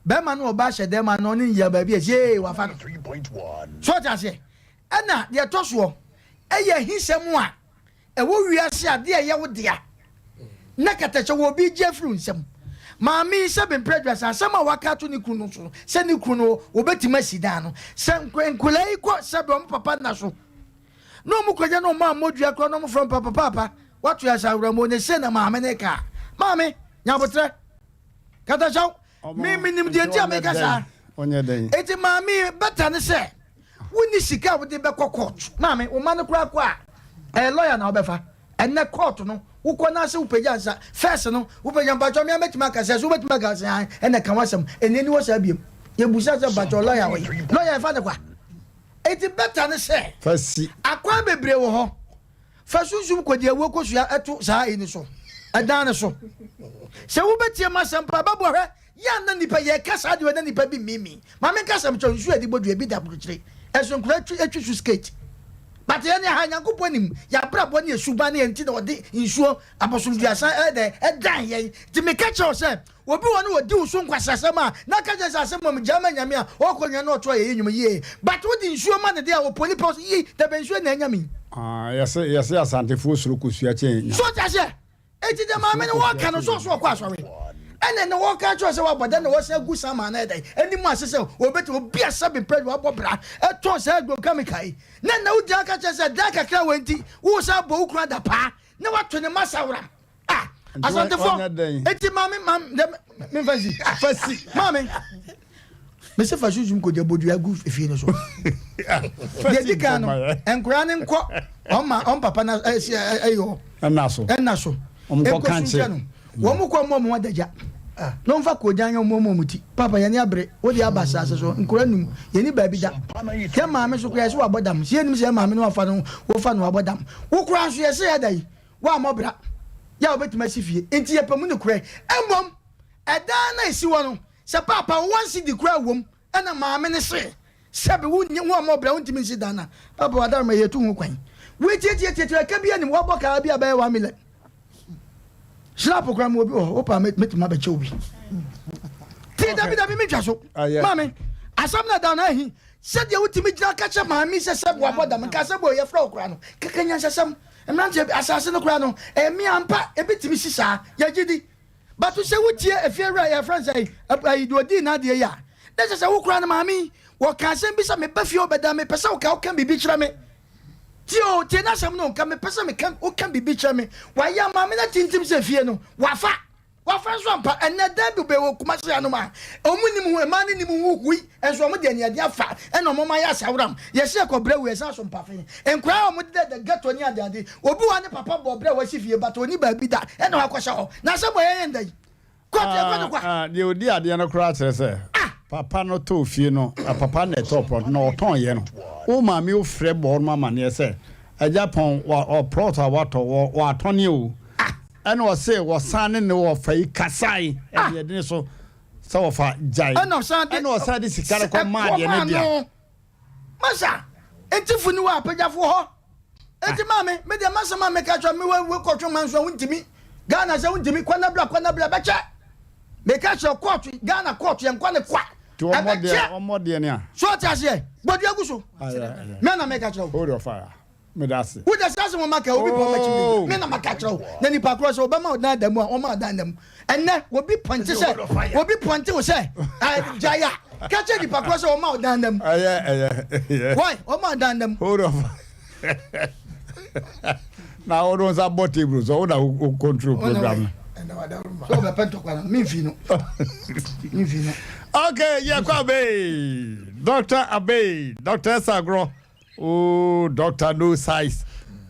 Speaker 3: be ma no oba hye de ma no ni ya ba bi e wa fa no 3.1 so ta se ana de to so eye hisem a e wo wiase ade ye wo dia na katache wo bi jefru nsem maami se be predwa sa sama wakato ni kunu so se ni kunu obetima sida no se nkulai ko se be mo papa na so no mu kwaja no ma modua kro no from papa what you as awramo ne se na ma ameneka mami nyabotre kata chaw mi nim de ntia me kasa onye den eti mami beta ne se woni sika wo de be court mami wo ma no kra kwa lawyer na obefa enne court no wo ko na se wo peja sa first no wo peja bacho mi ametima kasa so betima kasa enne kan wasem eneni wo sa biem ye busa se bacho lawyer we lawyer fa de kwa eti beta ne se fasi akwa bebre wo ho fasusum kodi ewo kosua eto saa eni so adan ne so se wo betie masampa babo hwe ya na nipa ye kasa de na nipa bi mimi ma me kasa mcho nsu adi bodu bi da buruchire eso nkura etwi su skate but ye ne ha nyankopɔ nim ya brabo ne esuba ne enti na ɔde nsuo abosom duasa edan ye ti me ka kyerɛ sɛ obi wɔ no ɔdi uso nkwasasɛm a na ka kyerɛ sɛ asɛm mu gyama nyame a ɔkɔnya na ɔtɔ ye nyum ye but wodi nsuo ma ne de a opoli pɔ yi da be nsuo na nyame yes asante fo suru kusua kyɛn so ta sɛ eti de ma me ne wɔ ka no so kɔ asɔre ene ne wɔ ka kyerɛ sɛ wɔ bɔda na wɔ sɛ gu sama na ɛdai eni mu asese obeti obi asabe pɛdu abɔ bra ɛtɔ sɛ agro kamikai na wodi aka kyerɛ sɛ da kakra wenti wo sa bɔ ukura da pa na wato ne masawra asante fo eti mami me fasi mami me se fasu zum ko de bodu agu efie no so de dika no enkura ne nkɔ on papa na ayo ennaso ko kanche wo mu ko mo adaja no mfa ko janyo mo muti papa ya ne abre wo de abasa so nkura num ye ni ba bi da ke mami so ko ya so abodam sie nim se mami no afa no wo fa no abodam wo kura so ye se ya dai wa mobra ya obetima sifie enti ye pamu ne kura embom eda na esi wo no se papa wansi di kura wom ana maame ne se sebe wo mobra wontimi si dana papa wadar ma yetu hu kwan we tietie ka bia ni wo boka bia ba 1 million slap kura mo obi o pa metima ba che obi ti da bi me twa so maame asam na da na hi se de wotimi gina ka che maame se sebe abodam ka sebe o ye fra kura no kakanya sesam Mmrantehene asase no kura no mi ampa ebitimi sisa ya gidi but se wutie efie ra ya friends ai do di na de ya na se wo kura no maami wo ka se bi se me ba fie obeda me pese wo ka bibi kira me tio tie na sam no ka me pese me kan o kan bibi kira me wa ya maami na tintim se fie no wa fa so ampa enne da bi be wo kuma se anoma omunim hu ema ni nim hu hui enso mo de ne ade afa eno mo ma ya sawram ye se ko bre we esa so mpa fe enkura mo de gato ni ade obi wa ne papa bo bre wa si fie but oni ba bi da eno akosha ho na se mo ye ndai ko te kwa
Speaker 1: de odi ade no kura tere se papa no to fie no papa na top no ton ye no o ma mi o frɛ bo no ma ne se aja pon wa prot wa toni o ana o se wo sane ne wo fai kasai e de so so fa jai
Speaker 3: and
Speaker 1: osan de sikare kwa ma de ne dia
Speaker 3: masa entifu ni wa apagafo ho enti mame me de masa mame ka twa me we kotwo manso wuntimi Ghana se wuntimi kwana bla beche me ka twa court Ghana court yen kwa ne kwa
Speaker 1: to omode ne a
Speaker 3: so tiase bodu aguso me na me ka twa
Speaker 1: hold your fire me that's it
Speaker 3: wo de sase mo maka obi po machi me na maka twa na ni pa cross obama odan damu a o ma dan damu enne obi ponte wo se jaya kache di pa cross o ma odan damu why o ma dan damu
Speaker 1: hold on now we don't have table so we don't control program
Speaker 3: so be pento kwa mi fino
Speaker 1: okay yeah kwabe Dr. Abe Dr. Sagro oh doctor no size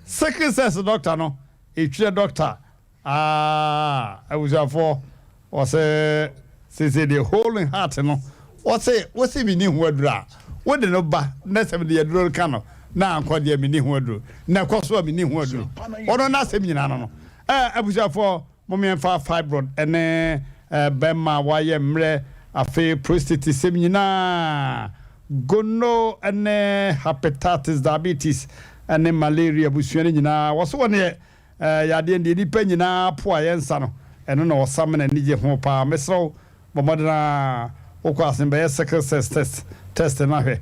Speaker 1: second sense doctor no e doctor I was for was say the whole in heart no what's me ni hodra what the no ba na se me the kan na anko de me ni hodro na koso me ni hodro ono na se me nyina no abuja for momien fa fibroid ene bema waye mre afi prostate se me nyina gono ene hepatitis diabetes ene malaria busuane nyina woso wone yade ndi ni pa nyina po ayensa no eno na osam na nije ho pa mesro bomodana okwasen be second test na hwe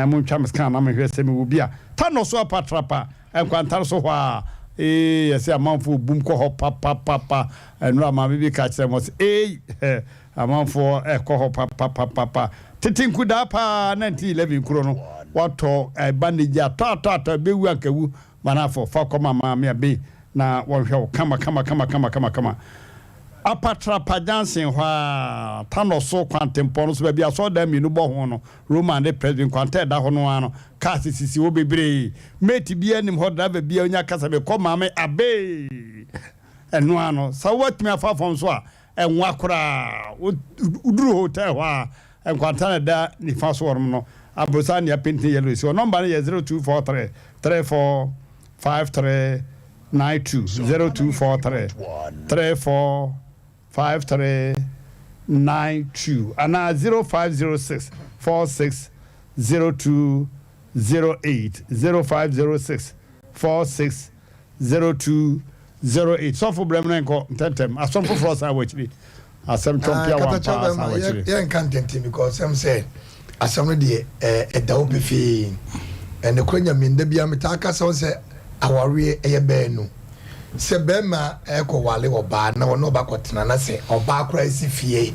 Speaker 1: mun cham scan na me hwe se me wo bia ta no so apatrapa enkwanta so hwa yesi amanfo bum ko ho papa enu ama bibi ka kire mo se amanfo ko ho papa titinku da pa 1911 kuro no wato bandage atata bewu akawu manafo fa koma ma me be na wonhwe kama apatrapa jansen hwa tanoso kwantempo no so bia so da minu bo ho no roman de president kwante da ho no ano ka sisi wo bebre meti bia nim ho da bia onya kasa be koma me abe enu ano so what me afafon so a enwa kora uduru hotel hwa enkwanta da ni fa so worm no abosa ne apenti yellow so number is 0243 345392 0243 345392 and 0506 460208 0506 460208 so for Bremen ko tentem asom for us awachiri asem chompia wa pass awachiri
Speaker 2: yeah content because I'm saying asem de da obefi and the kwanya minda bia metaka so say aware eyebenu se bema eko wale oba na wono ba kwotena na se oba kra isi fie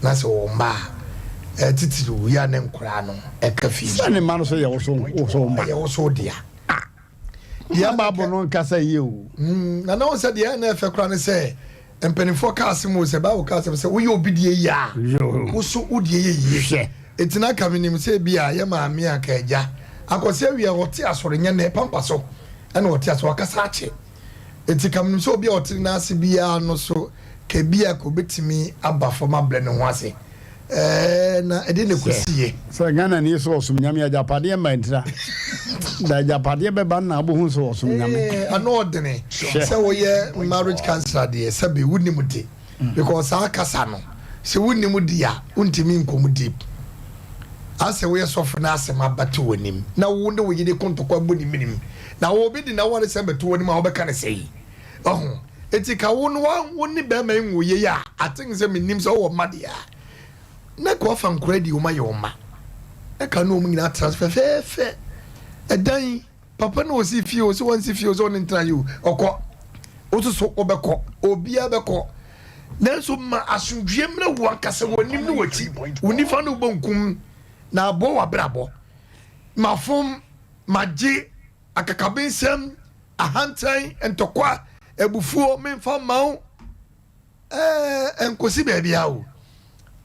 Speaker 2: na se o ma titiru ya ne nkura no eka fie
Speaker 1: sane ma no so ye wo so ma
Speaker 2: ye wo so dia
Speaker 1: ya babo no nkasa ye o
Speaker 2: na na won se dia na efe kra ne se empenifo ka asemo se ba wo ka se wo ye obidie ya wo so udie ye ye etina kaminim se bia ye ma me aka agya akose wi wote asore nya na pampa so ana wote aso akasa ache eti kamnim so bia wote na ase bia no so ke bia ko betimi aba foma ble ne ho ase na ede ne kusie
Speaker 1: so Ghana ni so osum nyame ajapade ma ntira da ajapade be ban na abohu so osum nyame
Speaker 2: ano odene se wo ye marriage counselor de se be wunim de because akasa no se wunim de ya untimi nkom deep ase wo ye sofo na ase mabate wonim na wo ne wo yide kontokwa boni minim na wo bi di na wo se beto wonim a wo beka ne sei eti ka wo no wo ni be ma nwo ye ya atin se minim so wo made ya na ko fa nkredi wo ma ye wo ma e ka no mu nyina transfer fe edan papa no si fie o so won si fie o so on ntra you okọ o so obekọ obia bekọ nanso ma asundwe mra wo akase wonim no wati unifa no bonkum na abo wa brabo mafom maji akakabensem ahantan entokwa ebufuo memfa mawo enkosi bebia o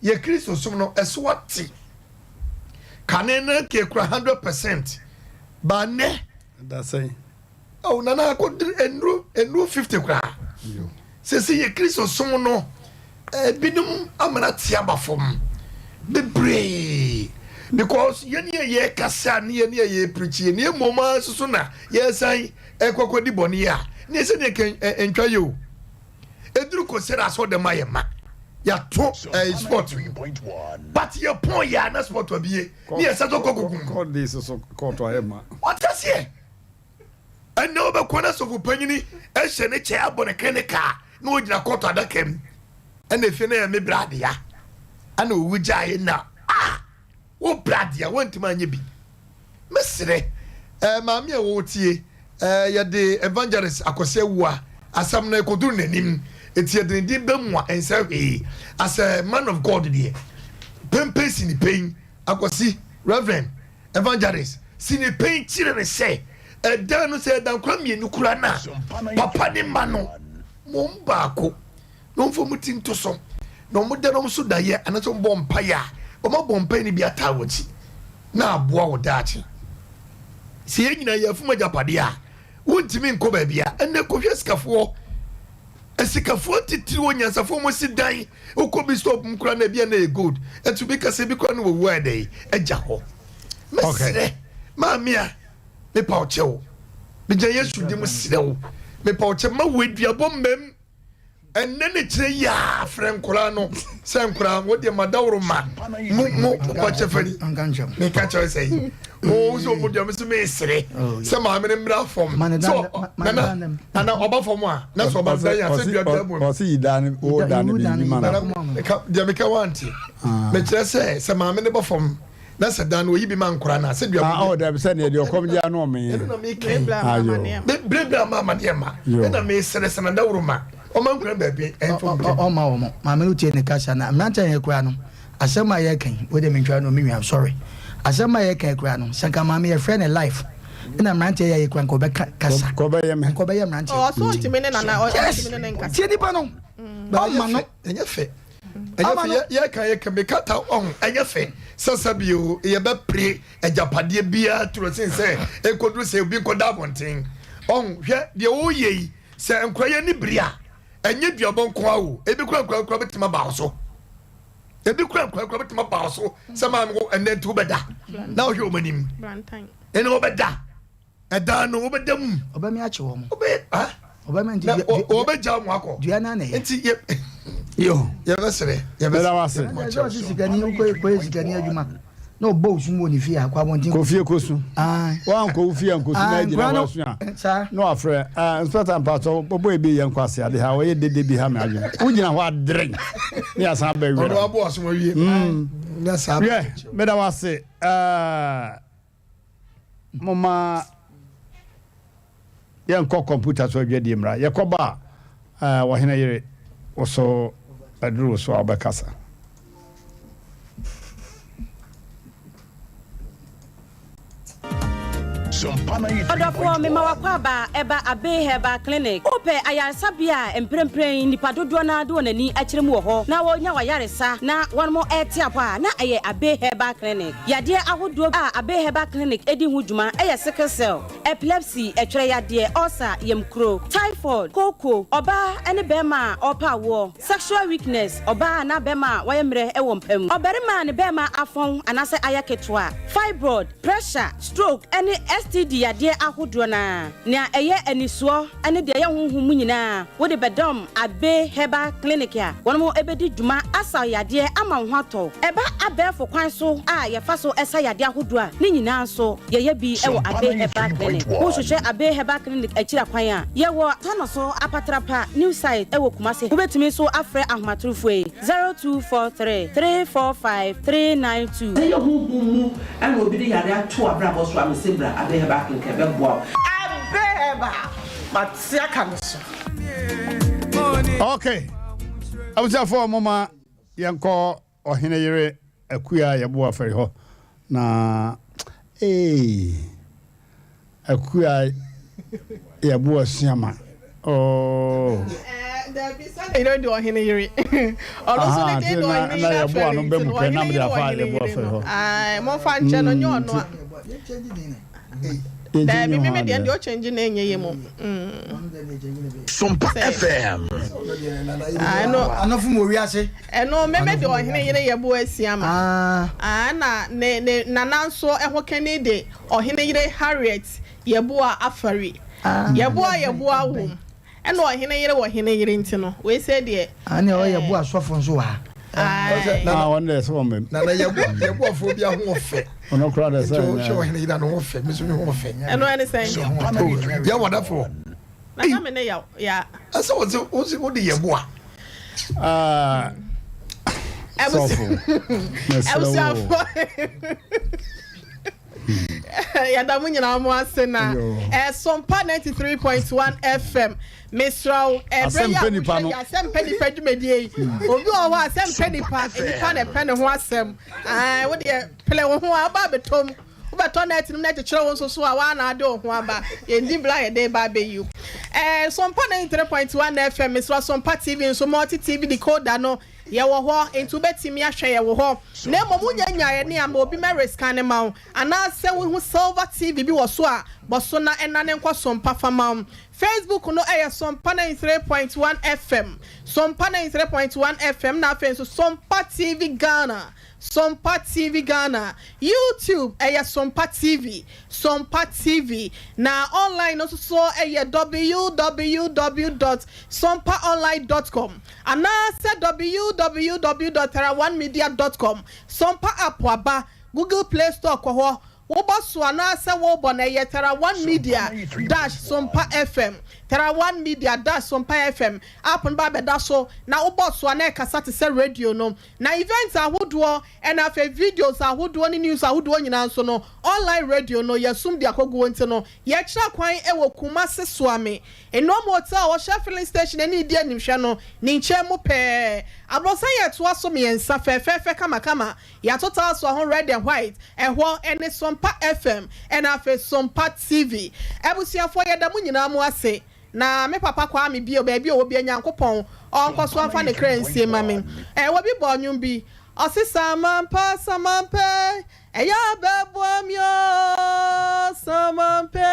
Speaker 2: ye Kristo som no eswati kanena ke kura 100% ba ne
Speaker 1: that's say
Speaker 2: oh nana ko enru 50 kura se ye Kristo som no binum amana tia bafom bebre because ye kasa ne ye preach ne moma susu na ye san ekokodi boni ya ne se ne entwa yo eduru ko sera so de mayema ya to sport but your point ya na sport wa biye ni esa to
Speaker 1: ko this so ko to hema
Speaker 2: what is here and no be kona so fu panyini e hye ne che abone kenika na o gina koto adakam e na efe na me brade ya ana owu gyae na wo brade ya wontima anye bi mesre maami e wo tie ya de evangelist akose wua asam na ekodur nanim eti edindi bemwa ensawe as a man of God there pempe sini pain akosi reverend evangelist sini pain chire ne say edan no say edan kwa mienu kura na papa ne ma no mo mbaako no mfo muti ntoso no mo de no so daye anaso mbo mpa ya o ma bo mpa ni bi atawochi na aboa wo daachi si enyina ya fuma japade a wontimi nko ba bia enne ko hwesikafo esikafo titiri wonyansafo mo si dan ukobi stop mkura na bia na good etu bi kase bi kwa no wo ade eja ho mesre mamia me pa ochewo me je yesu di mo sirewo me pa oche ma weduabo mem enne ne kire ya frenkura no senkura wo de madawro ma mo pa chefani me ka cho say o so mo de me mesre se ma me mra fom so na oba fom a na so ba dan ya se duabia mo
Speaker 1: o si dan o dan bi ma na
Speaker 2: de me ka wanti me kire se ma me ne ba fom na se dan o yibi man kora na se duabia
Speaker 1: o da be se ne de okom dia no me
Speaker 2: brebla mama de ma na me sere se na dawro ma o man kora ba bi
Speaker 3: o ma me utie ne kasha na Mmrantehene kura no asema ye kan wo de me ntwa no me nwa sorry asema ye kan kura no sanka mama ye friend life na Mmrantehene ye kura ko be kasa
Speaker 1: ko be ye
Speaker 3: Mmrantehene
Speaker 6: o so ntimi ne na o ntimi ne nkasa
Speaker 3: tie nipa no
Speaker 2: ba ma no enye fe ye kan be kata on enye fe sasabio ye be pre ejapade bia tro sin se e kodru se obi ko da bonten on hwe de o ye se enkoye ni bria enye duabon ko awo ebi kura betima ba so ebi kura betima ba so se ma ngo enentu beda na o hwe omanim
Speaker 6: Mmrantehene
Speaker 2: ene o beda eda no o bedam
Speaker 3: oba mi ache wo mo
Speaker 2: obe
Speaker 3: oba man di
Speaker 2: obe ja mo akọ
Speaker 3: dua na ne
Speaker 2: enti
Speaker 1: yo
Speaker 2: ye besere ye
Speaker 1: besere
Speaker 3: so sikani ko sikani adwuma no bo sumo ni fie akwa bontin
Speaker 1: ko fie ko su wa ko fie ko su na gina wa su a no afre inspector mpato bobo e bi ye nkwase ade ha wo ye dede bi ha me adwuma wo gina ho adren ni asan ba wi
Speaker 2: no abo aso wie na sa
Speaker 1: ye me da wase mama ye nko computer so adwadi mra ye ko ba wa hena yere oso adru so abakasa
Speaker 20: Odofo me mawakwa ba eba abe heba clinic ope ayansabia emprempren nipa dodo na do nani akirem wo ho na wonya wayaresa na wonmo etiapa na aye abe heba clinic yade ahodo abe heba clinic edi hu dwuma aye sickle cell epilepsy etwere yade ulcer yemkro typhoid koko oba ene bema opa wo sexual weakness oba na bema wayemre ewo mpam oberima ne bema afon anase ayaketwa fibroid pressure stroke ene STD yade ahodo na eye anisuo ene de ye honhum nyina wo de bedom abe heba clinic ya wonmo ebedi dwuma asa yade ama ho ato eba abefo kwan so ye fa so esa yade ahodo a ne nyina so ye bi ewo abe heba clinic wo hwehwe abe heba clinic akira kwan a ye wo tano so apatrapa new site ewo kumase wo betumi so afre ahomatrofo 0243 345 392
Speaker 11: ye honhum ene obi de yade ato abrabo so amesebra abe heba clinic be boa abeba matia kanso
Speaker 1: okay abuja for mama yanko ohene yere akuya yebo afere ho na akuya yebo asiama
Speaker 6: there be some you don't do ohene yere also they do ohene yere
Speaker 1: yebo anu be mu pe na me da fa yebo afere ho
Speaker 6: mo fa nche no nyo no da bi me de o change na enye yemo
Speaker 4: Sumpa FM
Speaker 3: ano fu mo wi ase
Speaker 6: eno me de ohene yere yebo asiama na ne nananso eho kenede ohene yere Harriet yebo afari yebo wo ɛna ɔhene yere nti no we say de
Speaker 3: ani o ye bu asofo nso wa
Speaker 1: na one dey so mem
Speaker 2: na ye bu afo bi ho fe
Speaker 1: ono kra dey say
Speaker 2: so ɔhene yira no ho fe me so me ho fe
Speaker 6: ɛno ɛne sɛ
Speaker 2: ya wonderful
Speaker 6: na ka me ne ya
Speaker 2: asa wo de ye bu a
Speaker 6: yadamu nyina mo ase na Sompa 93.1 FM Mr.
Speaker 1: Asem Empe Nipa no
Speaker 6: Asem Empe Nipa dwumedie obi o ho Asem Empe Nipa na pe ne ho asem wo de pele wo ho aba betom wo beto net nim net kire wo so a wa na ade wo ho aba yendi bla ye de ba be you Sompa 93.1 FM Mr. Sompa TV nso multi TV decoder no ye wo ho entu betimi ahwe ye wo ho na emomu nyanyaye ne am obi meris kan ma ana se wo hu silver TV bi wo so a boso na enane nkwa Sompa fama Facebook no Sompa 93.1 FM Sompa 93.1 FM na fe so Sompa TV Ghana Sompa TV Ghana YouTube Sompa TV na online also so www.sompaonline.com and say www.teraonemedia.com Sompa app waba Google Play Store ko woboso ana se wo bo na Tera1 Media -Sompa FM Tera1 Media -Sompa FM app no ba beda so na woboso ana kasa te se radio no na events ahodo and afa videos ahodo ni news ahodo nyina so no online radio no yesum dia kogo nti no ye kira kwan wo Kumasi Swami eno motel wo filling station ani dia nimhwe no ni nche mu pe abrosan ye to aso me ensa fe kama ya total so ho red and white ehwo ene Sompa FM and afa Sompa TV ebusiafo ye da mu nyina mu ase na me papa kwa me bio ba bi o bi Nyankopon onko so afa ne kransie ma me wo bi bo nwum bi Samampa eya bebuamyo Samampe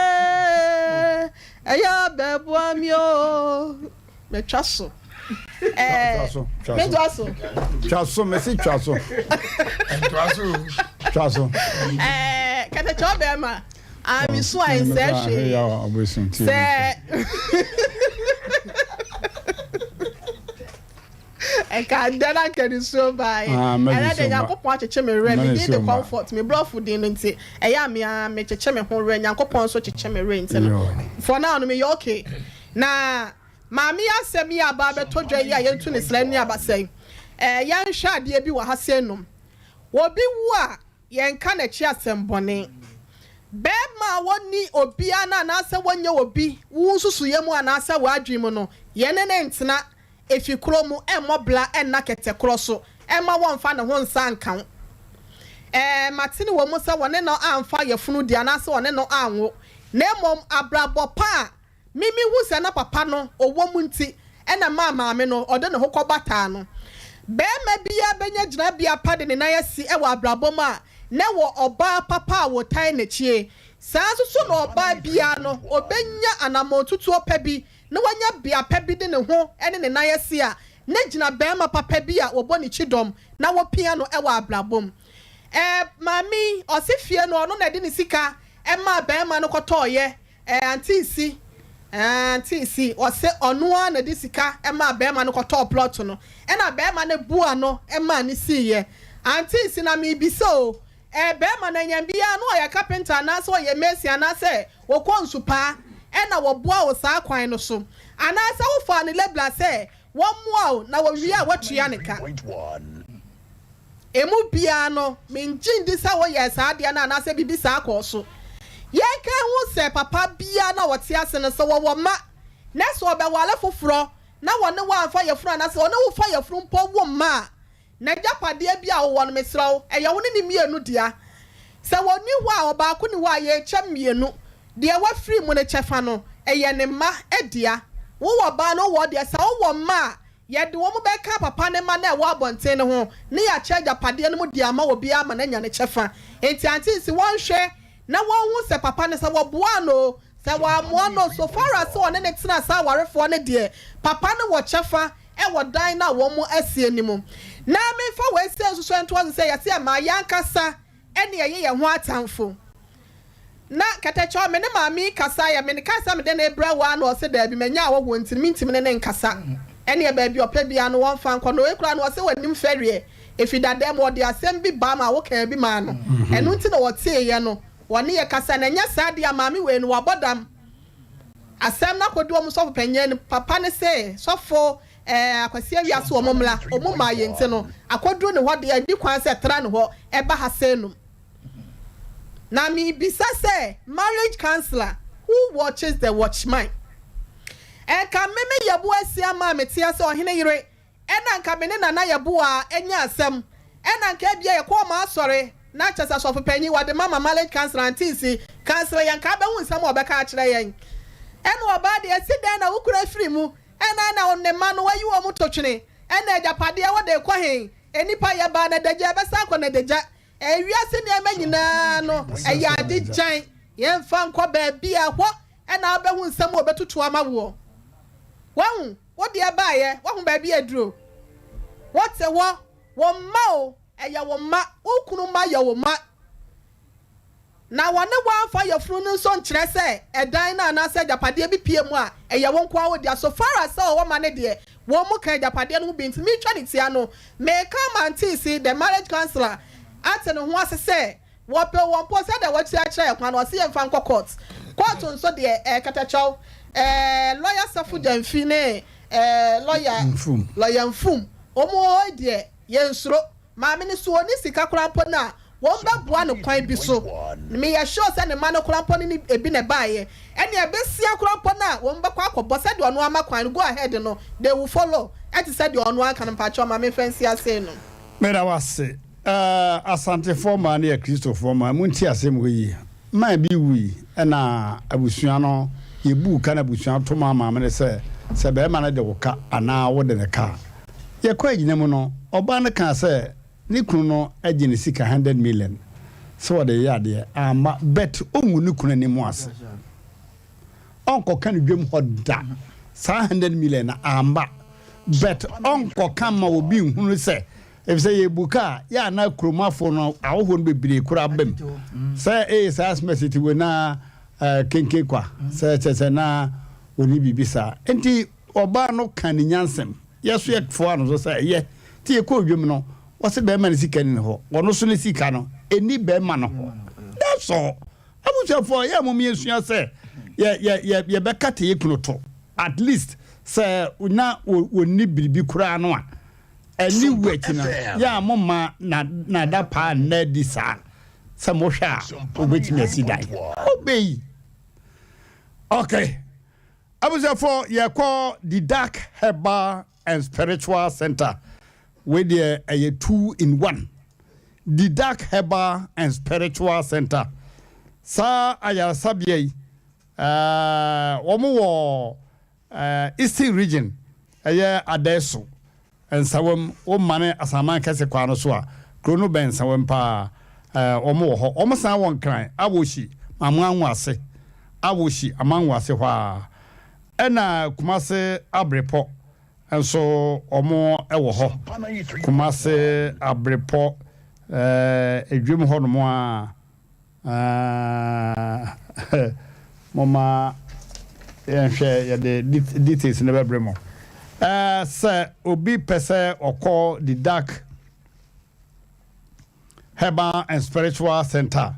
Speaker 6: eya bebuamyo me twaso kata chobe ma ami so en se dana can so by and then Nyankopon cheche me re me the comfort me bro food in nti eya me cheche me ho re Nyankopon so cheche me re nti for now no me okay na maami asem ya ba beto dwa ya yentu ne sra ni abasai yan hwa ade bi wa hasenum obi wu a yen ka na chi asem bone bema woni obi ana na ase wonye obi wu susu yemu ana ase wa adwim no yene ne ntena efi kromu emobla enna kete kroso ema wonfa ne ho nsa nkan matini wo musa wone no amfa yefunu dia na ase wone no anwo na emom abrabo pa mimi hu se na papa no owo mu nti ena mama me no ode ne hokobata no bema bia benya gina bia pade ne na yesi ewo abrabo ma na wo oba papa wo tai na chie sanso no oba bia no obenya anamotutu opa bi na wanya bia pa bi de ne ho ene ne na yesi a na gina bema papa bi a wo boni chidom na wo pia no ewo abrabom mami osifie no no na de ne sika ma bema no kotoye antisi ose onua na de sika ma bema no koto plot no na bema na bua no ma ni siye antisi na mi biso bema na nyambia no ya carpenter na so ye mesi na se wo konsupa na wo bua wo sa kwan no so ana se wo fa ni lebla se wo mua na wo wi a watua ne ka emu bia no menjindi sa wo ye sa de na se bibi sa akoso ye ka hu se papa bia na wote ase ne se wo ma na so obewale foforo na wone wa fa ye furu na se wone wo fa ye furu mpo wo ma na japade bia wo no mesrawo eye wone ni mienu dia se woni ho a oba ko ni ho a ye cha mienu de wa free mu ne chefa no eye ne ma edia wo wo ba no wo de sa wo ma ye de wo mu be ka papa ne ma na wo abonten ne ho ne ya cha japade no mu dia ma obi ama na nya ne chefa enti anti si won hwe na won hu se papa ne se wo boa no se wa mo no so far as one ne tina sa warefo ne de papa ne wo chefa e wo dan na wo mu asie ni mu na me fa we se so ento was se ya se ma yankasa ene ye ho atamfo na katacho me ne maami kasa ya me ne kasa me de na ebra wa na o se da bi menya wo wonti mintim ne nkasa ene e ba bi opa bia no won fa nko no ekura no o se wanim ferie efida dem wo de asem bi ba ma wo kan bi ma no eno nti na wo tie ye no woni ye kasa na nya sa de maami we no wabodam asem na kodu o so penyen papa ne se sofo akwasi awia so omomla omoma ye nti no akodu ne ho de adi kwan se tra ne ho e ba ha senum na mi bisa se marriage counselor who watches the watchman ka meme yabu asia ma metia se ohene yire ena nka me ne nana yabu a enya asem ena nka bia ye ko ma asore na chasa so fanyi wade mama marriage counselor antisi counselor yanka ba hu nsam obeka a kire yen ena oba de asida na wukura firi mu ena na onne ma no wayi wo mutotwene ena ajapade wode kwa hen enipa ya ba na daja besa kwa na daja ewiase ne amanyina no eya de gyan yemfa nkọ ba bia ho ena abehu nsam obetutu amawo wahu wode aba ye wahu ba bia duro wote wo ma o eya wo ma ukunu ma ya wo ma na wone wanfa yefunu no nso nkyere se edan na na se japade bi pie mu a eya won kwa wo dia so far as wo ma ne de wo mu kan japade no bi ntimi twaniti ano me come and see the marriage counselor ate no ho asese wo pe won po se da wo ti a kire kwa no se yemfa nkọ court nso de katachaw lawyer safu jamfi ne lawyer mfum omo de yensuro ma me ne so oni sika krampo na won ba bua no kwan bi so me ya sure say ne ma no krampo ni ebi ne baaye ene e besia krampo na won ba kwa akọbọ say de ono ama kwan go ahead no they will follow et say de ono aka no pacho ma me fancy ase no
Speaker 1: me da wase asante forma na Kristo forma munti asem hoyi ma bi wi na abusua no yebu kana abusua to ma me se be ma na de woka ana wo de ne ka ye kwa gina mu no oba ne ka se ni kunu no agine sika 100 million so de ya de ama bet omu ni kunu ni mu ase onko kan dwem hoda sa 100 million na amba bet onko kan ma obi hunu se if say ye buka ya na kromafo no awo bebire kura bem say say message we na kenke kwa say na oni bibisa enti oba no kan nyansem yeso ye fo ano so say ye ti e ko dwem no wose be ma ne sika ni ho wono so ne sika no eni be ma no ho that's all abuja for ye mom yesua say ye be kate ye kuno to at least say una oni biribi kura no a any wait na ya mama na da pa na di sa mo hwa obetimi asidai obey okay abuja for ye call the Dark Herbal and Spiritual Center with the 2-in-1 the Dark Herbal and Spiritual Center sa aya sabie wo Eastern region aya adeso ensawem o mane asaman kase kwano so a krono ben sawem pa omo ho omo san won kran aboshi amanwo ase aboshi amanwo ase hwa ena kumase abrepo enso omo ewo ho kumase abrepo edwem ho no mo a mama yenhwe ya de details ne bebremo sir obi pese oko the Dark Herbal and Spiritual Center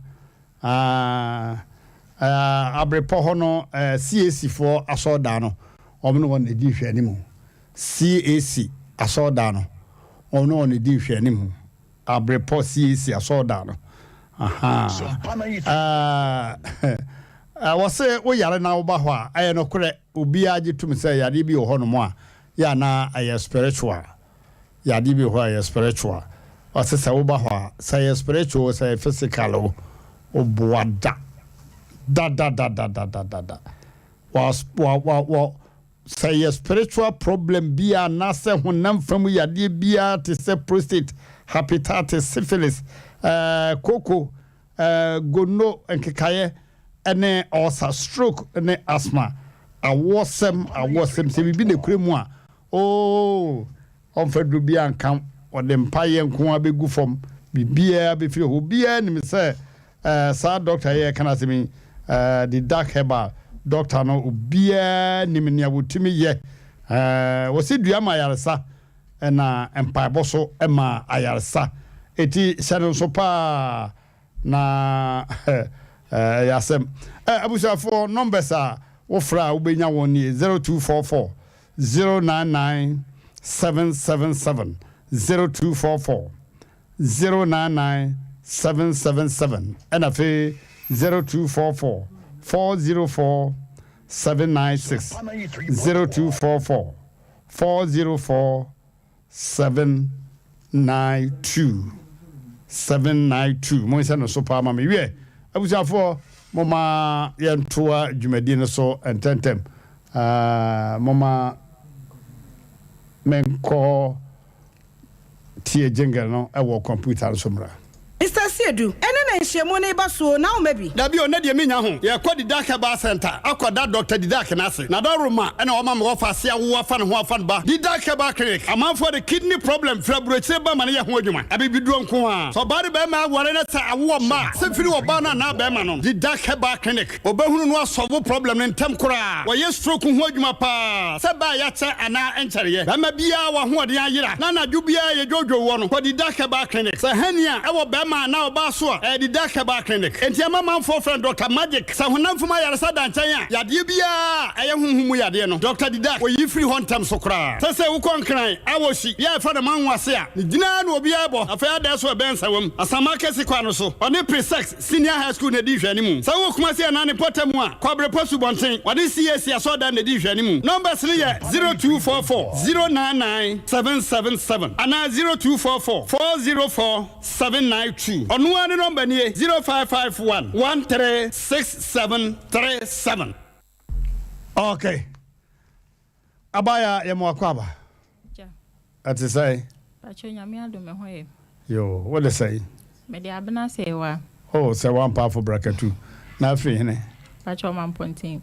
Speaker 1: abrepo hono CAC for asoda no omno won edi hwe animu CAC asoda no omno won edi hwe animu abrepo CAC asoda no wose wo yare na wo ba ho a aye no kure obi age tum se yare bi wo hono mo a ya na aye spiritual ya di bi ho aye spiritual wose se wo ba ho a say spiritual say physical o boada da wa say spiritual problem bia na se honam fam yade bia te se prostate hepatitis syphilis koko gono enkekaye ene osa stroke ene asthma awosem se bibi ne kuremu a onfadu bia nkan ode mpaye nko abegu fom bibia be firi ho bia nim se sa doctor ye kana se mi the dark herbal doctor no obia nimnia wotimi ye wosi dua ma yaresa na empaibo so ema ayaresa eti sano so pa na yasem abusafo numbers a wofra ubenya woni 0244 099 777 0244 099 777 and afi 0244 404 796 0244 404 792 mo isa no so pa ma me wie abusafo moma yentoa dwumadi no so ententem moma menko tie jingle no e wo computer so mra
Speaker 15: Mr. Sedu, ene na nhyiamu ne ba so na o mabi.
Speaker 1: Da bi o na de menya ho. Ye kwa Didake ba center. Akoda Dr. Didake na se. Na do roma ene o ma me wo fa se wo afa ne ho afa ba. Didake ba clinic. Am for the kidney problem fibrosis ba ma ne ye ho adwuma. Abibiduro nko a. So ba de ba ma awore na sa awo ma. Se firi wo ba na ba ma no. Didake ba clinic. Obehunu no solve problem ne ntem kora. Wo ye stroke ho adwuma pa. Se ba ya che ana enchereye. Ba ma bia wa ho de ayira. Na na dwubia ye dwodwo wo no. Ko Didake ba clinic. Se hania e wo ba ma na oba so the Didake ba clinic enti ama for friend Dr. Magic sa honamfuma yaresa danchan ya yade bia eye honhumu yade no Dr. Didake oyi free hontem so kra se wo konkran awoshi ya fa na manwase a gina na obi abo afa da so ben sawam asama kesi kwa no so one pre-sex senior high school na di hwani mu sa wo kuma se na ne potamu a kwabre posu bonten wade CS aso da na di hwani mu numbers ne ye 0244 099 777 ana 0244 404 792 onu anu number ni 0551 136737. Okay. Abaya ya mwakwaba.
Speaker 21: Ja.
Speaker 1: Ati say.
Speaker 21: Pacho nyame adome hoye.
Speaker 1: Yo, what they say?
Speaker 21: Me de abena sewa.
Speaker 1: Oh, say one powerful bracket too. Na free hene.
Speaker 21: Pacho mampontin.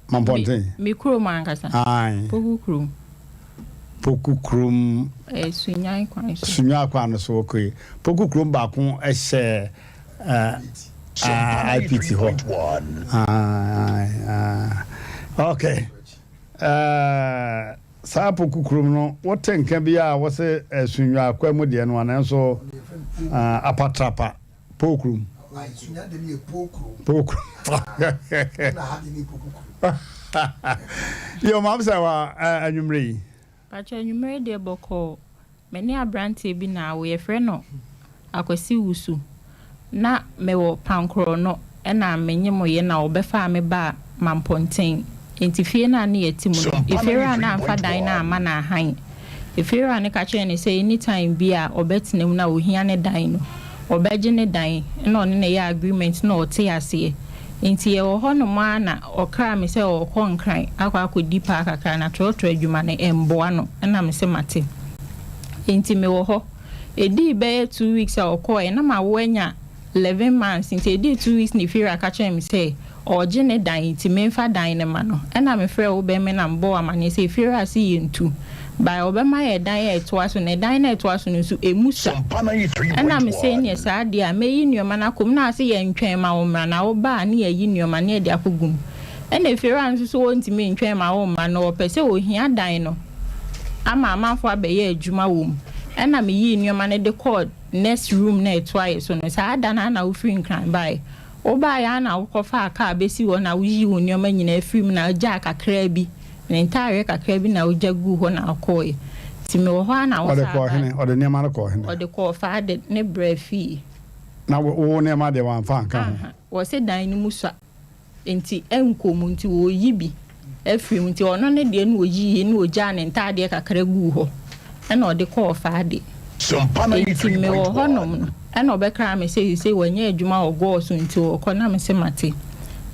Speaker 1: Mampontin.
Speaker 21: Mi kuro mankasa.
Speaker 1: Ai. Poku krum
Speaker 21: sunya kwan so.
Speaker 1: Sunya kwan so okay. Poku krum ba ko ehye IPT ho. Okay. Sa poku krum no wotenka bia wo se sunya kwa mu de no anan so apatrapa pokrum.
Speaker 2: Sunya de mi pokrum.
Speaker 1: Pokrum.
Speaker 2: Na ha de mi pokrum.
Speaker 1: Yo mam sa wa anwumre.
Speaker 21: Pacho nyumere de boko meni abrante bi na we yefre no akwasi wusu na mewo pankro no na menye moye na obefa me ba mamponten entifie na na yetimu no ifera na amfa dan na ama na han ifera ne ka kire ne say anytime bia obetinem na ohia ne dan no obeje ne dan na one ne ya agreement na ote ase enti ye wo hono ma na okra me se o konkran akwa akodi pa kakra na trotro adwuma ne emboa no na me se mate enti me wo ho edi be 2 weeks a okoe na ma wo anya 11 months enti edi 2 weeks ni fira ka kire me se oje ne dan enti me mfa dan ne ma no na me frɛ wo be me na mbo amane se fira si yentu by obema ye dan ye toaso ne dan na toaso no so emusa na me say ne sa dia me yi nneoma na kom na ase ye ntwen ma wo mra na wo ba na ye yi nneoma na ye de akogum na efira nso so wonti me ntwen ma wo mra na wo pese wo hia dan no ama amanfo abeye adwuma wo mu na me yi nneoma na de call next room na etoaye so no sa dan na wo free nkran bai wo ba ya na wo kofa aka besi wo na wo yi wo nneoma nyina free mu na ja kakra bi entire kakra bi na ojagu ho na akoe ti me ho na wo
Speaker 1: sa ode ne ma na ko hene
Speaker 21: ode ko fa de ne brefi
Speaker 1: na wo ne ma de wan fa kan
Speaker 21: wo se dan ni musa enti enkomu nti wo yibi efrim nti ono ne de no oyi ne oja ne ntade kakra gu ho na ode ko fa de enti me wo ho no na obekra me se wanya adwuma ogo so nti wo ko na me se mate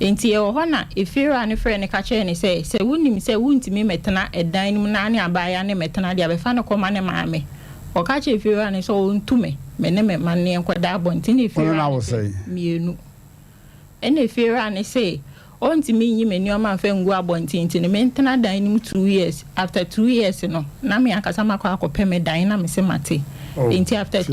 Speaker 21: enti e ho na efira ne frɛ ne ka kye ne se wunim se wuntimi metena edan nim na ne abaya ne metena de abefa ne koma ne maame o ka kye efira ne so ontume me ne me manne enkwada abonti ne efira
Speaker 1: na wo sei
Speaker 21: mienu ene efira ne se ontimi nyi me nioma mfa ngu abonti nti ne mentena dan nim 2 years after 2 years no na me akasa makwa akopɛ me dan na me se mate enti after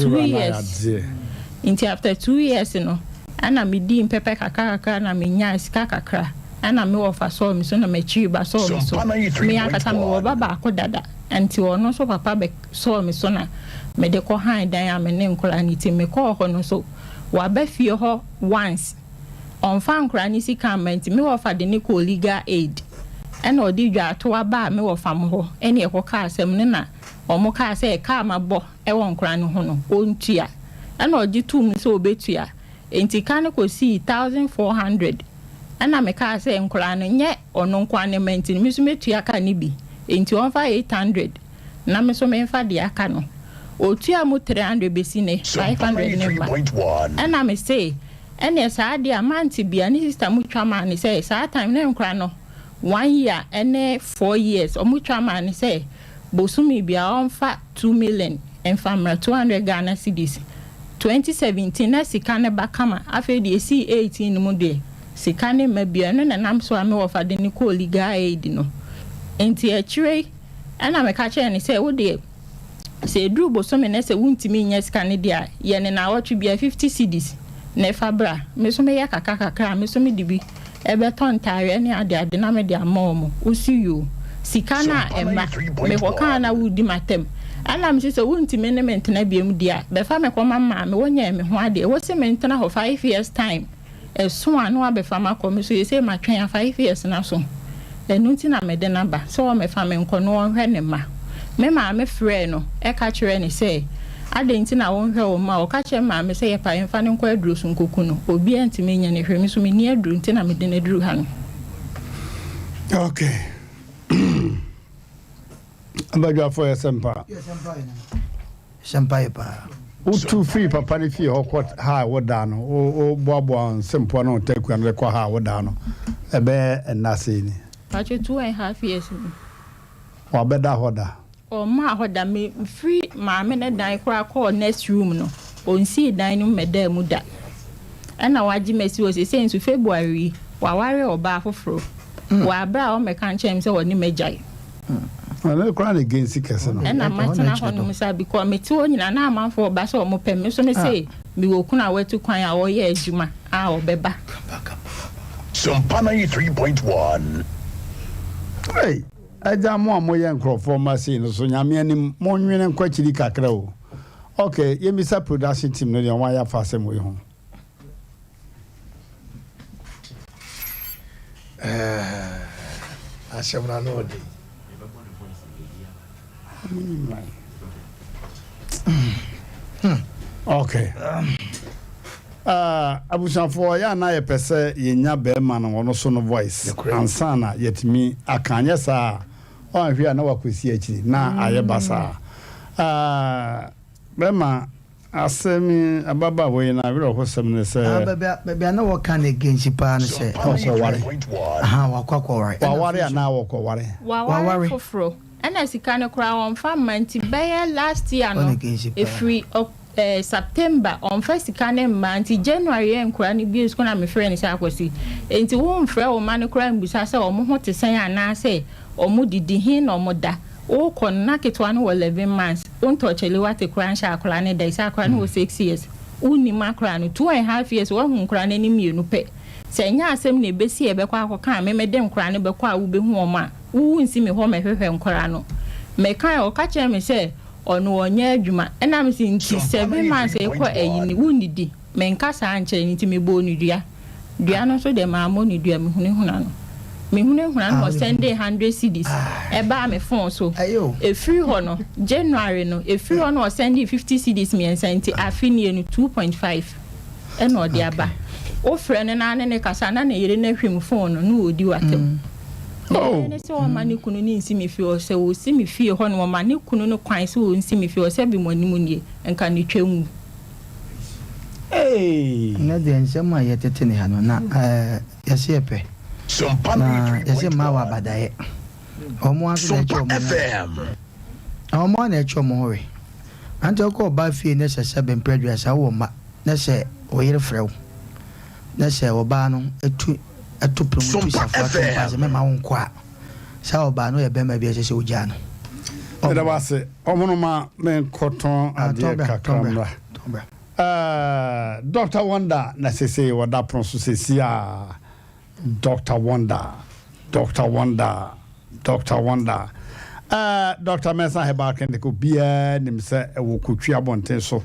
Speaker 21: 2 years no ana me di pepe kakaka na me nya sika kakra ana me wo fa so me so na me chi ba so me so me akata me wo baba akodada anti ono so papa be so me so na me de ko han dan a me ne nkora ni ti me ko ho no so wa ba fie ho once on fan nkora ni sika menti me wo fa de ne ko legal aid ana odi dwa to aba me wo fa mo ho ene e ko ka asem ne na omo ka se ka ma bo e wo nkora ni ho no ontua ana oji tum so obetua enti kan ko si 1400 ana me ka se nkora no nye ono nkwa ne menti mi so metua ka ni bi enti on fa 800 na me so me fa de aka no otua mu 300 besi ne 500 ne ma ana me say ene sa de amount bia ni sister mu twa ma ni say sa time ne nkora no 1 year ene 4 years o mu twa ma ni say bosumi bia on fa 2 million en famra 200 Ghana cedis 2017 na sika ne bakama afi de si 18 mu de sika ne mabia no na nam so ame wo fa de ni ko legal aid no enti achire ana me ka che ni say wo de se dru bosumi na se wuntimi nya sika ne dia ye ne na watwe bia 50 cedis na fabra me so me ya kakaka me so me dibi ebe ton tare ne ade na me de amomo usiyo sika na emma me ko kan na wudi matem ana me se wuntimi ne mentena biam dia be fa me ko mama me wonya me ho ade wo se mentena ho 5 years time so anu abefa makom so yese matwen 5 years na so enu ti na me de na ba so me fa me nko no hwe ne ma me frɛ no e ka kyerɛ ne sɛ ade nti na wo hwe wo ma o ka kyerɛ ma me sɛ ye pa mfa ne nko aduro so nkoku no obi anti me nya ne hwe me so me ni aduro nti na me de na aduro ha no
Speaker 1: okay abagwa for sempa
Speaker 3: pa
Speaker 1: utu free papa ni fie hokot ha woda no o boabo sempo no taku an rekọ ha woda no ebe enase ni
Speaker 21: pacho 2.5 years
Speaker 1: wa beda hoda
Speaker 21: o ma hoda me free ma me na dan kra call next room no on see dan no meda mu da ana waji mesi o se sensu February wa ware oba afoforo wa bra o me kan chem se woni mejai
Speaker 1: ana kra na against kese no
Speaker 21: ana matena hono musa because me ti onyina na amanfo ba so mo pem so me say me wo kuna wetu kwan a wo ye adwuma a obeba
Speaker 4: Sompana 3.1
Speaker 1: hey aja mo amoye nkrofo machine so nyame anim mo nwene nkwachiri kakra o okay yemisa production team no de wan ya fa asem we ho
Speaker 2: asem na no de
Speaker 1: okay abusanfo ya na ye pese yenya be ma no wono so no voice ansana yetimi akanya sa o ahwe na wakosi akiri na aye basa be ma asemi ababa we na wero hosem ne se
Speaker 3: bebe na wo kan against pa no se
Speaker 1: ware ware na wo ko ware
Speaker 21: foforo ana sika ne kura won fa manti be last year no free September on first can manti January en kura ni bi school na me frɛ ne sa akwasi enti wo mfrɛ wo man kura mbusa sɛ o mo ho te sɛn ana sɛ o mo didi hin na o mo da o kon na ketwa no 11 months on to chele wate kura nsha akura ne da isa akura no 6 years uni makura no 2.5 years wo hu kura ne ni mienu pɛ sɛ nya asɛm na ebesi ebekwa akɔka me dem kura ne bekwa wo be hu o ma wo nsi me ho mehwehwɛ nkura no me kan o ka kyerɛ me sɛ ono onye adwuma ena me si nti 7 months ekọ eyini wunidi me nkasa ankyere nti me bo onudua dua no so de ma mo onudua me hunehuna no send 100 cedis eba me phone so e free ho no January no e free ho no send 50 cedis me nti afini no 2.5 ena odi aba o frɛ na ne kasa na yere na hwem phone no odi watem ne se o mani kunu ni nsi me fi o se o si me fi ho no mani kunu no kwan se o nsi me fi o se bi mo nimu nie enka ni twemu
Speaker 3: na de nsema yetete ne ha no na yase epe Sompana yase ma wa badaye omo aso na echo mo omo na echo mo hore anto ko ba fi ne se se ben predua sa wo ma na se o yere frew na se o ba no etu promote safa pa se me ma won kwa sa oba no ye be ma bi se oja no
Speaker 1: eda wase omono ma men koton ade kakramra Dr. Wonder na sese wada pronso sese a Dr. Wonder Dr. Mesa heba kende ko bia nim se e wo kotwi abonten so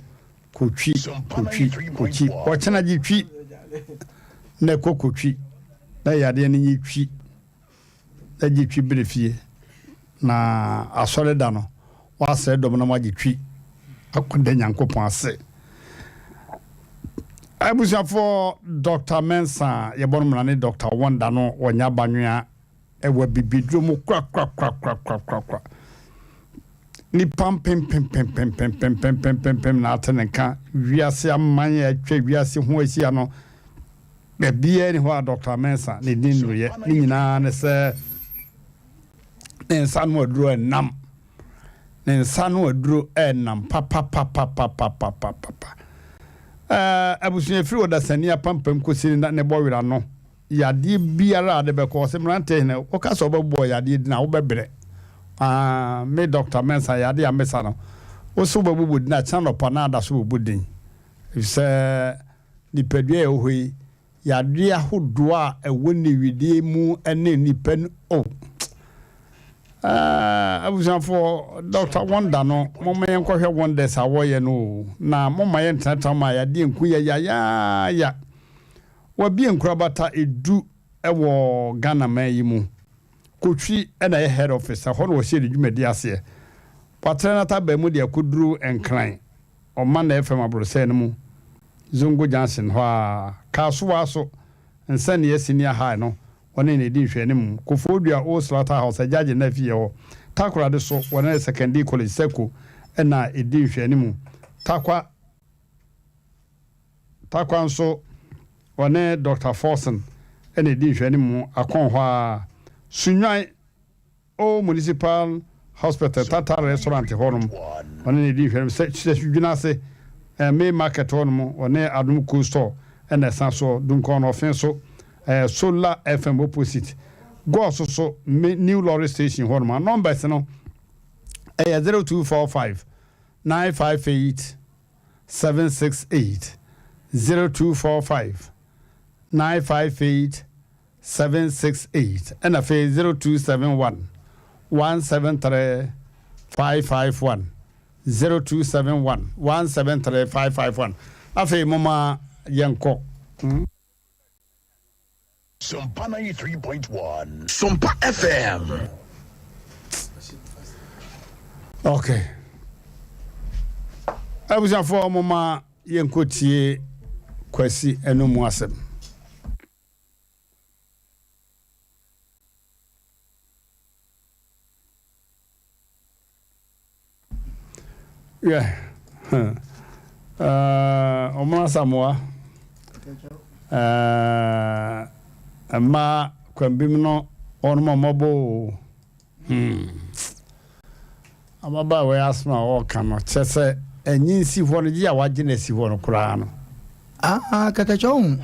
Speaker 1: kotwi wachana ji twi na kokotwi na yade ne yi twi na ji twi brefie na asore da no wa se dom na ma ji twi akonde nyankopon ase abusia for Dr. Mensa ye bon mrane Dr. Wonder no wonya banwea e wa bibidro mu kwa ni pam na atenenka wiase amman ya twa wiase ho asia no be bia ni ho Dr. Mensa ne din ye ni nyina ne se ensan mo duro enam ne ensan mo duro enam papa abusunya firi oda sania pampam kosiri na ne bowira no yade biara de be ko se Mmrantehene o ka so bebo yade di na wo bebre me Dr. Mensa yade amesa no o so bebo di na channel pa na da so bebo din se ni pedua e hoi yade ahodo a ewo ne widie mu ene ni pen o abusunya for Dr. Wonder no mama yen ko hwe wonders awoye no na mama yen tata ma yade nku ya wa bi enkurabata edu ewo Ghana mayi mu kotwi na ye head office ho no she dwumadi ase patrena ta ba mu de akuduru enkran o man na FM abrose ne mu Zongo Johnson ho a kasuwa so nsane ye senior high no woni ne di hwe ne mu kofodua o slaughter house judge na fie ho takura de so woni secondary college seko na edi hwe ne mu takwa nso woni Dr. Forson ene edi hwe ne mu akon ho a Sunwan o municipal hospital tata restaurant honum woni ne edi hwe se dwuna se May market honum woni adum cool store ene sanso dunkon offenso Solar FM opposite go so new lorry station honum numbers no 0245 958 768 0245 958 768 and a 0271 173 551 0271 173 551 afi mama yanko
Speaker 4: Sumpa 93.1 Sumpa FM.
Speaker 1: Okay. I was for mama yanko tie kwasi enomu asem. Yeah. Omana Samoa. Ma kwambim no onmo mobo. Amaba we asma o kano chese enyinsi ho no ji awaje na si ho no kura no.
Speaker 3: Katachon.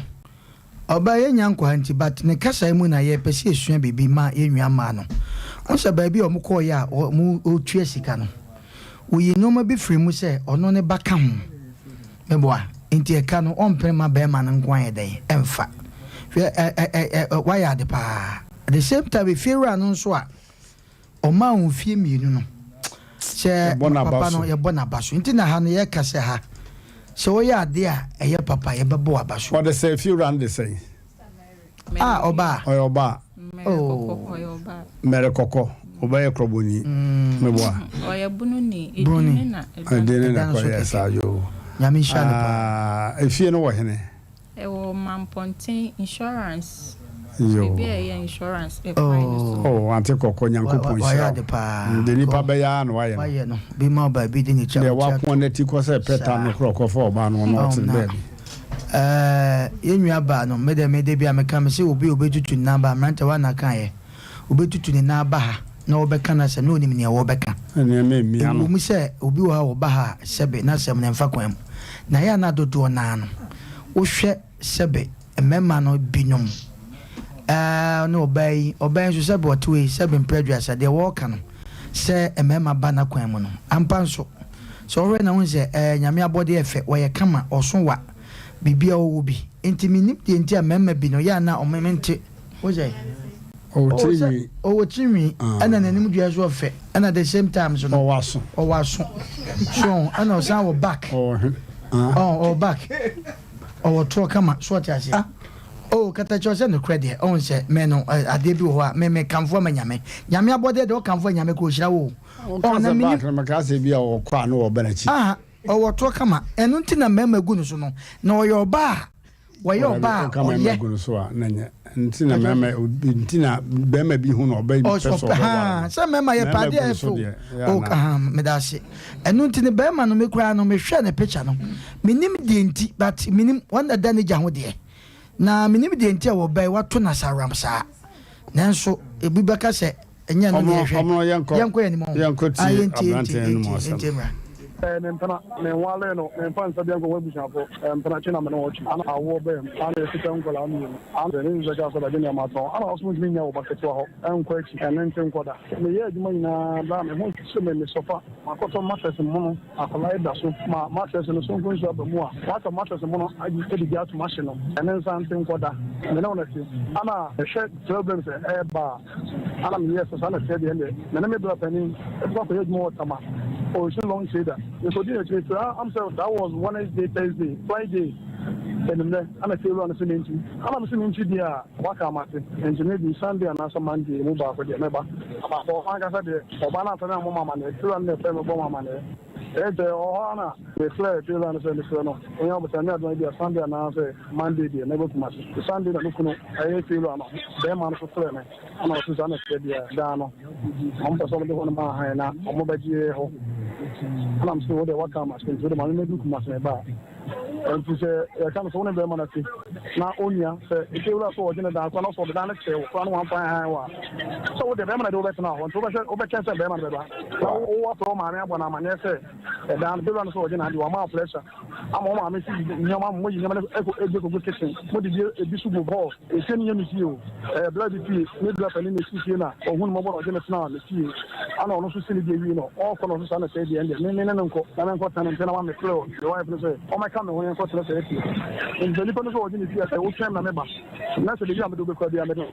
Speaker 3: Oba ye nyankwa nti but ne kasa mu na ye pese esua bibi ma ye nwa ma no. Onse ba bi omukọ ya mu otue sika no. Uyi noma bi free mu se ono ne baka ho. Meboa enti e ka no onprema be ma no nkwan ye den emfa. Why are the pa? At the same time, if you run on so, or man, fear me, you know. Say, Papa, no, your bonabasu, into the hand, your cassaha. So, yeah, dear, a your papa, your baboa bash.
Speaker 1: What they say, if you run, they say.
Speaker 3: Oba,
Speaker 1: Oba,
Speaker 21: Oh,
Speaker 1: Mericoko, obey a crobuni, Meboa,
Speaker 21: or your bununi,
Speaker 3: Bruni,
Speaker 1: I didn't know, yes, are you.
Speaker 3: Yamisha,
Speaker 1: if you know what, honey.
Speaker 21: Mampontin insurance.
Speaker 1: Yo.
Speaker 21: Insurance.
Speaker 1: Oh, Auntie Coco, Yanko Poncha. The Nipa Bayan, why
Speaker 3: no? Be more by bidding each other.
Speaker 1: There was one that you was a pet and a crock of 4 man or not in bed.
Speaker 3: In your ban, maybe be a mechanic will be obeyed to number Mmrantehene Kaye. Obeyed to the Nabaha, no Becanas and no name near Wobeka. And you made me, I say, Ubiwa Baha, Sebe, Nasem and Faquem. Nayana do a nan. Oshe sebe emema no binom no obey so sebe otu sebe prejudice de work no se emema bana kwan mu no ampa nso so ɔhwɛ na ho sɛ nyame abɔde ɛfɛ wɔyɛ kama ɔso wa bibia ɔwɔ bi enti minim deɛ nti a mɛma bi no yɛ na ɔmɛmente wo sɛ ɔwɔ tinwi ɛna n'anim dua so ɔfɛ ɛna the same time so no ɔwɔ aso so ɛna ɔsan wɔ back ɔwɔ back ɔwɔ toɔ kama so ɔte ase katakyɛ sɛ no korɛ deɛ ɔhu sɛ me no adeɛ bi wɔ hɔ a me kamfoɔ ma nyame abɔdeɛ deɛ ɔkamfoɔ nyame kɔ ɔhyira wo ɔwɔ toɔ kama ɛno nti na mmarima gu no so no na ɔyɛ ɔba a wɔyɛ ɔba a ɔyɛ ntina bɛrima bi hu na ɔbɛ pɛ so sɛ mɛma yɛ padeɛ ɛfo medase ɛno nti ne bɛrima no mekura no mehwɛ ne picture no menim deɛ nti but menim wɔn da ne gya ho deɛ na menim deɛ nti a wɔbɛn wato na saram saa nanso ebi bɛka sɛ ɛnyɛ no ne yɛhwɛ yɛnkɔ yɛ ne mu ayɛnti
Speaker 5: Nempana, Nenwale, and Fansa Bianco Webushapo, and Panachina Manoch, and our war bear, and the Sitanko, and the news of Gardenia Mato, and also Minya Baketo, and Quake, and then Quada. The year you mean, Lam, and swim in the sofa, Makoto mattress and mono, a collide my mattress and the Sunkun's of the Moa, what a mattress and mono, I just did the gas machine, and then something Quada. And honestly, Anna, the shed problems at air bar, and I'm yes, as I said, and the name of penny, it's not a more Tama, or so long say that. I'm sorry, that was Wednesday, Thursday, Friday, and then I'm a failure on the same engine. I'm listening to the Wakamati, and maybe Sunday and also Monday, move back with the member. About like I said, Obana Fana Mama, and the family Bomber man. The Ohana, the flare, the Land of the Sono. We have a maybe a Sunday and answer Monday, the neighbor much. The Sunday, the Lukuno, I feel on them on for Flame, and also Susanna said, Dano. I'm for some of the one of my hand, I'm mobile. And I'm still there. What time I spend with them? I may do much about. And to say, I can't only be monarchy. Now, only if you are so general, I can also be done. So the Beman do that now. And so I said, Overcast and Beman. Oh, from my when I'm an essay, and I'm doing so again. I do a more pleasure. I'm on my missing your mom. You never go kitchen. What did you do? Ball, a 10 year you, a bloody piece, maybe up an in the city or one more of the now. The key. I don't know, you know, all colors of the say the end. I'm got an antenna on the floor. The wife will say, oh, my coming when I got to say in the little origin is here. I will tell my member. That's the job to do because they are middle.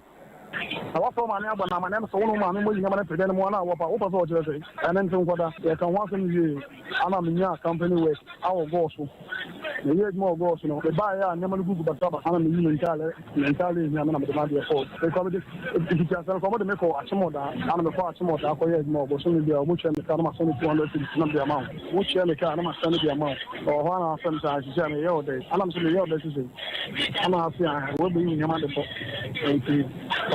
Speaker 5: I was from my neighbor, my name is Solomon, and we never pretend one hour of over Jersey. And then some water, they can once in you. And I'm in your company with our gospel. The years more goes, you know, the buyer never good, but I'm entirely in the number of the money afford. They call it if you can sell from the Meko, Achimoda, and the part of the Akoya more, but soon the which and the Kanama 200 is the amount. Which and the Kanama send the amount. Or one of sometimes you tell me your day. And I'm saying your decision. I'm not saying I will be in your money for 80.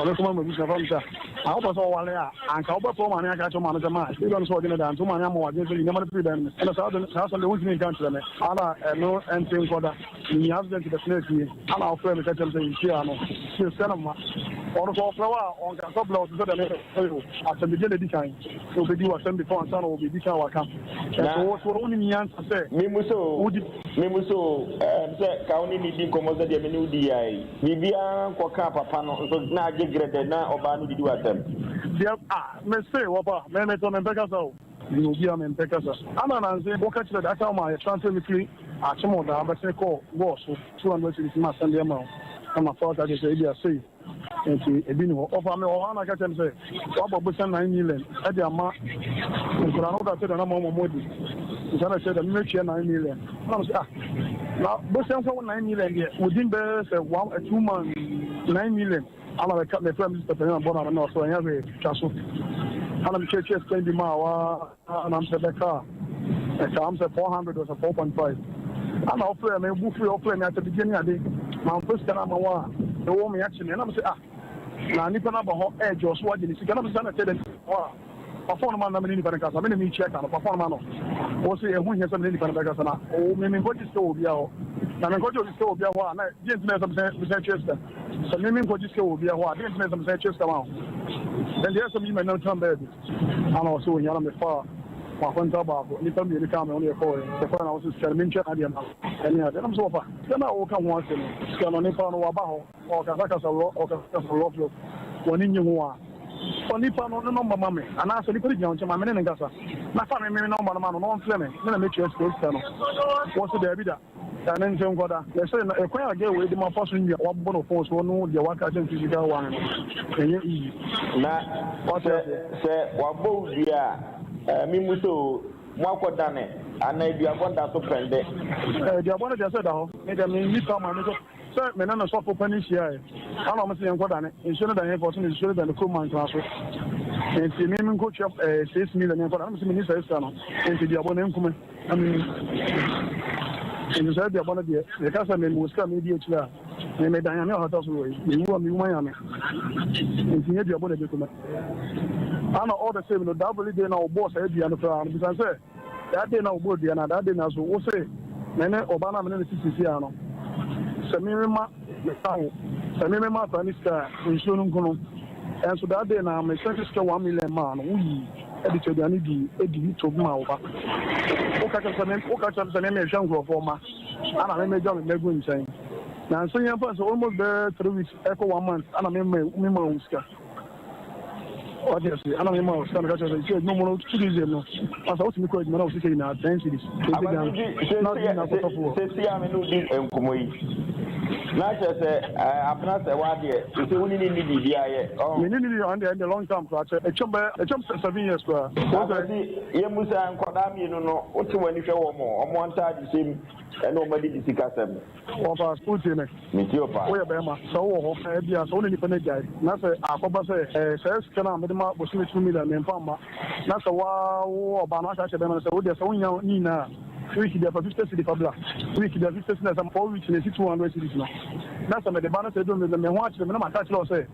Speaker 5: I hope I saw one there, and Cowboy for money. I got your manager. You don't saw dinner down to my ammo. I didn't never pre them. And a thousand the Woodsman country. Allah, no entering for that. He has them to the snake. And our friend, the catcher, saying, Piano, she'll send them. Or the flower on the top of the after the beginning of the time. So we do a send before and son will be this hour come. So what's only me answer say? Mimuso, County meeting commons at the menu DI. Vivian Quacapa Pano, so now get greater now or Banu do at them. May say, Wapa, Memeton and Pegaso. You will be a man Pegaso. I'm not saying, what catch that time I transfer between Achimoda, but say call was 200 is my Sunday amount. I'm a thought that is a say. And a bin of a man, I can say, what about 9 million? At the amount, and I know that said, I'm more money. I said, I'm not 9 million. Now, but 9 million within the 2 months, 9 million. I'm going to cut the family to the bottom and also I have a castle. And I'm churches playing the Mawa, and I'm the car. I'm 400 or 4.5. I'm offering a buffet offering at the beginning of the day. My first time I'm the woman actually, and I'm saying, now Nipa about edge or swag in the second. I'm saying, wow. Perform man, I'm in the Pancas. I'm in the check and perform man. Also, who has some in the Pancas? Oh, maybe what is still be out. And I'm going to still be a while. I didn't know some Chester. So maybe what is still be a while. I didn't know some Chester out. Then there's some human no time baby. And also, you're on the far. My friend Tabako, you tell me you come only a boy. The friend I was just telling me, and I'm so far. Then I will come once in. Scan on Nippon or Abajo, or Kazaka or Kazaka. One in you. Nipa no mama me and I said, put it down to my men and Gassa. My family, no man, no Fleming, then I make you a school channel. What's the Abida? And then John Goda, they say, a quite again with my first in your one of force, one know the work agent physical one.
Speaker 7: What say, what both ya, Mimuto, Marco Dane, and I be a wonder to prend it.
Speaker 5: The one that said, oh, I mean, you come and sir, men are not for pennies here. I don't see Godan, insurance and airport is sure than the Kuman class. And the name coach of 6 million for Minister and the abonnement. I mean, in the Serbia, one of the Casaman was coming immediately. They made Diana Hotel away. You want me, Miami. And the abonnement. I know all the same, no double day now, boss, Eddie and the crowd. Because I said, that day now, good, and that day now, so we'll say, Nene Obama and Siciliano. Samima, Samima, Panisca, insurance. And so that day now, my second 1 million man, we edited the Eddie to Mauba. Okacham, the name of Shango for Ma, and I made John Megun saying. Now, so young person almost there 3 weeks, echo 1 month, and I remember Uska. Obviously, I don't know what I said. No more 2 days. No, I was to quite now sitting in our 10 cities. Not in a photo.
Speaker 7: Not just I'm not a word yet. It's only in the long term. A chump 7 years. Yemusa and Kodami, no, what's when you show more? On one side, the same, and nobody discuss them. Of our school team, Mitiopa, so only independent guy. Not a Papa says, can I made was 2 million in Pamba. Not a wow, Banasa, so there's only Nina. Week there for 50 city public. Week there 50 city and 4 weeks in the 200 cities now. That's what the banner said. The watch the minimum attach law say.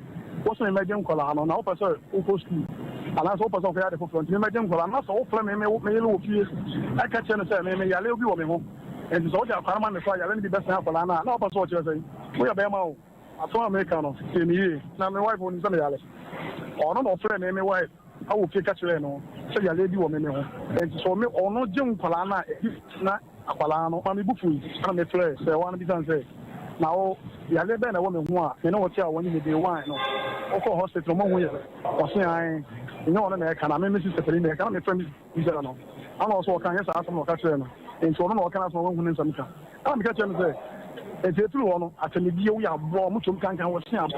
Speaker 7: What's my medium color? And now, sir, Uko school. And that's all of the for front. Medium color. I'm not so flame. I catch and say, maybe I'll be with me. And it's all the Paraman before I let the best half of Lana. Now, that's what you're saying. We are Bama. I saw Americano. Now, my wife won't send me. Or not, friend, my wife. I will take a no. So your lady woman, and so me or no Jim Palana, not a Palano, Mammy Buffy, and a flare, so I want to be done. Now, the other than a woman who are, you know what you are when you do wine, or for hospital, or say, I know, American, I'm Mrs. Sepelina, I can't be friends. I'm also can ask some of Catrina, and so no can ask my own some. I'm catching say. It's a true one. At the video, we are born, much can was seen. And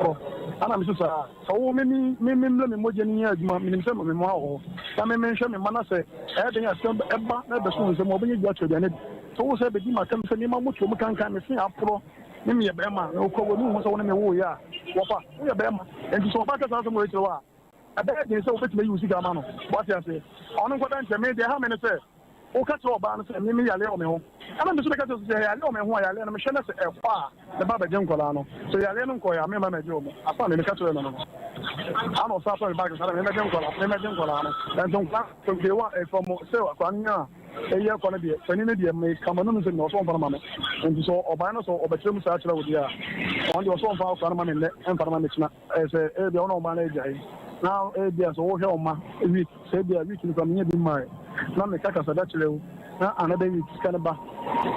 Speaker 7: I'm so many Mojani, Minister of Mao. Some mention Mana say, adding a stump, the soon, some of you got to the net. So said the Dima comes and Much can come see up pro. Name a Bema, no cover, no one in the war, yeah. Wapa, we are Bema, and so back as some way to our. I bet they so fit me use Gamano. What I say? On what I made the how many say. O catch bands and Mimi Aleo. And I'm just going to say, I know me who I am. Michelle said, the Baba Juncolano. So Yaleno, I remember my job. I found in the catcher. I know Sapa back and I imagine Colano. And don't class to be one from Sewa, Quania. A year for the Peninidia may come on and no song for a moment. And so Obanos or Obatum Satchel with ya. On your song for Farman and Farmanichna as a Diono manager. Now, there's all Helma, we said they are reaching from near the married. Not the Caca Sadachel, another week, Canaba.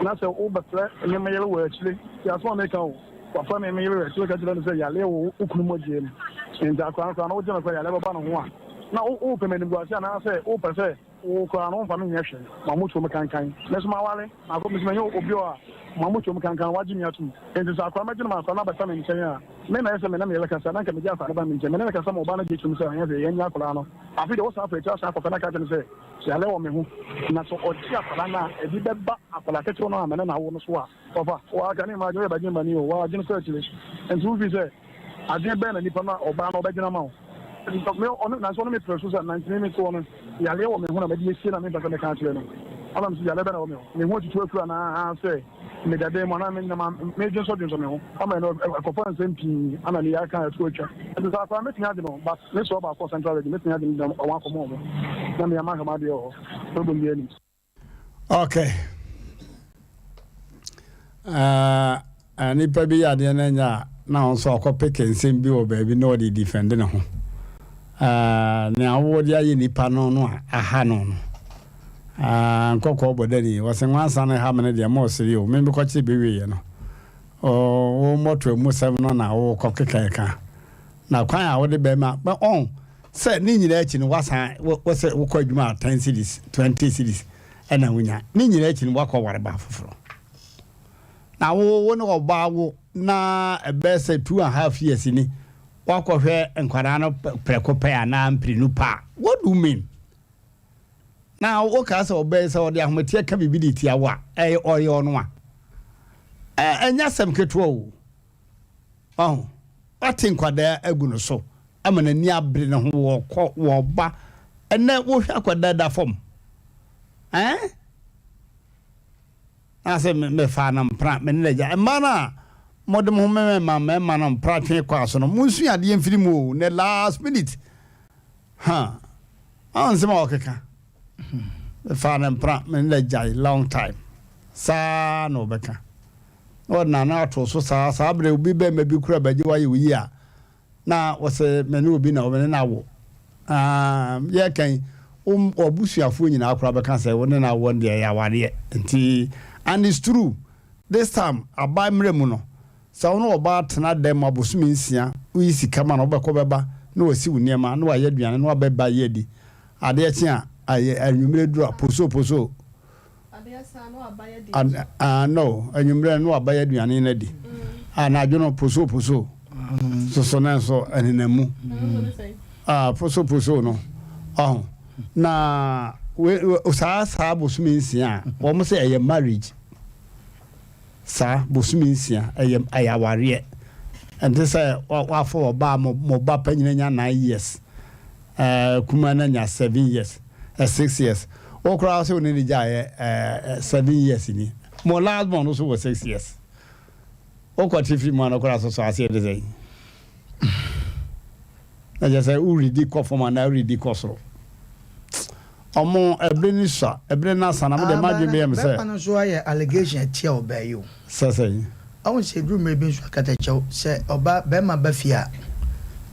Speaker 7: Not so over and the mail actually. There's one make out. But for me, look at the say, Yaleo, Ukumoji, and the Crown, I never ban one. Now, open and was and I say, open say, O Crown family action, Mamucho Macancan. Let's my wallet, I got Miss Mayo Obioa, Mamucho Macancan, watching you too. And this are imagine my son, but coming in Kenya. Men I say, like I said, I can be just about me, and I can some Obana get himself and the Yakulano. I feel also after a chance for Panaka and say, Yellow me who, not so odd, Palana, a bit back, Apalacatona, and then I won't swap. Papa, or I can imagine by Jim Banu, while I didn't search it. And who is it? I didn't ban any Pana or Ban or Beginamo. And that's one of my persons at 19 minutes on Yellow me when I made you I'm in the country. I'm saying, I want to work and I say, made a day when I'm in the major soldiers. I'm a performance MP, and I'm a kind of torture. And it's our meeting, but let's talk about Central, let's have them one for more. Let me among my deal.
Speaker 1: Okay. And it may be at the end now, so I pick and same bill, baby, no, the defending. Now, what are you in the panel? A hanon. Coco Bodeni was in one son, how many dear more serious, maybe what you be, you know. Oh, more to move 7 on our cocky. Now, quite out the bema, but on Say ni nyina echi no wasa wo say wo kwa adwuma 10 cities 20 cities ena wonya ni nyina echi no wakọ ware ba foforo na wo no oba wo na ebe say 2.5 years ni wakọ hwe enkwara no preko pe ana amprinu pa. What do you mean? Now wo ka say oba say odi ahomete ka bibiditi awa oyo no a enya sem keto o oh watin kwada agu no so amana ni abre ne ho wo ba ene wo hwa kwada da fom ase me fa na mpra me ne ja mana modem ho me na mpra twe kwa so no munsu ade mfiri mu ne last minute anse ma okeka me fa na mpra me ne ja long time sa no beka o na ato so sa abre obi be ma bi kura baje waye wi a na wose me ne obi na o me na wo ye kan obusuafo nyina akura beka say wo ne na wo de ya ware nti. And it's true. This time, I buy mremuno. So no about tena dem abosumi nsia. We si kama no beko beba. No wasi uniema. No aye duane. No abeba yedi. Ade tia aye anwumre dura poso.
Speaker 6: Ade sa no abaya di.
Speaker 1: No anwumre no abaya duane na di. Na adwono poso. So na so aninamu. Poso no. Na we sa bosumi nsia wo mo say aye marriage sa bosumi nsia aye aware and this wa for ba mo ba panyina nya 9 years kuma na nya 7 years 6 years o kra say oni ja 7 years ni mo last one also was 6 years o ko tifi mo na kra so ase de say na ja say u ready ko for man na ready ko so omo ebrenisa ebrenasa na mo de madwe be am say
Speaker 3: be so aye allegation atia obayo
Speaker 1: sasai
Speaker 3: awon se drum be so akata chew se oba be ma ba fia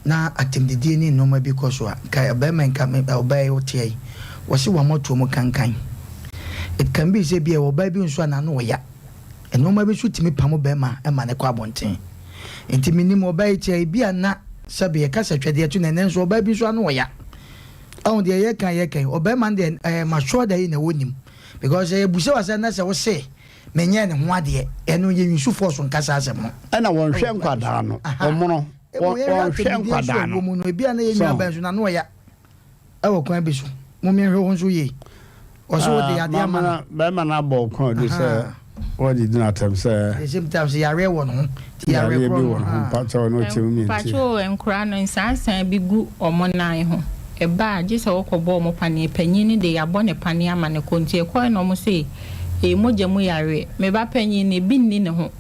Speaker 3: na atemdidi ni no ma bi ko so ka be ma nka me obayo tie wo se wo moto mo kankan it can be say be oba bi so na no ya eno ma bi so timi pamo be ma e ma ne kwa bonten enti minim obayo tie bi ana sabe ka sa twede etu na nenso oba bi so na no ya on the ye kan obema de ma sure da na wonim because ebuse wasa na se wo se menye ne ho ade eno ye nsu force nkasa asem no
Speaker 1: na won hwe nkwada no omono won hwe nkwada no
Speaker 3: mo no bia na ye nwa ban so na no ya ewo kwan bi so mo me hwe ho so ye o so de ade ama
Speaker 1: ba ma na bo kwan do se what did not have say
Speaker 3: the same time say yare won ho yare
Speaker 1: pro pacho no chimi
Speaker 21: pacho enkura no nsansan bi gu omonan ho eba jisa wokobo mo pane panyini de yabo ne pane ama ne kontie ko no mo se moja mu yare me ba panyini bi ni ne ho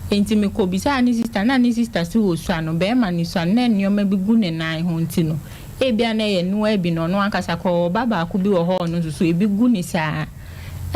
Speaker 21: enti me ko bisa ni sister si wo so ano be ma ni so na nneoma bi gu ne nan ho nti no bia na ye no abi no no akasa ko baba ku bi wo ho no so ebi gu ni saa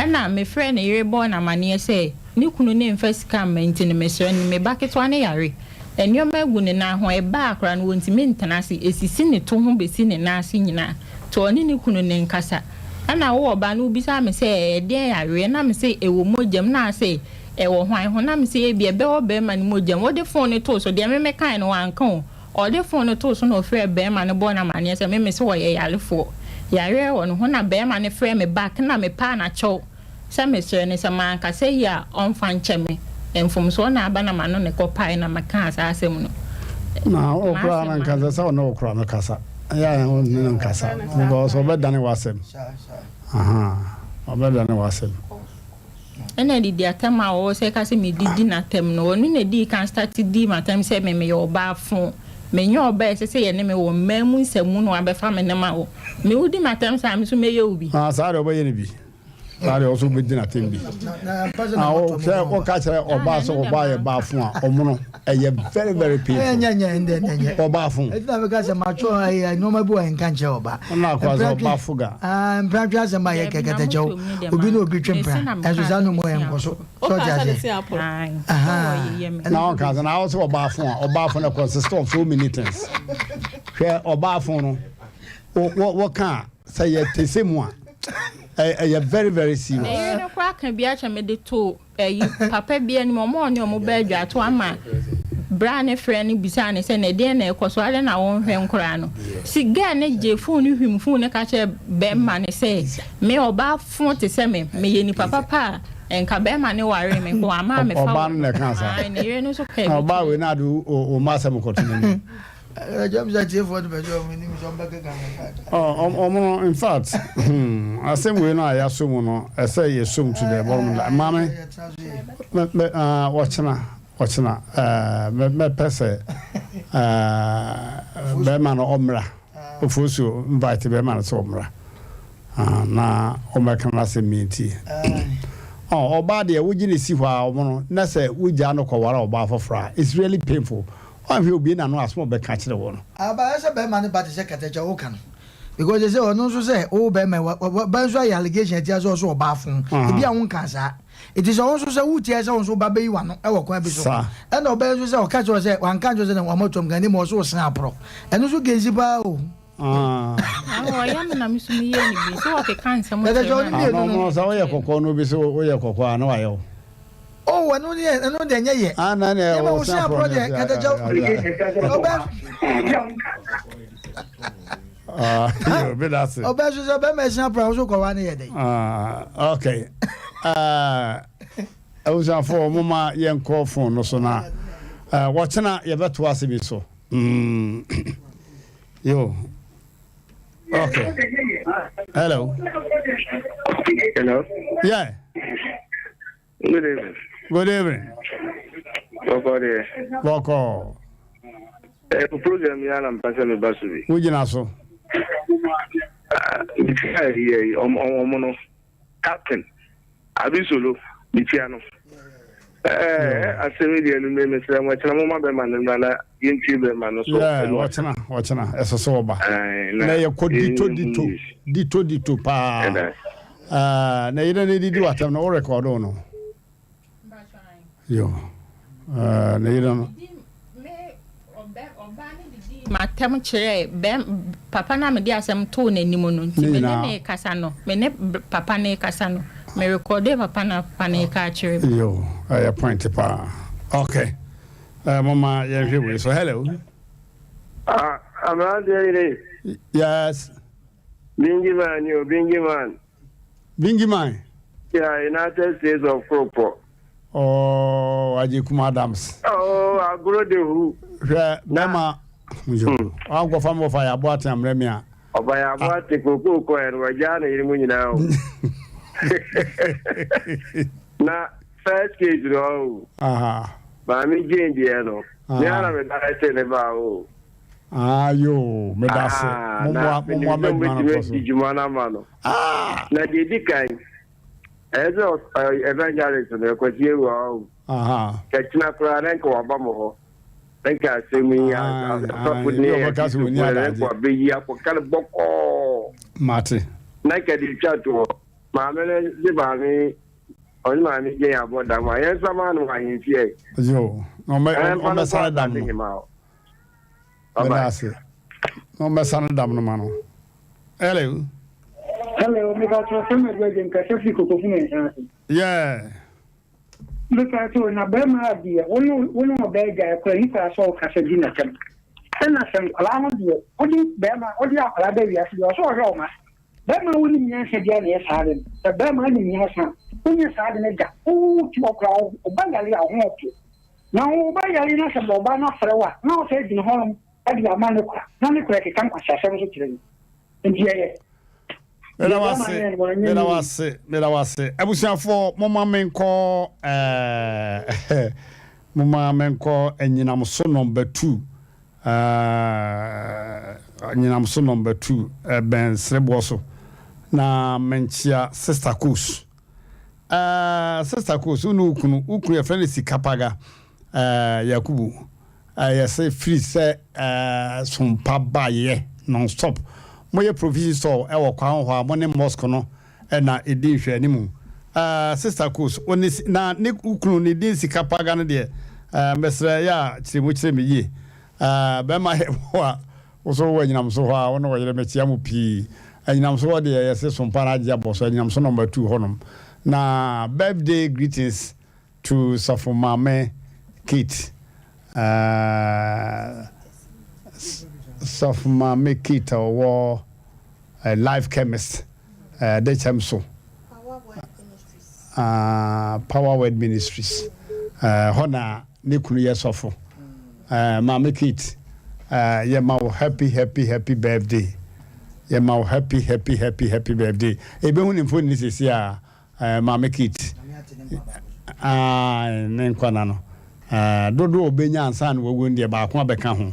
Speaker 21: na me friend yere bo na mane se ni kunu ne mfa sika ma nti ne me so ni me ba ketwa ne yare enioma egu ne na ho eba akra no wonti mentanase esisi ne to ho besi ne na ase nyina to oni ne kunu ne nkasa ana wo oba no bisa me se de yare na me se ewo mojam na ase ewo hwan ho na me se ebia be oba ma ne mojam wo de phone to so de me kan no anka o de phone to so no frɛ be ma ne bo na ma ne se me se wo ye yarefo yare wo no ho na be ma ne frɛ me back na me pa na chow se me se ne se man ka se ya on fan cheme enfom so na aba na mano ne kopai na maka asem no
Speaker 1: na okra na kaza sa na okra na kasa ya na kasa ngo so be dane wasem obe dane wasem
Speaker 21: ena di atama o se ka se me didi na tem no oni na di kan start di matem se me yo ba fun me nyo oba se ye ne me wo mamu nsemu no abefa me ne ma wo me udi matem sa me so me ye obi
Speaker 1: sa re oba ye ne bi Ari also be dinner tembi. O catch oba so oba ye ba fun a omono e very very painful.
Speaker 3: Nya
Speaker 1: oba fun.
Speaker 3: E na because macho ai no ma bu en kan che oba.
Speaker 1: Na kwa so oba fuga.
Speaker 3: Mpratwa se ma ye kekete che obi no obi twempra. Eso sa no mo en koso. So jaje.
Speaker 1: Na o ka na also oba fun a consist of so many things. Hwe oba fun no. What can say ye tese mo a very very serious.
Speaker 21: Eh no kwa kan bia cha me de to papa bia ni mo ni o mo ba dwa to ama brand friend bisa ne se ne de na ekoso ale na won hwe nkora no si ga ne je phone hwim phone ne ka che be ma ne se me oba phone te se me ye ni papa enka be ma ne ware me ko ama me fa
Speaker 1: oba ne kan sa
Speaker 21: ne ye no so pe
Speaker 1: oba we na do o ma se mo kotene
Speaker 3: James J for the bejo me ni so mbeke kan
Speaker 1: in fact asem we na ya so mu no e say ye so to the bottom mama watchna me pese be man omra ofusu invite be man so omra na omeka se meeti oba de wuji ne si hwa omo na se wuja no kwara oba afofra it's really painful on you be na no asmo be ka kire wo no
Speaker 3: aba se be man ba te se kateja wo kan because they say onu so say o be me ba so allegation ti aso so oba fun e bia won kan sa it is also say who tie say won so ba be yiwa no e wo kwan bi so e no be so say o ka jo say wan kan jo say na mo tom gan ni mo so san apro enu so genzi ba o
Speaker 21: ya me na misumi ye ni bi so o ke kan se mo
Speaker 1: no so ye kokko no bi so o ye kokko ana wa yo
Speaker 3: oh wanu ni enu de nye ye
Speaker 1: ana ne
Speaker 3: o san project kateja o be
Speaker 1: that's it.
Speaker 3: Obeso so be me san pra so ko wa ne ye dey.
Speaker 1: Okay. I was on for mama yen call phone no so na. Watching ye beto asibi so. Yo. Okay. Hello.
Speaker 8: Hello.
Speaker 1: Yeah.
Speaker 8: Good evening.
Speaker 1: Good evening. Boko.
Speaker 8: Program ya na mpasa me basubi.
Speaker 1: Ujina so.
Speaker 8: Here omono captain abisolo bitiano asemi de enu me mesra mo chana mo ma be man na yenti be man so
Speaker 1: watchana eso so ba na ye dito pa na yida ne didi watam na o record no yo na yida no
Speaker 21: matam chere papa na me di asem to na nimo no nti me ne kasa no me ne papa ne kasa no me record papa na pane ka chere
Speaker 1: yo I point pa okay mama ye hwe so hello
Speaker 8: Mmrantehene
Speaker 1: yes
Speaker 8: Bingi man yeah United States of Kropo
Speaker 1: Ajikuma Adams
Speaker 8: agro de hu
Speaker 1: nama Uncle Family of Ayabuat and Remia.
Speaker 8: About the Coco and Wajana in now. Now, first case, no. But me, Jane Diano. Diana, I said about.
Speaker 1: Yo, Medasi.
Speaker 8: Jumana Mano. Now, the Dickine. As of evangelist, because you are. Catching up and go Obama. Thank you, Asemi.
Speaker 1: Mate.
Speaker 8: Naka di chato. Mamele zibami. Oni mami je aboda ma. Yen sama no ahinfie.
Speaker 1: Yo, no me sanadam no. Medasi. No me sanadam no mano. Hello.
Speaker 5: Hello, me got to some wedding ka sefi ko fune.
Speaker 1: Yeah.
Speaker 5: Look at you na be ma dia. Wono be ga ko ni fa so ka se di na tem. Na sem ala no dia. Odi be ma odi akala be wi asi so ho ma. Be ma woni nya se dia na e saade. Be ma ni nya sa. Onya saade na ga. O ti okra o bangali a ho opo. Na o ba yali na se bo ba na frewa. Na o se di ho no. Adi ama ne kwa. Na ne kwa ke kan kwa sa se so kire ni. Ndiye
Speaker 1: Mera wase. Abusiafo mama menko enyinam so number 2. Enyinam so number 2 ben srebo so. Na menchia Sister Coos. Sister Coos unu ya friend Sikapaga Yakubu. Ya say free say sompa baye non stop. Moye provision so e wo kwan ho amone mosque no e na edi hwe animu Sister Coos oni na ne ukunu ne din sika paga no de mesra ya chire me yi be ma he ho so wo nyinam so ho a wono wo yere me tia mu pi anyinam so de ye se so mpara agia boso anyinam so number 2 honom na birthday greetings to Safo Mame Kate Sofma make it or life chemist de chamso Power Word Ministries hona ne kunu yesofo ma make it ye ma happy birthday ye ma happy birthday ebe hu ni phone ni sisi ma make it ne nkwana no dodo obenya ansa na wogu ndie ba ko abeka ho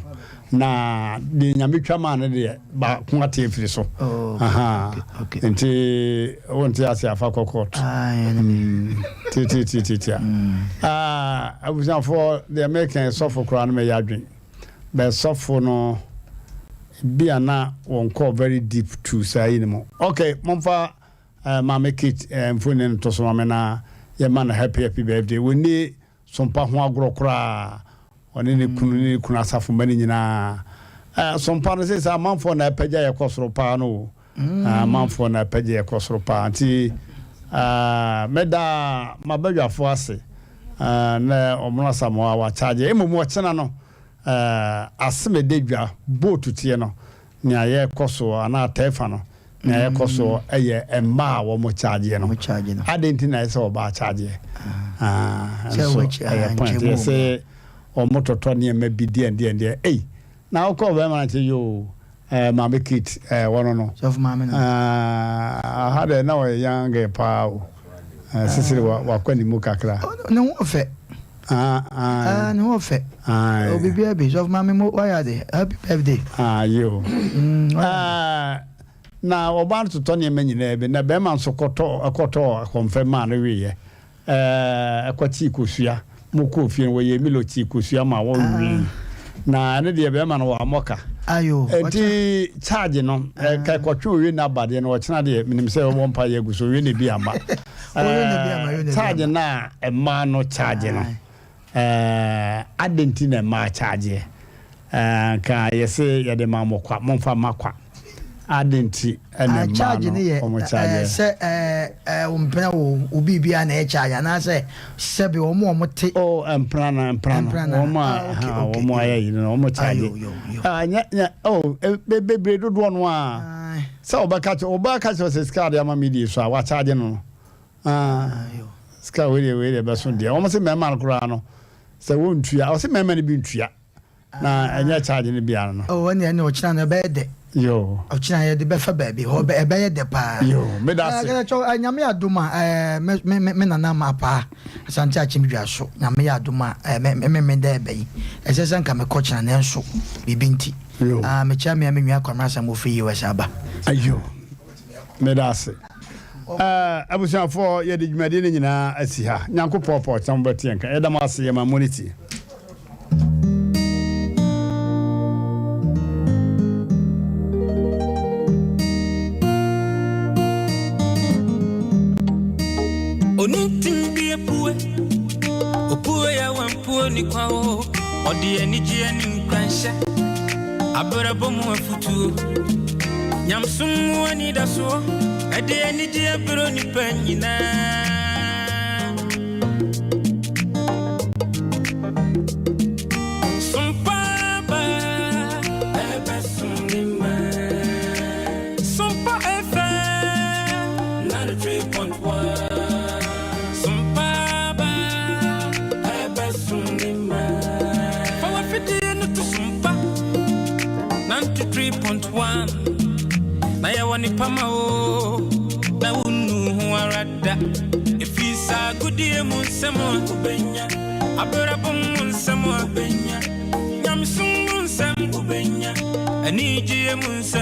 Speaker 1: na de nyametwa ma ne de ba ko ate firi so okay nti wonte ase afa kokot ti abusan for the American suffer kra no me yadwen be suffer no bia na won call very deep to say ni mo okay momfa ma make it mfoni to so ma na ye man happy birthday we ni sompa ho agro kra oni ne kunu asafo mani nyina sompa no say manfo na pagya ye kosoro pa no manfo na pagya ye kosoro pa anti meda mabadwafo ase na omno samoa wa charge emomu ochena no aseme dedwa boat tie no ne aye koso ana tefa no ne aye koso eye emma wo mo charge no adenti na ese oba charge so say o mototo ne ma bidie ndie na o ko be ma che yo ma make it wono no
Speaker 3: so for mama
Speaker 1: had na we young pa sisiri wa kwani mu kakra
Speaker 3: no wo fe no wo fe o bibia be so for mama mo why dey happy birthday
Speaker 1: yo na oban to to ne manyina ebe na be ma so koto confirm ma no we akwati kosua moko fie wo ye miloti kosua ma wo wi na ne de be ma no wa moka
Speaker 3: ayo
Speaker 1: enti charge no ka kwatwe wi na bade no wo chena de minim se wo mpa ye guso wi ne bi ama charge na e ma no charge no adenti na ma charge ka yese ye de ma mokwa momfa makwa adenti ene ma
Speaker 3: charge ne ye se umpena wo ubibia na e charge na se sebe wo mo te
Speaker 1: emprana wo mo ayi no mo charge nya bebre dodo no se obaka cho se ska de ama midi so wa charge no ska we be so de wo mo se mema kura no se wo ntua wo se mema ne bi ntua na enya charge ne bia no
Speaker 3: woni ne o china no be de
Speaker 1: yo
Speaker 3: ochina ye de be fa baby ho be ye de pa
Speaker 1: yo me da se
Speaker 3: nyame aduma me nana mapa asante achimdwa so nyame aduma me de be yi esese nka me kochina ne nso bibinti me cha me nwa kwamasa mo fi US aba
Speaker 1: ayo me da se abusan for ye de dwumade ne nyina asi ha nyanko popo tambati enka edam ase ye ma monity
Speaker 10: Onitim bi epue opue ya wampue ni kwao odi eniji ani nkwansha abrabo mu afutuo nyamsum ani daso ade eniji abro ni panyina sumpaba ebesunima sumpa efe na 3.1 3.1 na ya wani pama o na unu huarada ifisa gudie munsemo ubenya abrabo munsemo ubenya nyamsum munsemo ubenya anijie munsemo